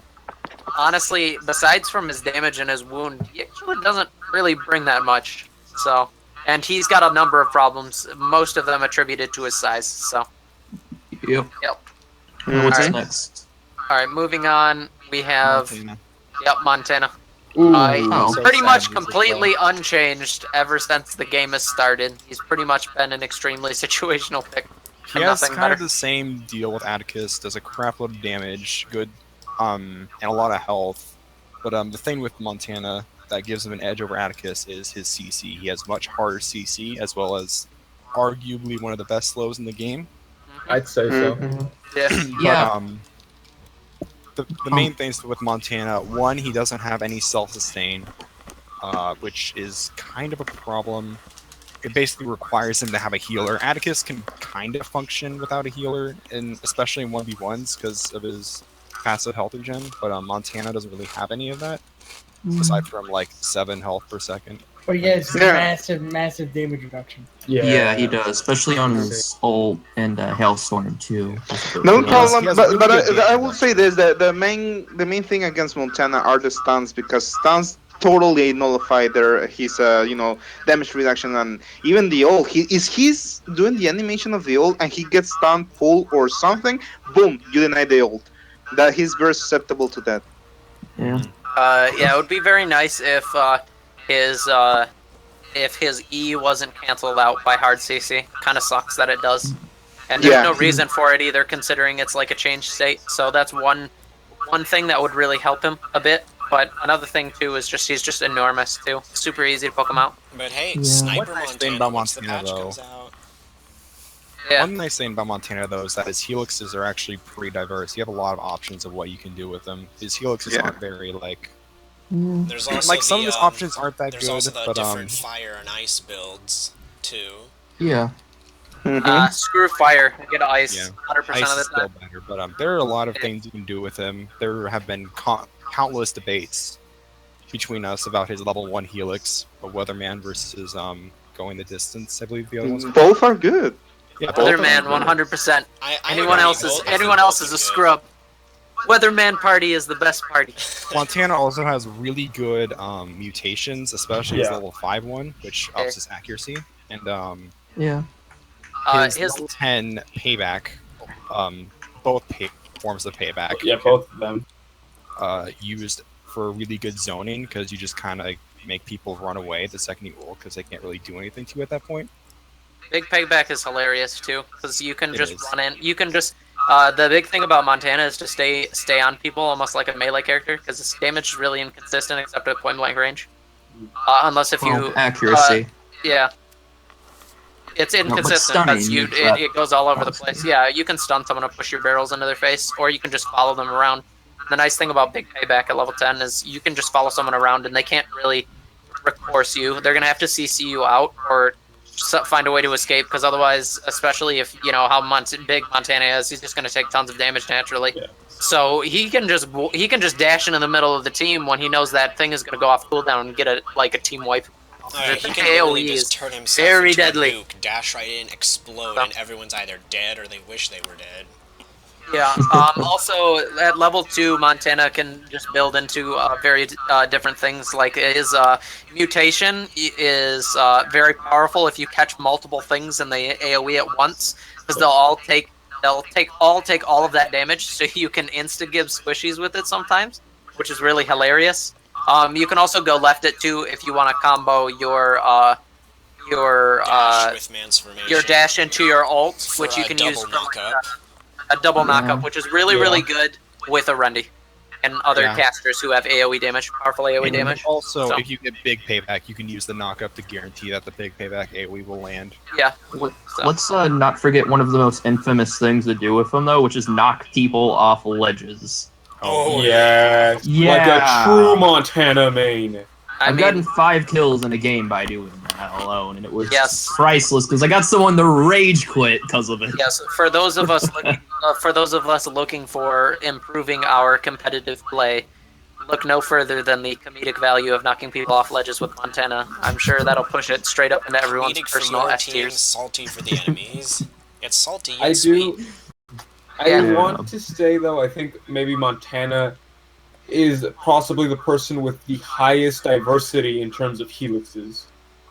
honestly, besides from his damage and his wound, he actually doesn't really bring that much. So, and he's got a number of problems, most of them attributed to his size, so. Yep. Yep. What's Alright. next? Alright, moving on, we have... Montana. Yep, Montana. Oh. So Pretty sad much news as completely unchanged ever since the game has started. He's pretty much been an extremely situational pick. He and has nothing kind of better. the same deal with Atticus, does a crap load of damage, good, and a lot of health. But the thing with Montana that gives him an edge over Atticus is his CC. He has much harder CC, as well as arguably one of the best slows in the game. I'd say so. Yeah. Yeah. But the main things with Montana, one, he doesn't have any self-sustain, which is kind of a problem. It basically requires him to have a healer. Atticus can kind of function without a healer, and especially in 1v1s because of his passive health regen, but Montana doesn't really have any of that, aside from like 7 health per second. But he has Yeah. massive damage reduction. Yeah, he does, especially on his ult and Hailstorm too. No Yes, problem, he has but, really but good I damage will say this: that the main thing against Montana are the stuns, because stuns totally nullify his damage reduction, and even the ult. He's doing the animation of the ult and he gets stunned, pull or something. Boom! You deny the ult. That he's very susceptible to that. Yeah. Yeah, it would be very nice if his E wasn't canceled out by hard CC. Kind of sucks that it does. And there's Yeah. no reason for it either, considering it's like a change state. So that's one thing that would really help him a bit. But another thing too is he's just enormous too. Super easy to poke him out. But hey, Yeah. Sniper One nice thing Montana, about once the Montana, patch though- comes out. Yeah. One nice thing about Montana, though, is that his helixes are actually pretty diverse. You have a lot of options of what you can do with them. His helixes Yeah. aren't very, like... There's also Like, some the, of his options aren't that there's good, also the but, different fire and ice builds, too. Yeah. Screw fire, get ice. Yeah. 100% Ice of is the still time. better, but there are a lot of things you can do with him. There have been countless debates between us about his level 1 Helix, a Weatherman versus going the distance. I believe the other one's. Both are good. Yeah, both are Weatherman, good. 100%. I Anyone agree. else is Both- I think anyone both else are is a good. scrub. Weatherman party is the best party. Montana also has really good mutations, especially his Yeah. level 5 one, which ups his accuracy. And Yeah. his His level 10 payback, both forms of payback, Yeah, both of them. used for really good zoning because you just kind of make people run away the second you ult because they can't really do anything to you at that point. big payback is hilarious too, because you can It just is. run in. You can just. The big thing about Montana is to stay on people almost like a melee character, because his damage is really inconsistent except at point blank range. Unless if you Well, accuracy. yeah. It's inconsistent stunning, because that- it goes all over the place. Yeah, you can stun someone and push your barrels into their face, or you can just follow them around. The nice thing about big payback at level 10 is you can just follow someone around and they can't really recourse you. They're gonna have to CC you out or find a way to escape, because otherwise, especially if you know how big Montana is, he's just gonna take tons of damage naturally. Yeah. So he can just dash into the middle of the team when he knows that thing is gonna go off cooldown and get a team wipe. He can AoE literally is just turn himself very into deadly. a nuke, dash right in, explode, and everyone's either dead or they wish they were dead. Yeah. Also, at level 2, Montana can just build into very different things. Like his mutation is very powerful if you catch multiple things in the AOE at once, because they'll take all of that damage. So you can insta give squishies with it sometimes, which is really hilarious. You can also go left at 2 if you want to combo your Dash with man's formation. your dash into your ult, for which you a can double use for knockup. a double Yeah. knockup, which is really good with a Rendy and other Yeah. casters who have AoE damage, powerful AoE And damage. also, So- if you get big payback, you can use the knockup to guarantee that the big payback AoE will land. Yeah. Let's not forget one of the most infamous things to do with them, though, which is knock people off ledges. Oh, Yes. Yeah. Like a true Montana main. I I've mean, gotten 5 kills in a game by doing that alone, and it was Yes. priceless because I got someone to rage quit because of it. yes. For those of us looking for improving our competitive play, look no further than the comedic value of knocking people off ledges with Montana. I'm sure that'll push it straight up into everyone's Comedic for personal your S team, tiers. salty for the enemies. It's salty yet I sweet. do. I Yeah. want to say though, I think maybe Montana is possibly the person with the highest diversity in terms of helixes.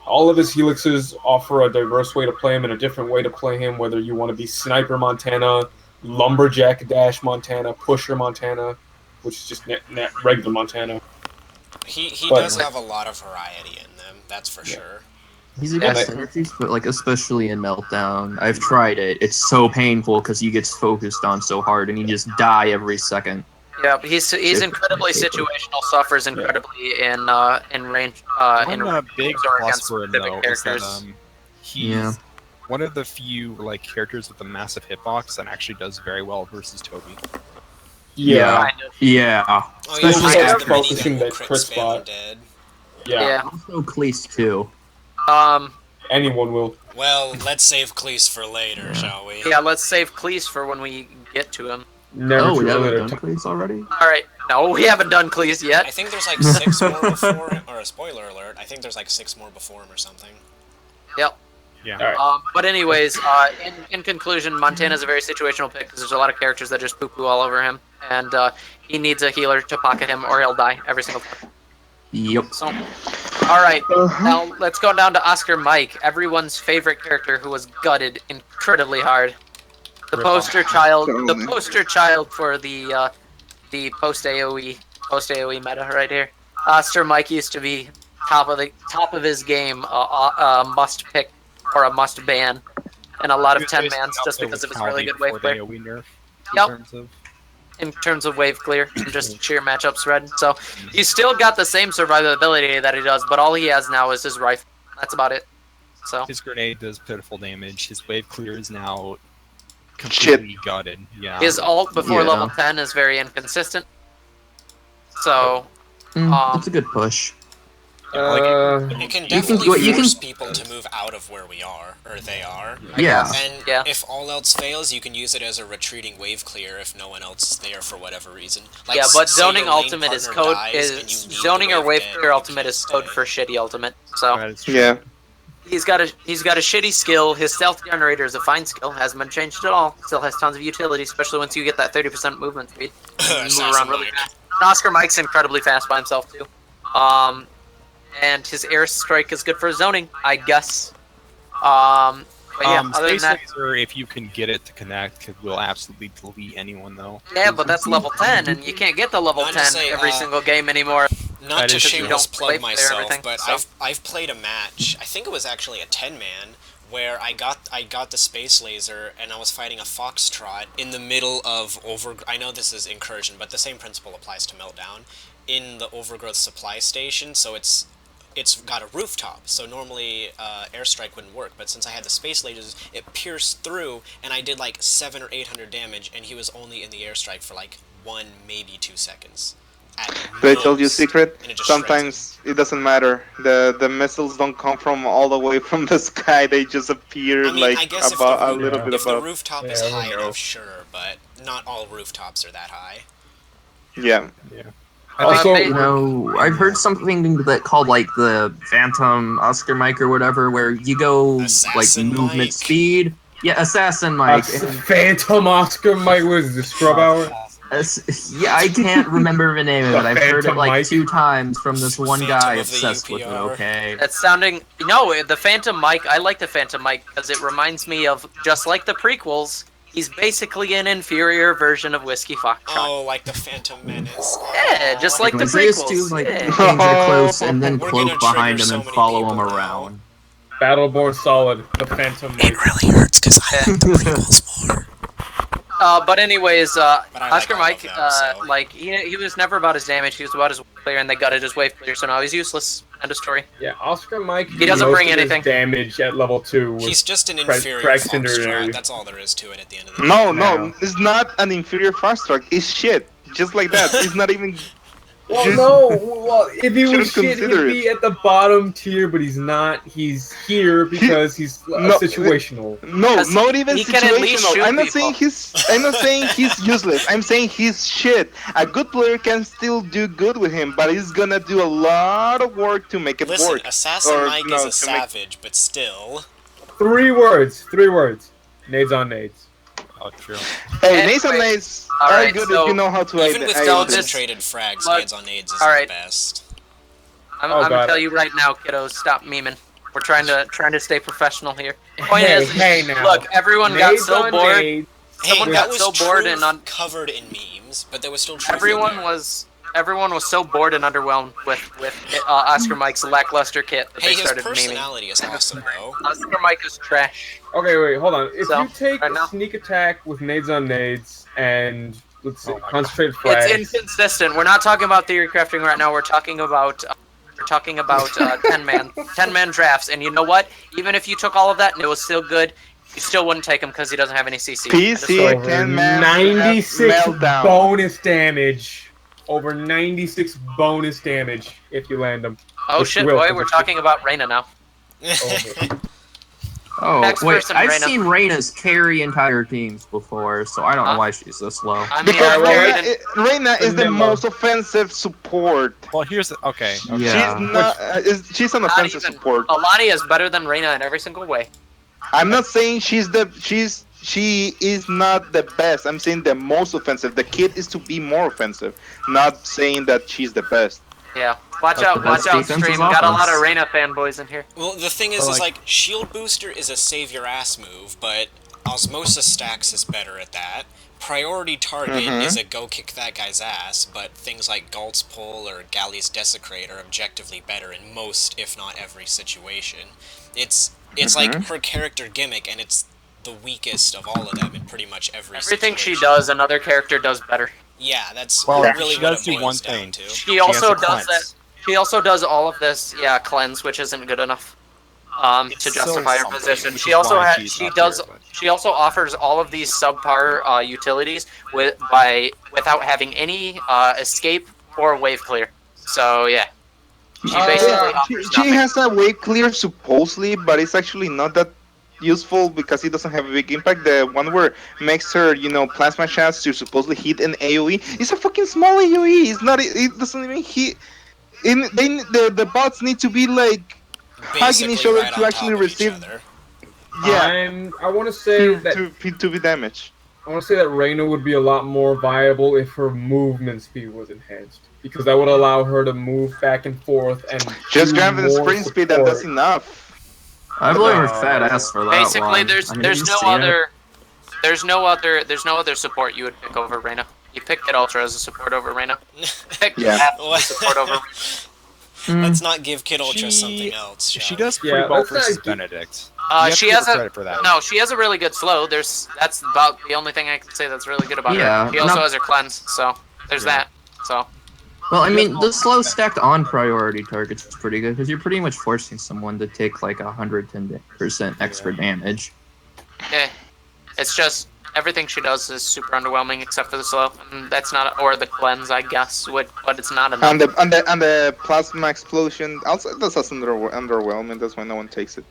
All of his helixes offer a diverse way to play him and a different way to play him, whether you want to be Sniper Montana, Lumberjack Dash Montana, Pusher Montana, which is just regular Montana. He But- does have a lot of variety in them, that's for sure. He's a good synergies, but like especially in Meltdown, I've tried it. It's so painful because he gets focused on so hard and he just die every second. Yeah, he's incredibly situational, suffers incredibly in range. One big games or plus against for him, specific though, is that characters. he's Yeah. one of the few characters with a massive hitbox that actually does very well versus Toby. Yeah. Kind of. Yeah. Oh Especially yeah, like the focusing minigun that will crit crit spam spot. and dead. Yeah. Also Cleese too. Anyone will. Well, let's save Cleese for later, shall we? Yeah, let's save Cleese for when we get to him. Never Oh, we too haven't early done to Cleese already? Alright, no, we haven't done Cleese I yet. think there's like 6 more before him, or a spoiler alert, I think there's like 6 more before him or something. Yep. Yeah. Alright. But anyways, in conclusion, Montana's a very situational pick because there's a lot of characters that just poo-poo all over him, and he needs a healer to pocket him or he'll die every single time. Yep. So, alright, now let's go down to Oscar Mike, everyone's favorite character who was gutted incredibly hard. The poster child, for the post AOE meta right here. Oscar Mike used to be top of his game, a must pick or a must ban in a lot of 10 mans just because of his really good wave clear. AoE nerf Yep. In terms of wave clear and just sheer matchup spread. So he's still got the same survivability that he does, but all he has now is his rifle. That's about it. So His grenade does pitiful damage. His wave clear is now completely gutted. Yeah. his ult before Yeah. level 10 is very inconsistent. So It's a good push. It can definitely you can- force people to move out of where we are, or they are. Yeah. And if all else fails, you can use it as a retreating wave clear if no one else is there for whatever reason. Like, Yeah, but say zoning your lane ultimate is partner code dies and you is need zoning the or wave dead, clear you ultimate can't is code stay. for shitty ultimate. So That is true. Yeah. he's got a shitty skill. His stealth generator is a fine skill. Hasn't been changed at all. Still has tons of utility, especially once you get that 30% movement speed. You move Assassin around really Mike. fast. And Oscar Mike's incredibly fast by himself too. And his air strike is good for zoning, I guess. But yeah, other than Space that, Laser, if you can get it to connect, will absolutely delete anyone though. yeah, but that's level 10, and you can't get to level Not to 10 say, every single game anymore. Not That to is true. shameless You don't plug play for myself, everything, but so. I've played a match. I think it was actually a 10-man where I got the space laser and I was fighting a foxtrot in the middle of I know this is incursion, but the same principle applies to Meltdown in the overgrowth supply station. So it's got a rooftop, so normally airstrike wouldn't work, but since I had the space lasers, it pierced through, and I did like 700 or 800 damage, and he was only in the airstrike for like 1, maybe 2 seconds. But I told you a secret. and it just shreds Sometimes it doesn't matter. The missiles don't come from all the way from the sky. They just appear I mean, like I guess about a if little bit if the above. rooftop is Yeah, high I know. enough, sure, but not all rooftops are that high. Yeah. Also, they- No, I've heard something that called like the Phantom Oscar Mike or whatever, where you go Assassin like movement Mike. speed. Yeah, Assassin Mike. Phantom Oscar Mike was the scrub hour. Yeah, I can't remember the name of it. I've heard it Phantom like Mike. 2 times from this one Phantom guy of the obsessed with it. UPR. Okay. That's sounding no. The Phantom Mike. I like the Phantom Mike because it reminds me of just like the prequels. He's basically an inferior version of Whiskey Foxtrot. Oh, like the Phantom Menace. Yeah, just like the Isaiah's prequels. to like Yeah. danger close and then We're cloak gonna behind trigger him so and many follow him people now. around. Battleborn solid. The Phantom Mike. really hurts because I like the prequels more. But anyways, But I like Oscar all Mike, of them, so. like he was never about his damage. He was about his wave clear, and they gutted his wave clear, so now he's useless. End of story. Yeah, Oscar Mike. He doesn't most bring of his anything. damage at level 2. He's just an Craig- inferior Craig's Cinder- foxtrot. That's all there is to it at the end of the day. No, No. no, it's not an inferior fast track. It's shit. Just like that. It's not even. Well, Just- no. Well, if he was Shouldn't shit, he'd consider be at the bottom tier, but he's not. He's here because he's No, situational. No, 'Cause not even he can at least situational. shoot I'm not people. saying he's useless. I'm saying he's shit. A good player can still do good with him, but he's gonna do a lot of work to make it Listen, work. Assassin Or, Mike no, is a to make- savage, but still. 3 words. 3 words. Nades on nades. Oh, true. Hey, Anyway, nades on nades are alright, good so if you know how to Even with aim. concentrated frags, Look, nades on nades is alright. the best. I'm Oh, gonna God. tell you right now, kiddos, stop memeing. We're trying to stay professional here. Point Hey, is, hey now. look, everyone got Nades so on bored. nades. Hey, Someone that got was so bored truth and covered in memes, but there was still truth. Everyone in there. was so bored and underwhelmed with Oscar Mike's lackluster kit that Hey, they his started memeing. personality is awesome, though. Oscar Mike is trash. Okay, wait, hold on. If So, you take right now- sneak attack with nades on nades and let's see, Oh my concentrated It's flags. inconsistent. We're not talking about theory crafting right now. We're talking about 10-man drafts. And you know what? Even if you took all of that and it was still good, you still wouldn't take him because he doesn't have any CC. PC over 10-man 96 meltdown. bonus damage. Over 96 bonus damage if you land them. Oh Which shit, will, boy, because we're it's- talking about Reyna now. Oh, Next wait, person, I've Reyna. seen Reyna's carry entire teams before, so I don't know Huh? why she's this low. I mean, Because Reyna, Reyna is the Vanilla. most offensive support. Well, here's the, okay. Yeah. She's not. She's an Not offensive even- support. Alani is better than Reyna in every single way. I'm not saying she is not the best. I'm saying the most offensive. The kid is to be more offensive. Not saying that she's the best. Yeah. Watch That's out, the watch best out, defensive stream. Got a lot offense. of Reyna fanboys in here. Well, the thing is like, Shield Booster is a save your ass move, but Osmosis Stacks is better at that. Priority Target is a go kick that guy's ass, but things like Galt's Pull or Galley's Desecrate are objectively better in most, if not every, situation. It's like her character gimmick, and it's the weakest of all of them in pretty much every Everything she situation. does, another character does better. Yeah, that's Well, really she what does it do boils one down thing. to. She also has to does that. cleanse. She also does all of this, cleanse, which isn't good enough to It's justify her something, position. which She is also why has. she's She not does. there, but- She also offers all of these subpar utilities without having any escape or wave clear. So yeah. She basically offers She nothing. has a wave clear supposedly, but it's actually not that useful because it doesn't have a big impact. The one where makes her, plasma shots to supposedly hit an AoE. It's a fucking small AoE. It's not. It doesn't even hit. The bots need to be like hugging each Basically other right to on actually top of each receive. other. Yeah, I want to say that to be damaged. I want to say that Reina would be a lot more viable if her movement speed was enhanced, because that would allow her to move back and forth and Just do grab the more sprint speed and that's support. enough. I blame her fat ass for that Basically, one. there's I mean, there's have you no seen it? there's no other support you would pick over Reyna. You picked it Ultra as a support over Reyna. Pick Yeah. that as a support over. Let's not give Kid Ultra She- something else. She shall does we? pretty well let's not versus get- Benedict. You have to She give has her a credit for that. no. She has a really good slow. That's about the only thing I can say that's really good about Yeah, her. She also not- has her cleanse, so there's Yeah. that. So Well, I mean, the slow stacked on priority targets is pretty good because you're pretty much forcing someone to take like 110% extra damage. it's just everything she does is super underwhelming except for the slow. And that's not or the cleanse, I guess. But it's not enough. And the plasma explosion also that's underwhelming. That's why no one takes it.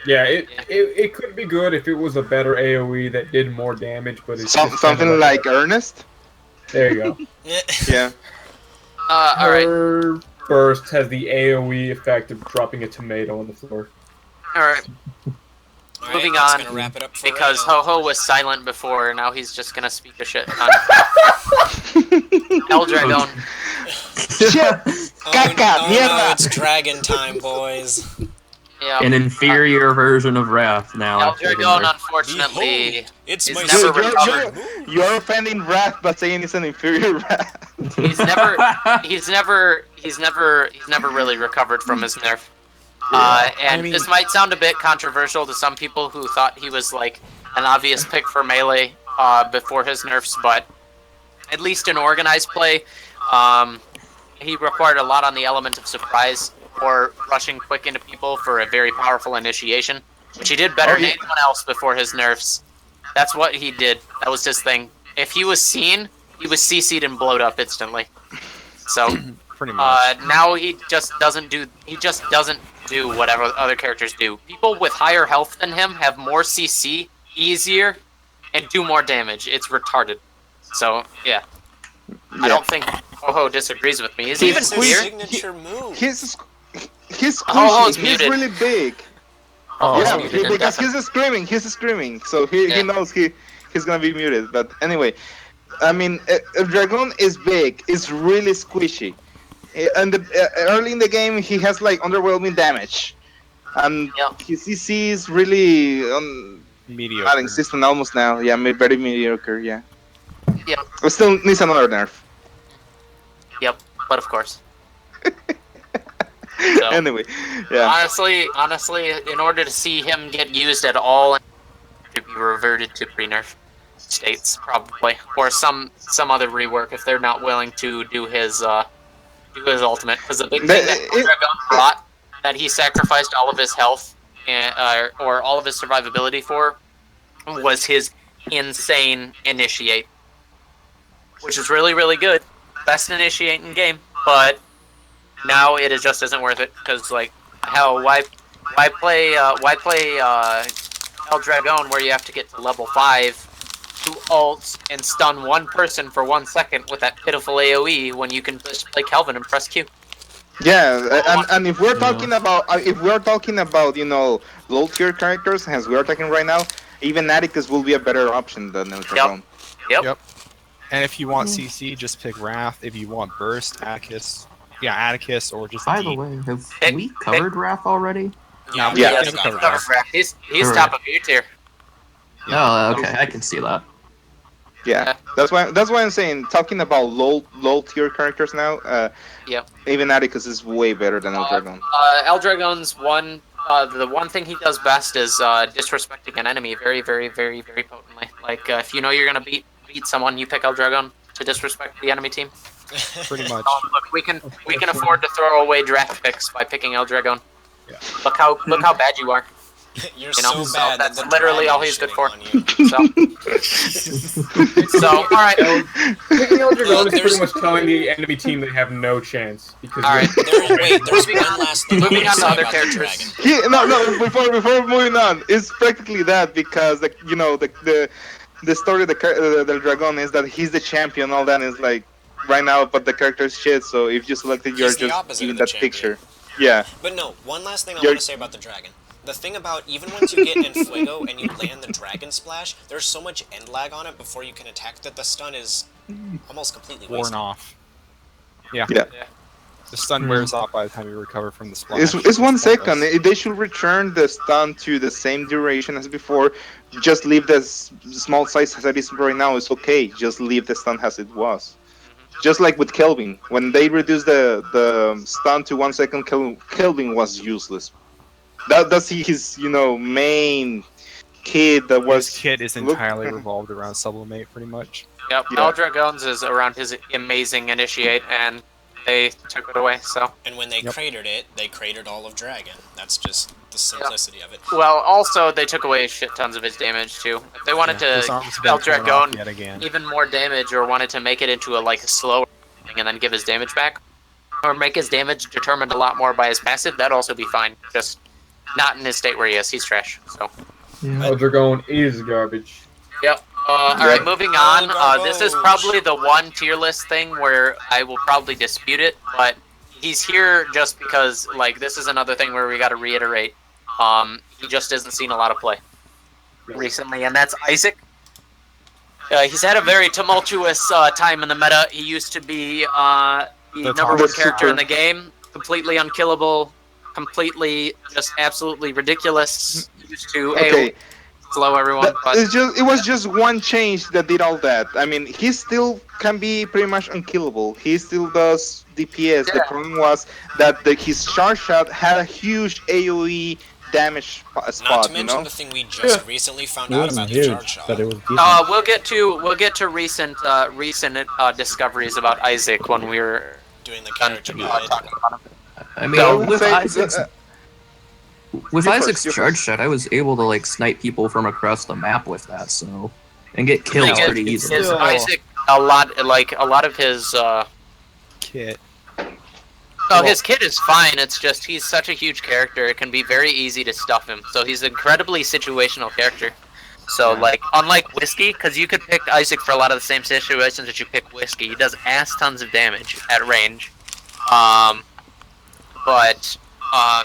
Yeah, it could be good if it was a better AoE that did more damage, but it's just Something kinda like Ernest. There you go. Yeah. All right, Her burst has the AoE effect of dropping a tomato on the floor. all right. Alright, Moving that's on, gonna wrap it up for Because Reyna. Ho-Ho was silent before, now he's just gonna speak a shit ton. Eldragon. Shit. Oh, Caca, oh no, mierda. it's dragon time, boys. Yeah. An inferior version of Wrath now. after the Eldragon, nerf. unfortunately, Behold, it's is my never Dude, recovered. you're offending Wrath by saying it's an inferior Wrath. He's never really recovered from his nerf. And I mean- this might sound a bit controversial to some people who thought he was like an obvious pick for melee before his nerfs, but at least in organized play, he required a lot on the element of surprise or rushing quick into people for a very powerful initiation, which he did better than anyone else before his nerfs. That's what he did. That was his thing. If he was seen, he was CC'd and blowed up instantly. So Pretty much. now he just doesn't do whatever other characters do. People with higher health than him have more CC, easier, and do more damage. It's retarded. So yeah. I don't think Ho-Ho disagrees with me. He's even It's his weird. signature move. He's Oh, it's squishy. He's muted. really big. Oh, Yeah, it's muted, because he's screaming. So he Yeah. knows he's gonna be muted. But anyway, I mean, Dragon is big. It's really squishy. And early in the game, he has like underwhelming damage, and Yep. his CC is really Mediocre. not existent almost now. Yeah, very mediocre. Yeah. Yep. But still needs another nerf. Yep, but of course. So, Anyway, yeah. honestly, in order to see him get used at all, to be reverted to pre-nerf states probably, or some other rework if they're not willing to do his ultimate. Because the big thing that Eldragon brought that he sacrificed all of his health and, or all of his survivability for was his insane initiate, which is really, really good. Best initiate in game, but now it just isn't worth it because like hell, why play Eldragon where you have to get to level 5 to ult and stun one person for 1 second with that pitiful AoE when you can just play Kelvin and press Q. Yeah, and if we're talking about low tier characters, as we're talking right now, even Atticus will be a better option than Eldragon. Yep. And if you want CC, just pick Wrath. If you want Burst, Atticus. Yeah, Atticus or just By the Deep. way, have we covered Wrath already? Yeah, Yeah. we He's got it. covered for- he's Alright. top of your tier. Oh, okay, I can see that. Yeah, that's why I'm saying talking about low tier characters now. Yep. Even Atticus is way better than Eldragon. Eldragon's the one thing he does best is disrespecting an enemy very, very, very, very potently. Like if you know you're gonna beat someone, you pick Eldragon to disrespect the enemy team. Pretty much. Look, we can afford to throw away draft picks by picking Eldragon. Yeah. Look how bad you are. You're You know, so bad that that's the literally dragon all is he's good shitting for. on you. So all right, Picking Elder Dragon is there's- pretty much telling the enemy team they have no chance because All right. There's one last thing I Moving want to on to say other about the characters. dragon. No. Before moving on, it's practically that because the story of the dragon is that he's the champion. All that is like right now, but the character's shit. So if you selected, you're He's the just opposite in of the that champion. picture. Yeah. But no, one last thing I You're- want to say about the dragon. The thing about, even once you get in Fuego and you land the dragon splash, there's so much end lag on it before you can attack that the stun is almost completely Worn wasted. off. Yeah. Yeah. The stun wears off by the time you recover from the splash. It's 1 second. pointless. They should return the stun to the same duration as before. Just leave the small size as it is right now. It's okay. Just leave the stun as it was. Just like with Kelvin, when they reduced the stun to 1 second, Kelvin was useless. That's his main kid that was. His kit is entirely revolved around sublimate, pretty much. Yep, Yeah. all Dragons is around his amazing initiate, and they took it away. So, And when they cratered it, they cratered all of dragon. That's just the simplicity of it. well, also they took away shit tons of his damage too. If they wanted His to arms have spell been torn off Dragon yet again. even more damage, or wanted to make it into a slower thing and then give his damage back, or make his damage determined a lot more by his passive, that'd also be fine. Just not in his state where he is. He's trash. So. Elder Dragon is garbage. Yep. Alright, moving on. This is probably the one tier list thing where I will probably dispute it, but he's here just because, this is another thing where we gotta reiterate. He just isn't seen a lot of play recently, and that's Isaac. He's had a very tumultuous time in the meta. He used to be the number one character in the game, completely unkillable, completely just absolutely ridiculous. Used to Okay. slow everyone, but It was just one change that did all that. I mean, he still can be pretty much unkillable. He still does DPS. The Yeah. problem was that his charge shot had a huge AoE damage Not spot. to mention the thing we just recently found out about the charge shot. but it was decent. we'll get to recent discoveries about Isaac when we're Doing the done character talking guide. about him. I mean, So, with say- Isaac's with you Isaac's first. charge shot, I was able to snipe people from across the map with that, so and get kills Thing is, pretty easily. is Isaac a lot of his Kit. his kit is fine. It's just he's such a huge character. It can be very easy to stuff him. So he's an incredibly situational character. So unlike Whiskey, because you could pick Isaac for a lot of the same situations that you pick Whiskey. He does ass tons of damage at range.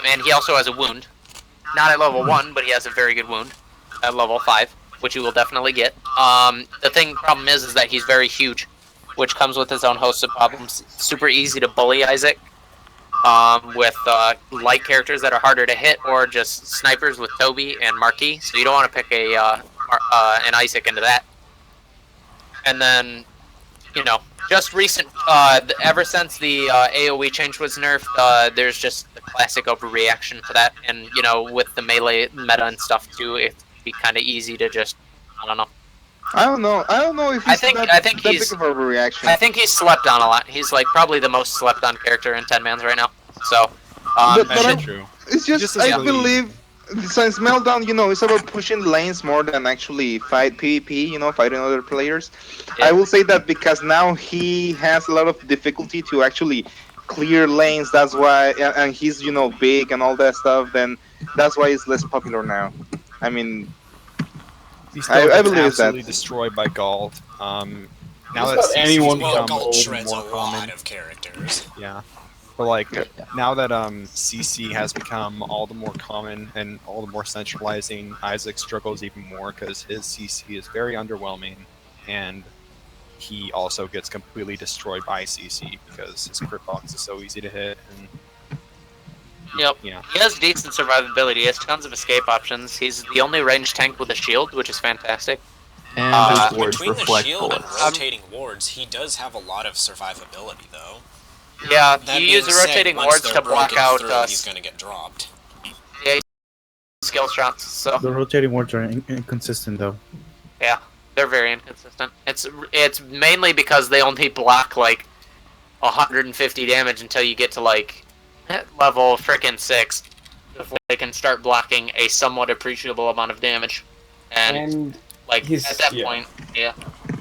And he also has a wound. Not at level 1, but he has a very good wound at level 5, which you will definitely get. The problem is that he's very huge, which comes with its own host of problems. Super easy to bully Isaac with light characters that are harder to hit, or just snipers with Toby and Marquis. So you don't want to pick an Isaac into that. And then, just recent, ever since the AoE change was nerfed, there's just the classic overreaction to that, and with the melee meta and stuff too, it'd be kind of easy to just, I don't know. I don't know if he's I think that he's- big of a reaction. I think he's slept on a lot. He's probably the most slept on character in 10-mans right now. So, But That's I- true. It's just, Just I as really- believe, since Meltdown, it's about pushing lanes more than actually fight PvP, fighting other players. Yeah. I will say that because now he has a lot of difficulty to actually clear lanes, that's why, and he's, big and all that stuff, then that's why he's less popular now. I mean, He I still gets believe that. absolutely destroyed by Gald. Now that about CC's anyone Well, become Gold more shreds a common, lot of characters. yeah. But now that CC has become all the more common and all the more centralizing, Isaac struggles even more because his CC is very underwhelming, and he also gets completely destroyed by CC because his crit box is so easy to hit. And Yep. yeah, He has decent survivability. He has tons of escape options. He's the only ranged tank with a shield, which is fantastic. And his wards Between the reflect shield and bullets. rotating wards, he does have a lot of survivability, though. Yeah, That you being use the said, rotating once wards they're to block broken out through, he's gonna get dropped. skill shots. So The rotating wards are inconsistent though. yeah, they're very inconsistent. It's mainly because they only block 150 damage until you get to level frickin' 6. before they can start blocking a somewhat appreciable amount of damage. And like at that point, yeah.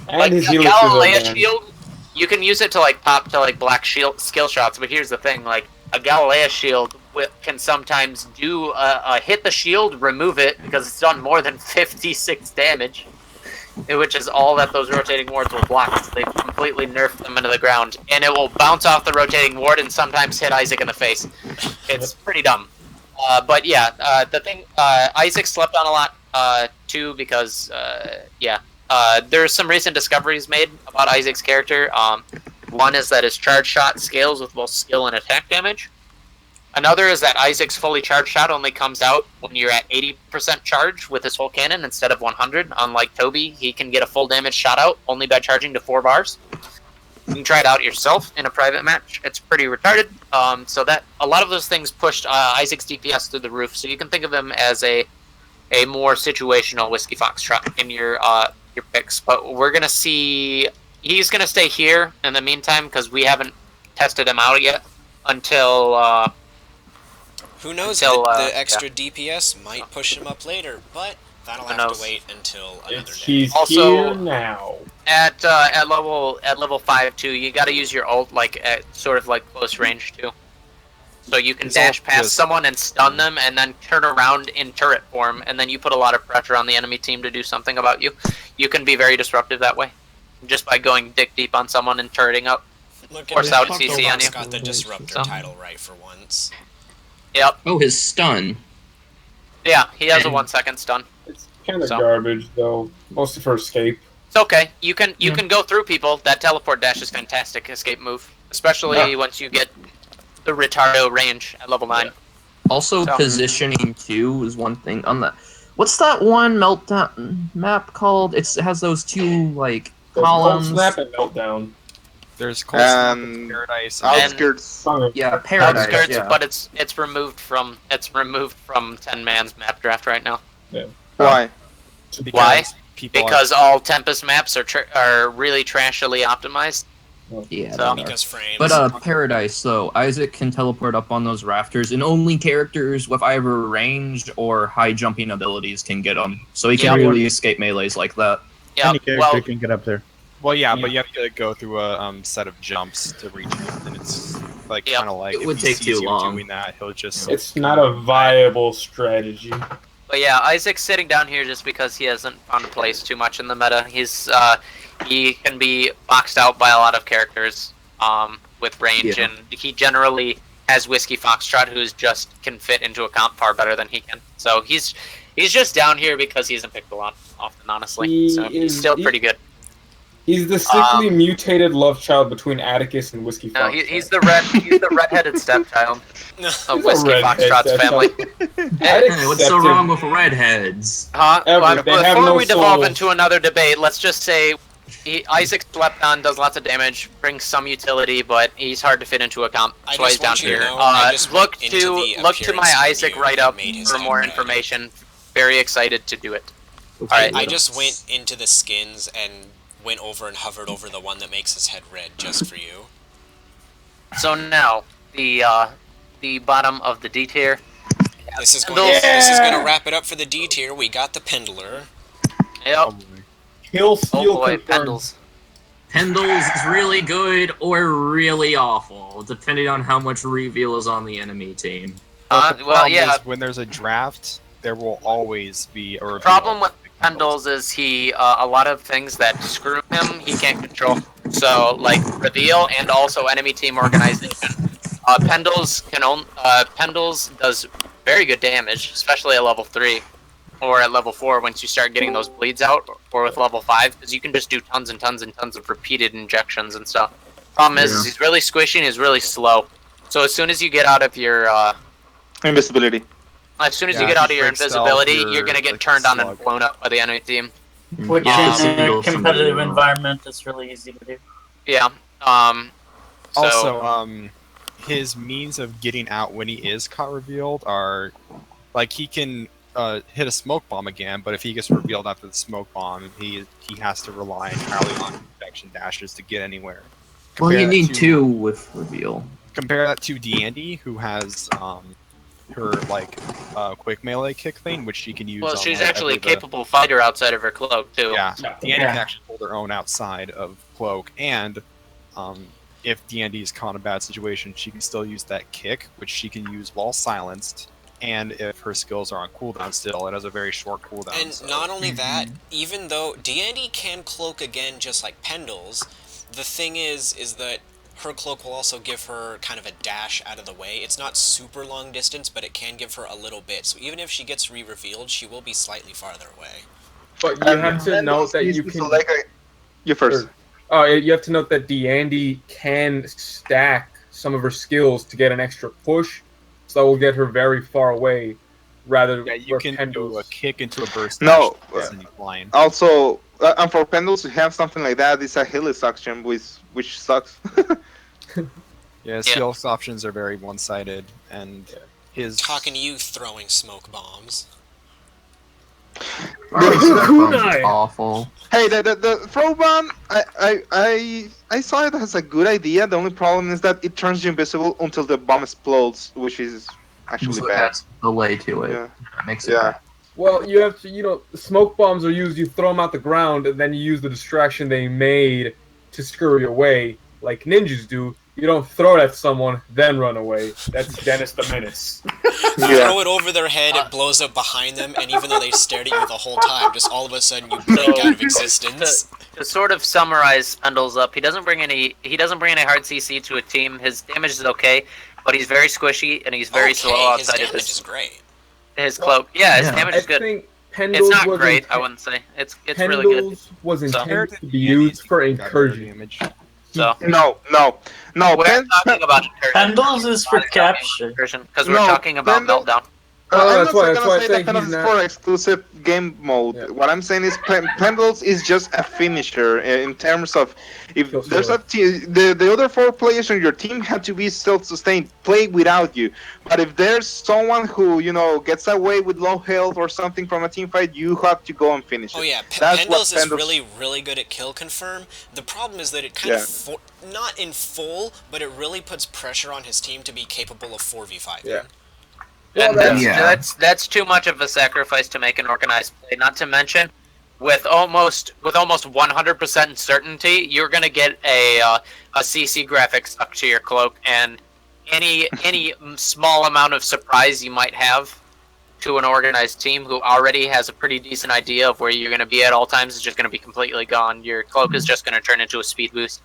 And Like his a helix is Galilea open. shield, you can use it to like pop to like black shield skill shots, but here's the thing: like a Galilea shield can sometimes do hit the shield, remove it because it's done more than 56 damage, which is all that those rotating wards will block. So they've completely nerfed them into the ground, and it will bounce off the rotating ward and sometimes hit Isaac in the face. It's pretty dumb. But yeah, the thing Isaac slept on a lot too because there's some recent discoveries made about Isaac's character. One is that his charge shot scales with both skill and attack damage. Another is that Isaac's fully charged shot only comes out when you're at 80% charge with his whole cannon instead of 100. Unlike Toby, he can get a full damage shot out only by charging to 4 bars. You can try it out yourself in a private match. It's pretty retarded. So that a lot of those things pushed Isaac's DPS through the roof. So you can think of him as a more situational Whiskey Foxtrot in your picks. But we're gonna see he's gonna stay here in the meantime because we haven't tested him out yet until. Who knows? The extra DPS might push him up later, but that'll have to wait until another day. He's also, here now. At level 5 too, you got to use your ult like at sort of like close range too, so you can dash past someone and stun them, and then turn around in turret form, and then you put a lot of pressure on the enemy team to do something about you. You can be very disruptive that way, just by going dick deep on someone and turreting up. Look Force out CC on you. Got the disruptor title right for once. Yep. Oh, his stun. Yeah, he has a 1 second stun. It's kind of garbage though. Most of her escape. It's okay. You can go through people. That teleport dash is fantastic escape move, especially once you get the retardo range at level 9. Also, positioning too is one thing on the. What's that one Meltdown map called? It has those two like columns. Cold Snap and Meltdown. There's Cold Snap and Paradise. Outskirts. Yeah, Paradise. Outskirts, yeah. but it's removed from 10-man's map draft right now. Yeah. Why? Why? Because all Tempest maps are really trashily optimized. Yeah. So. Because frames. But Paradise though, Isaac can teleport up on those rafters, and only characters with either ranged or high jumping abilities can get them. So he can really escape melees like that. Yeah. Any character can get up there. Well, yeah, but you have to go through a set of jumps to reach it, and it's like kind of like it if would he take sees too you long. doing that, he'll just. It's not a viable strategy. But yeah, Isaac's sitting down here just because he hasn't found a place too much in the meta. He can be boxed out by a lot of characters with range, and he generally has Whiskey Foxtrot, who's just can fit into a comp far better than he can. So he's just down here because he hasn't picked a lot often, honestly. He's still pretty good. He's the sickly mutated love child between Atticus and Whiskey Fox. No, he's the redheaded stepchild of Whiskey Foxtrot's family. Hey, what's so wrong with redheads? Before we devolve into another debate, let's just say Isaac slept on, does lots of damage, brings some utility, but he's hard to fit into a comp. That's why he's down here. Look to my Isaac write-up for more information. Very excited to do it. Alright. I just went into the skins and went over and hovered over the one that makes his head red just for you. So now, the bottom of the D tier. This is gonna wrap it up for the D tier. We got the Pendler. Yep. Kill Steel Pendles. Pendles is really good or really awful, depending on how much reveal is on the enemy team. When there's a draft, there will always be a reveal. Problem with Pendles is a lot of things that screw him, he can't control. So, like, reveal and also enemy team organization. Pendles does very good damage, especially at level 3. Or at level 4 once you start getting those bleeds out, or with level 5, because you can just do tons and tons and tons of repeated injections and stuff. Problem is he's really squishy and he's really slow. So as soon as you get out of your... invisibility. As soon as you get out of your invisibility, you're going to get turned on and blown up by the enemy team. Which in a competitive environment is really easy to do. Yeah. Also, his means of getting out when he is caught revealed are... Like, he can... hit a smoke bomb again, but if he gets revealed after the smoke bomb, he has to rely entirely on infection dashes to get anywhere. Well, you need 2 with reveal. Compare that to D'Andy, who has her like quick melee kick thing, which she can use. Well, on, she's like, actually a every capable fighter outside of her cloak too. Yeah, Deandy Yeah. can actually hold her own outside of cloak, and if Deandy is caught in a bad situation, she can still use that kick, which she can use while silenced. And if her skills are on cooldown still, it has a very short cooldown. And not only that, even though Deandy can cloak again just like Pendle's, the thing is that her cloak will also give her kind of a dash out of the way. It's not super long distance, but it can give her a little bit. So even if she gets re-revealed, she will be slightly farther away. But you have to note that you can... You first. You have to note that Deandy can stack some of her skills to get an extra push, so that will get her very far away. Rather, yeah, you can do a kick into a burst. No. Flying. Also, and for Pendles to have something like that, it's a Hillis action, which sucks. Yeah, skills options are very one-sided, and his... Talking to you, throwing smoke bombs. Awful. Hey, the throw bomb, I saw it as a good idea. The only problem is that it turns you invisible until the bomb explodes, which is actually So bad. that's delay to it. Yeah. That makes it Yeah. bad. Well, you have to, smoke bombs are used, you throw them out the ground, and then you use the distraction they made to scurry away, like ninjas do. You don't throw it at someone, then run away. That's Dennis the Menace. Throw it over their head, it blows up behind them, and even though they stared at you the whole time, just all of a sudden you blink out of existence. To sort of summarize Pendle's up, he doesn't bring any hard CC to a team. His damage is okay, but he's very squishy and he's very slow outside his of damage is great. his cloak. Yeah, his damage is I good. think It's not great, I wouldn't say. It's really good. Pendles was intended to be used for incursion. So No. we're talking about incursion. Pendles is for capture. Because we're talking about Meltdown. that's why I'm I not say saying that Pendles he's is not- for exclusive game mode. Yeah. What I'm saying is Pendles is just a finisher in terms of if Sure. there's the other 4 players on your team have to be self-sustained, play without you. But if there's someone who gets away with low health or something from a team fight, you have to go and finish it. Oh yeah, That's what Pendles is Pendles- really good at kill confirm. The problem is that it kind of, not in full, but it really puts pressure on his team to be capable of 4v5. Yeah. And Well, that's too much of a sacrifice to make an organized play. Not to mention, with almost 100% certainty, you're gonna get a CC graphic stuck to your cloak, and any small amount of surprise you might have to an organized team who already has a pretty decent idea of where you're gonna be at all times is just gonna be completely gone. Your cloak is just gonna turn into a speed boost.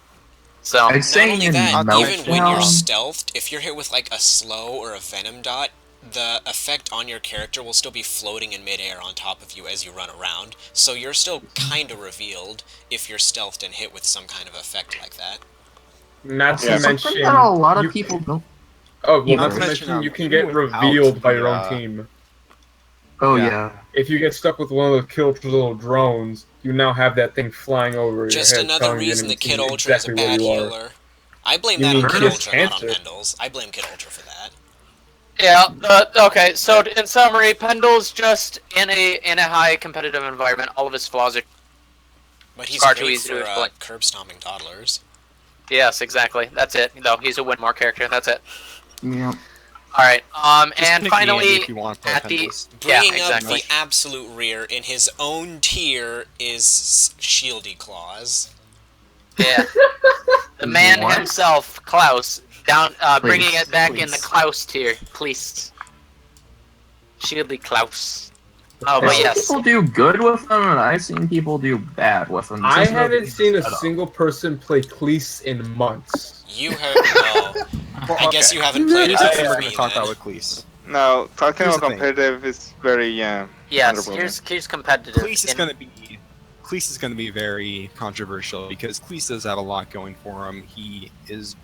So I'd say Not only in that, even when you're Meltdown, stealthed, if you're hit with like a slow or a venom dot, the effect on your character will still be floating in midair on top of you as you run around, so you're still kind of revealed if you're stealthed and hit with some kind of effect like that. Not to something mention... that a lot of you- people don't. Oh, well, Not not to to mention, mention you can even get without revealed by your the, own team. Oh Yeah. yeah. If you get stuck with one of those Kid Ultra's little drones, you now have that thing flying over Just your head. another telling the reason enemy that Kid team Ultra exactly is a where bad you are. healer. I blame You that mean on Kid Curtis Ultra, not on Cancer? Pendles. I blame Kid Ultra for that. yeah, okay. So in summary, Pendle's just in a high competitive environment. All of his flaws are But he's Far too great easy to for explain. curb stomping toddlers. yes, exactly. That's it. No, he's a Winmore character. That's it. Yeah. All right. Just And pick Deandy finally, if you want to play at the Pendles. yeah, Bringing exactly. up the absolute rear in his own tier is Shieldy Claws. Yeah. The man What? himself, Klaus, down, bringing Please, it back in please. the Klaus tier, please. Shieldy Klaus. Oh, but I've seen yes. people do good with them, and I've seen people do bad with them. I Just haven't nobody's seen a set up. single person play Cleese in months. You have I guess you haven't played it Here's the thing with we're me going to talk then. about with Cleese. No, talking Here's about the thing. competitive is very Yes, underwhelming. here's competitive. Cleese is in- going to be very controversial because Cleese does have a lot going for him. He is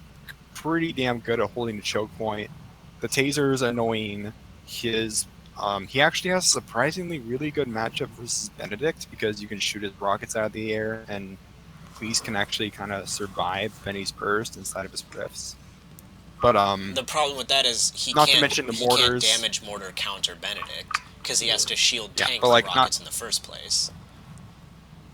pretty damn good at holding the choke point. The taser is annoying. He actually has a surprisingly really good matchup versus Benedict because you can shoot his rockets out of the air, and Cleese can actually kind of survive Benny's burst inside of his riffs. But The problem with that is he Not to can't, mention the he can't mortars. damage mortar counter Benedict because he has to shield Yeah, tank but, the like, rockets in the first place.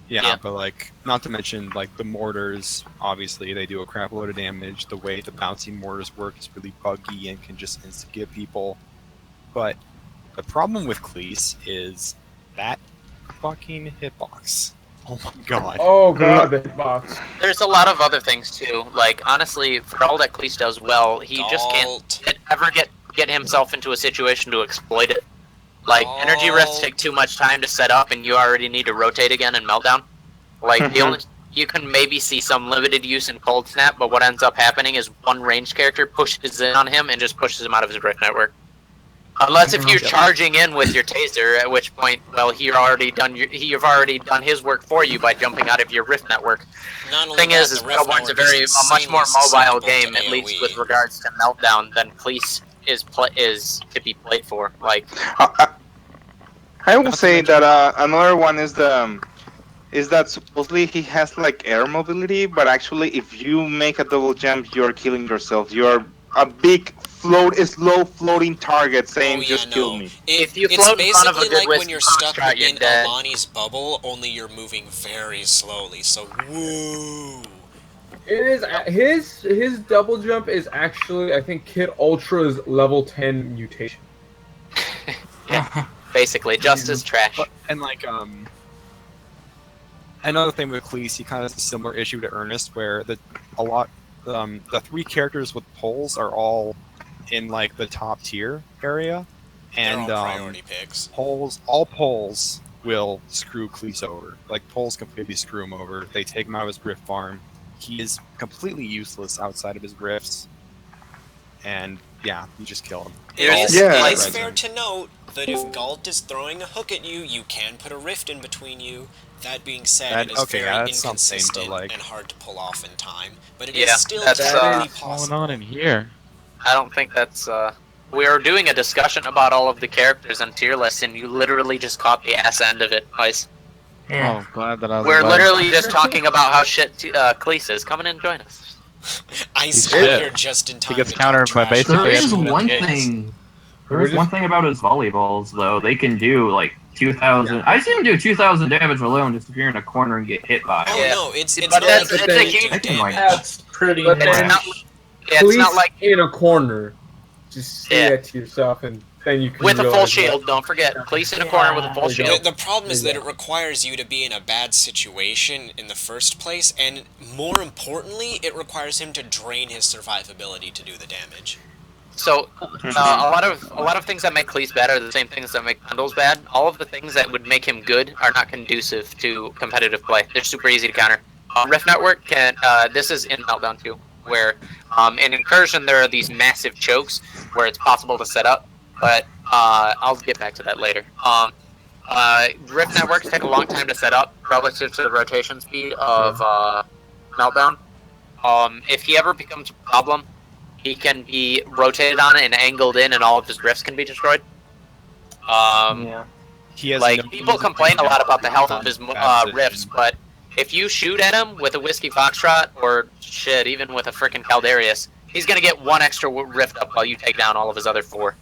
yeah, but like not to mention like the mortars. Obviously, they do a crap load of damage. The way the bouncing mortars work is really buggy and can just insta-get people. But the problem with Cleese is that fucking hitbox. Oh my god. Oh god, the hitbox. There's a lot of other things too. Like honestly, for all that Cleese does well, he just can't ever get himself into a situation to exploit it. Like energy rifts take too much time to set up, and you already need to rotate again in Meltdown. Like the only you can maybe see some limited use in Cold Snap, but what ends up happening is one ranged character pushes in on him and just pushes him out of his rift network. Unless if you're charging in with your taser, at which point, well, you've already done his work for you by jumping out of your rift network. Thing is Battleborn's a much more mobile game, at least with regards to Meltdown, than Cleese is to be played for. Like, I will say that another one is that supposedly he has like air mobility, but actually, if you make a double jump, you're killing yourself. You're a big slow floating target saying just kill me. If you float in front of a good like when you're stuck shot, in Alani's bubble, only you're moving very slowly. So woo. It is his double jump is actually, I think, Kid Ultra's level 10 mutation. Yeah, basically just as trash. And like another thing with Cleese, he kind of has a similar issue to Ernest, where the three characters with poles are all in like the top tier area, and They're all priority picks. All poles will screw Cleese over. Like poles completely screw him over. They take him out of his rift farm. He is completely useless outside of his rifts, and yeah, you just kill him. It's fair to note that if Galt is throwing a hook at you, you can put a rift in between you. That being said, it is very inconsistent and hard to pull off in time, but it is still technically possible. What's going on in here? I don't think that's. We are doing a discussion about all of the characters on tier lists, and you literally just caught the ass end of it, Ice. Yeah. Oh, glad that I was. We're literally just talking about how shit Cleese is. Come in and join us. Ice here just in time. He gets countered by basically. There is one thing. There is one thing about his volleyballs, though. They can do like 2,000. Yeah. I've seen him do 2,000 damage alone just if you're in a corner and get hit by it. Oh no, it's a huge damage. That's pretty But much. It's not like in a corner. Just say that to yourself, and then you can. With a full shield, don't forget. Cleese in a corner with a full shield. The problem is that it requires you to be in a bad situation in the first place, and more importantly, it requires him to drain his survivability to do the damage. So, a lot of things that make Cleese bad are the same things that make Pendles bad. All of the things that would make him good are not conducive to competitive play. They're super easy to counter. Rift Network can. This is in Meltdown too, where in Incursion there are these massive chokes where it's possible to set up, but I'll get back to that later. Rift Networks take a long time to set up relative to the rotation speed of Meltdown. If he ever becomes a problem, he can be rotated on it and angled in, and all of his rifts can be destroyed. He has like people complain a lot about the health of his rifts, but if you shoot at him with a Whiskey Foxtrot, or shit, even with a frickin' Caldarius, he's gonna get one extra rift up while you take down all of his other four.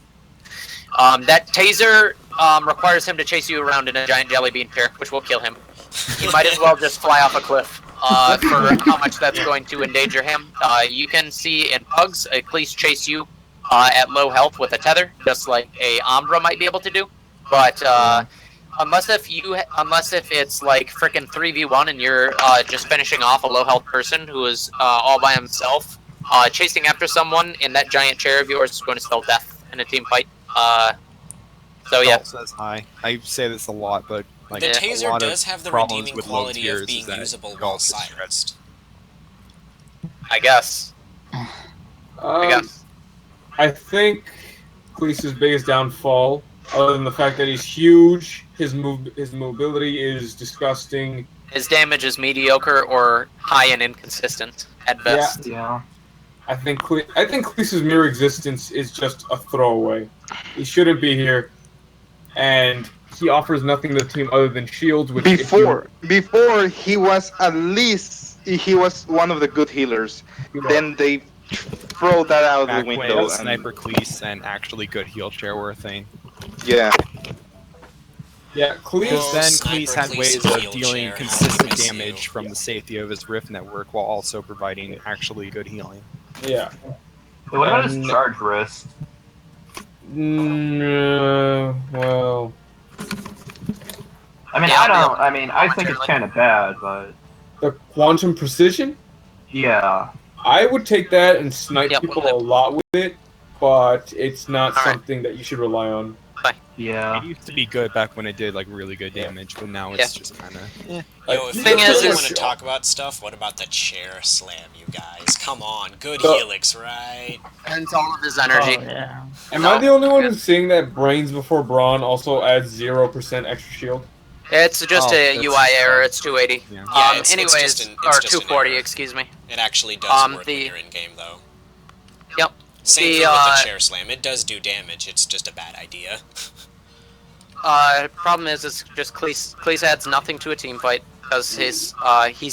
That taser requires him to chase you around in a giant jelly bean chair, which will kill him. You might as well just fly off a cliff for how much that's going to endanger him. You can see in Pugs, Cleese chase you at low health with a tether, just like a Umbra might be able to do. But unless if it's like frickin' 3v1 and you're just finishing off a low health person who is all by himself, chasing after someone in that giant chair of yours is going to spell death in a team fight. So yeah. Says hi. I say this a lot, but like the taser does have the redeeming quality of being usable while silenced. I guess. I think Cleese's biggest downfall, other than the fact that he's huge, his mobility is disgusting. His damage is mediocre or high and inconsistent at best. Yeah. I think Cleese's mere existence is just a throwaway. He shouldn't be here, and he offers nothing to the team other than shields. Which before he was one of the good healers. Then they throw that out the window. Sniper Cleese and actually good heal share were a thing. Yeah. Yeah, Cleese. Then Cleese had ways of dealing consistent damage from the safety of his rift network while also providing actually good healing. Yeah. What about his charge wrist? Well, I think it's kind of bad, but the quantum precision. yeah. I would take that and snipe people a lot with it, but it's not something that you should rely on. Yeah. It used to be good back when it did like really good damage, but now it's just kind of. Yo, if you really want to talk about stuff, what about the chair slam, you guys? Come on, good helix, right? And all of his energy. Oh, yeah. Am I the only one who's seeing that Brains Before Brawn also adds 0% extra shield? It's just a UI error. It's 280. Yeah. Anyways, or 240. Excuse me. It actually does work when you're in game, though. Yep. Same thing with the chair slam. It does do damage. It's just a bad idea. Problem is, it's just Cleese adds nothing to a team fight because he's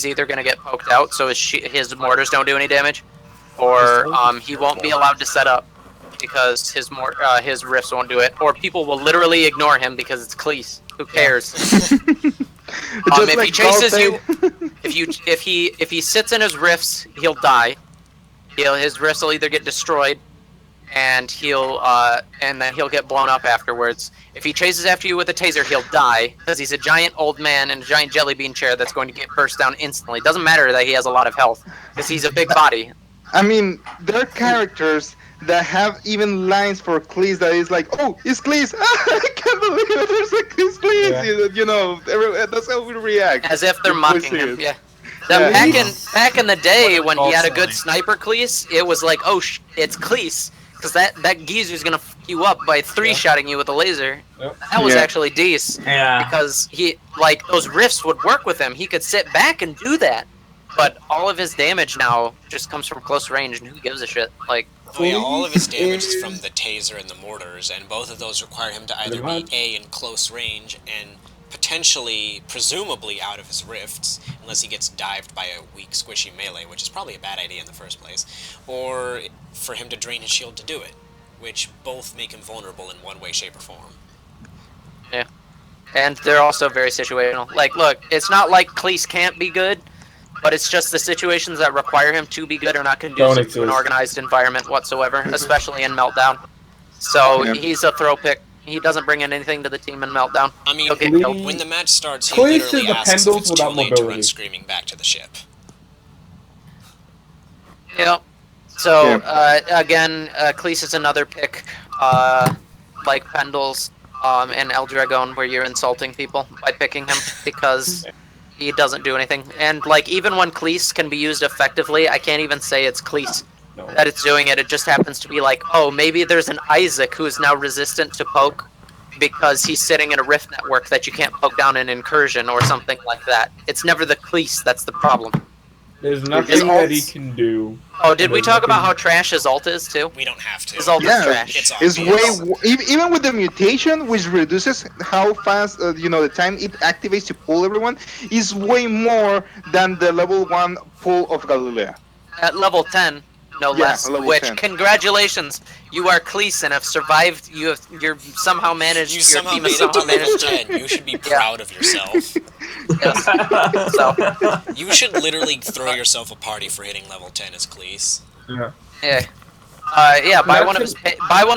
either gonna get poked out, so his mortars don't do any damage, or he won't be allowed to set up because his rifts won't do it, or people will literally ignore him because it's Cleese. Who cares? If he chases you, if he sits in his rifts, he'll die. His rifts will either get destroyed, and then he'll get blown up afterwards. If he chases after you with a taser, he'll die because he's a giant old man in a giant jelly bean chair that's going to get burst down instantly. Doesn't matter that he has a lot of health because he's a big body. I mean, there are characters that have even lines for Cleese that is like, oh, it's Cleese! I can't believe it, there's a Cleese! Yeah. You know, that's how we react. As if they're mocking him, yeah. Back in the day when he had a good sniper Cleese, it was like, oh, it's Cleese. Because that geezer's gonna f you up by three-shotting you with a laser. Yep. That was actually decent. Yeah. Because those rifts would work with him. He could sit back and do that. But all of his damage now just comes from close range, and who gives a shit? Oh yeah, all of his damage is from the taser and the mortars, and both of those require him to either be A, in close range, and potentially, presumably, out of his rifts, unless he gets dived by a weak, squishy melee, which is probably a bad idea in the first place, or for him to drain his shield to do it, which both make him vulnerable in one way, shape, or form. Yeah. And they're also very situational. Look, it's not like Cleese can't be good, but it's just the situations that require him to be good are not conducive to an organized environment whatsoever, especially in Meltdown. So he's a throw pick. He doesn't bring in anything to the team in Meltdown. I mean, when the match starts, he literally asks if it's too late to run screaming back to the ship. Yep. So, again, Cleese is another pick, like Pendles and El Dragon, where you're insulting people by picking him, because he doesn't do anything. And, even when Cleese can be used effectively, I can't even say it's Cleese that it's doing it. It just happens to be like, oh, maybe there's an Isaac who is now resistant to poke because he's sitting in a rift network that you can't poke down an incursion or something like that. It's never the Cleese that's the problem. There's nothing that he can do. Oh, did we talk about how trash his ult is too? We don't have to. His ult is trash. It's even with the mutation, which reduces how fast the time it activates to pull everyone, is way more than the level 1 pull of Galilea. At level 10. No less. Which 10. Congratulations, you are Cleese and have survived. You're somehow managed. You somehow made it to level 10. You should be proud of yourself. Yes. So you should literally throw yourself a party for hitting level 10 as Cleese. Yeah. Yeah. Buy one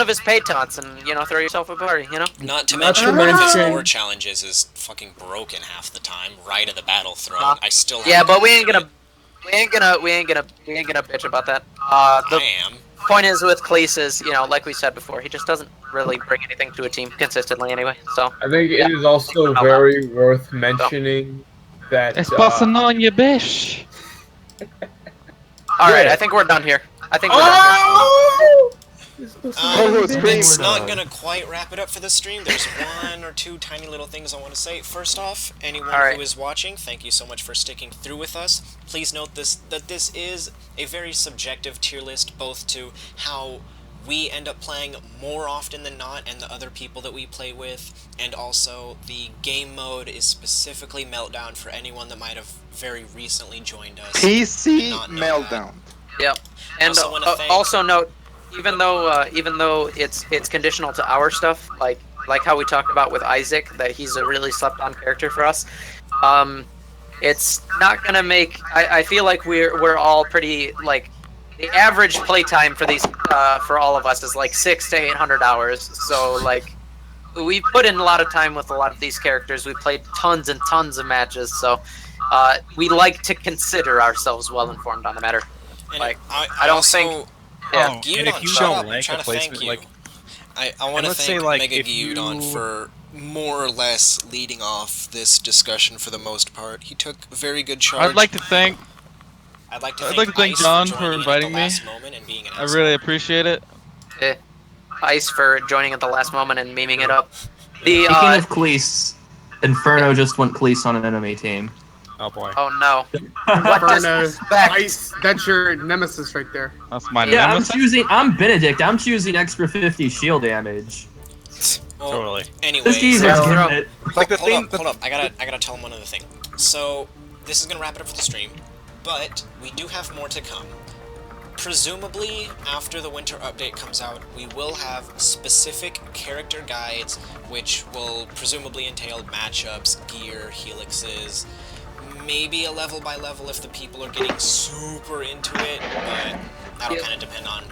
of his paid taunts and throw yourself a party. Not to mention one of his lore challenges is fucking broken half the time. Right of the battle throne. I still. Yeah, but we ain't gonna bitch about that. The point is with Cleese is, like we said before, he just doesn't really bring anything to a team consistently anyway. So I think it is also very worth mentioning that it's passing on your bish. All right, I think we're done here. It's not gonna quite wrap it up for the stream. There's one or two tiny little things I want to say. First off, anyone who is watching, thank you so much for sticking through with us. Please note that this is a very subjective tier list, both to how we end up playing more often than not and the other people that we play with, and also the game mode is specifically Meltdown for anyone that might have very recently joined us. PC Meltdown. Yep. And also note, even though it's conditional to our stuff, like how we talked about with Isaac, that he's a really slept-on character for us. It's not gonna make. I feel like we're all pretty the average playtime for these for all of us is like 600 to 800 hours. So like, we put in a lot of time with a lot of these characters. We played tons and tons of matches. So we like to consider ourselves well informed on the matter. And Like, I don't also, think. Yeah. And if you shut don't up, I'm like trying a to thank placement, you. like, I want to let's thank say, like, Mega if Gyudon you- for more or less leading off this discussion for the most part. He took very good charge. I'd like to thank I'd like to I'd thank, like to thank Ice John for for joining in inviting at the me. last moment and being an I asshole. really appreciate it. Ice for joining at the last moment and memeing it up. The Speaking of Cleese, Inferno just went Cleese on an enemy team. Oh boy. oh no. Inferno, disrespect. Ice, that's your nemesis right there. That's my Yeah, nemesis. I'm Benedict. I'm choosing extra 50 shield damage. Well, Totally. anyways, This geezer's Yeah. getting it. Like the hold thing. up, hold up. I gotta tell him one other thing. So, this is gonna wrap it up for the stream, but we do have more to come. Presumably, after the winter update comes out, we will have specific character guides, which will presumably entail matchups, gear, helixes, maybe a level by level if the people are getting super into it, but that'll kind of depend on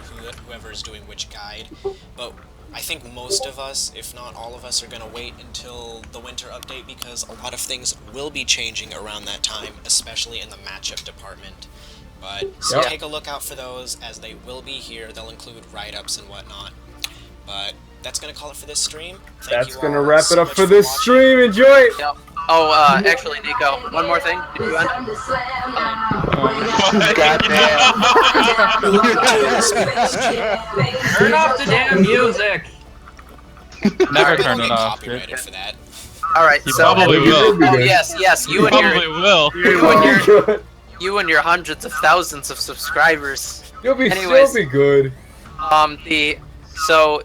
whoever is doing which guide. But I think most of us, if not all of us, are going to wait until the winter update because a lot of things will be changing around that time, especially in the matchup department. But so take a look out for those as they will be here. They'll include write-ups and whatnot. But that's going to call it for this stream. Thank That's you gonna all wrap so it up much for this watching. stream. Enjoy it. Yep. Oh, actually, Nico, one more thing. Did you end? Turn off the damn music. Never I'll turn get it off. copyrighted for that. All right. You So, probably will. oh yes, You probably will. you and your hundreds of thousands of subscribers. You'll be Anyways. still be good. So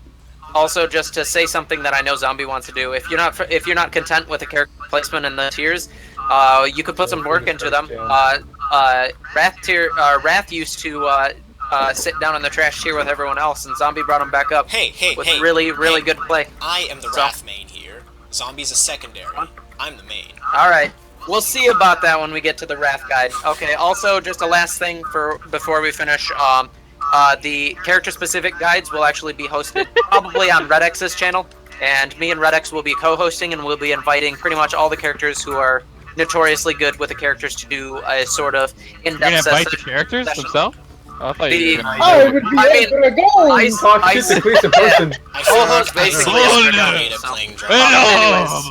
also just to say something that I know Zombie wants to do. If you're not content with the character placement and the tiers, you could put some work into them. Wrath used to sit down in the trash tier with everyone else, and Zombie brought him back up. Hey, with really good play. I am the Wrath main here. Zombie's a secondary. I'm the main. All right. We'll see about that when we get to the Wrath guide. Okay, also, just a last thing before we finish. The character-specific guides will actually be hosted probably on Redx's channel, and me and Redx will be co-hosting, and we'll be inviting pretty much all the characters who are notoriously good with the characters to do a sort of You're in-depth gonna invite the session. characters themselves? Oh, I thought you were gonna I would be able to go. Ice- Talk shit to Cleese in person. I feel Co-host like basically I is don't Shrug, hate so. playing drums.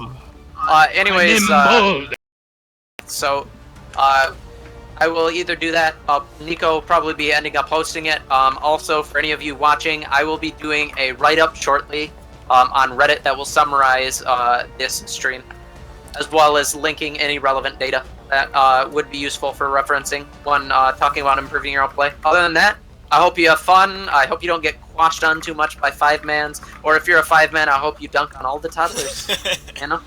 So, I will either do that. Nico will probably be ending up hosting it. Also, for any of you watching, I will be doing a write-up shortly on Reddit that will summarize this stream, as well as linking any relevant data that would be useful for referencing when talking about improving your own play. Other than that, I hope you have fun. I hope you don't get quashed on too much by 5-mans, or if you're a 5-man, I hope you dunk on all the toddlers. You know?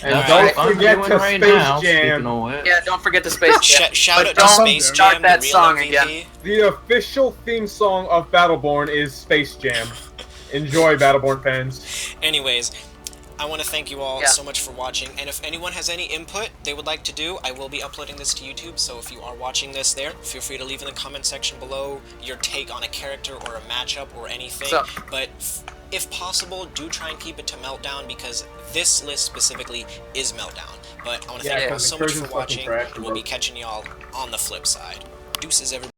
And Don't I'm forget doing to right Space now, Jam. speaking of which. Yeah, don't forget to Space Jam. Shout But out to don't Space start Jam, that the real song MVP. again. The official theme song of Battleborn is Space Jam. Enjoy, Battleborn fans. Anyways, I want to thank you all Yeah. so much for watching, and if anyone has any input they would like to do, I will be uploading this to YouTube, so if you are watching this there, feel free to leave in the comment section below your take on a character or a matchup or anything, So- but if possible, do try and keep it to Meltdown, because this list specifically is Meltdown. But I want to thank you all so much for watching, and we'll be catching y'all on the flip side. Deuces, everybody.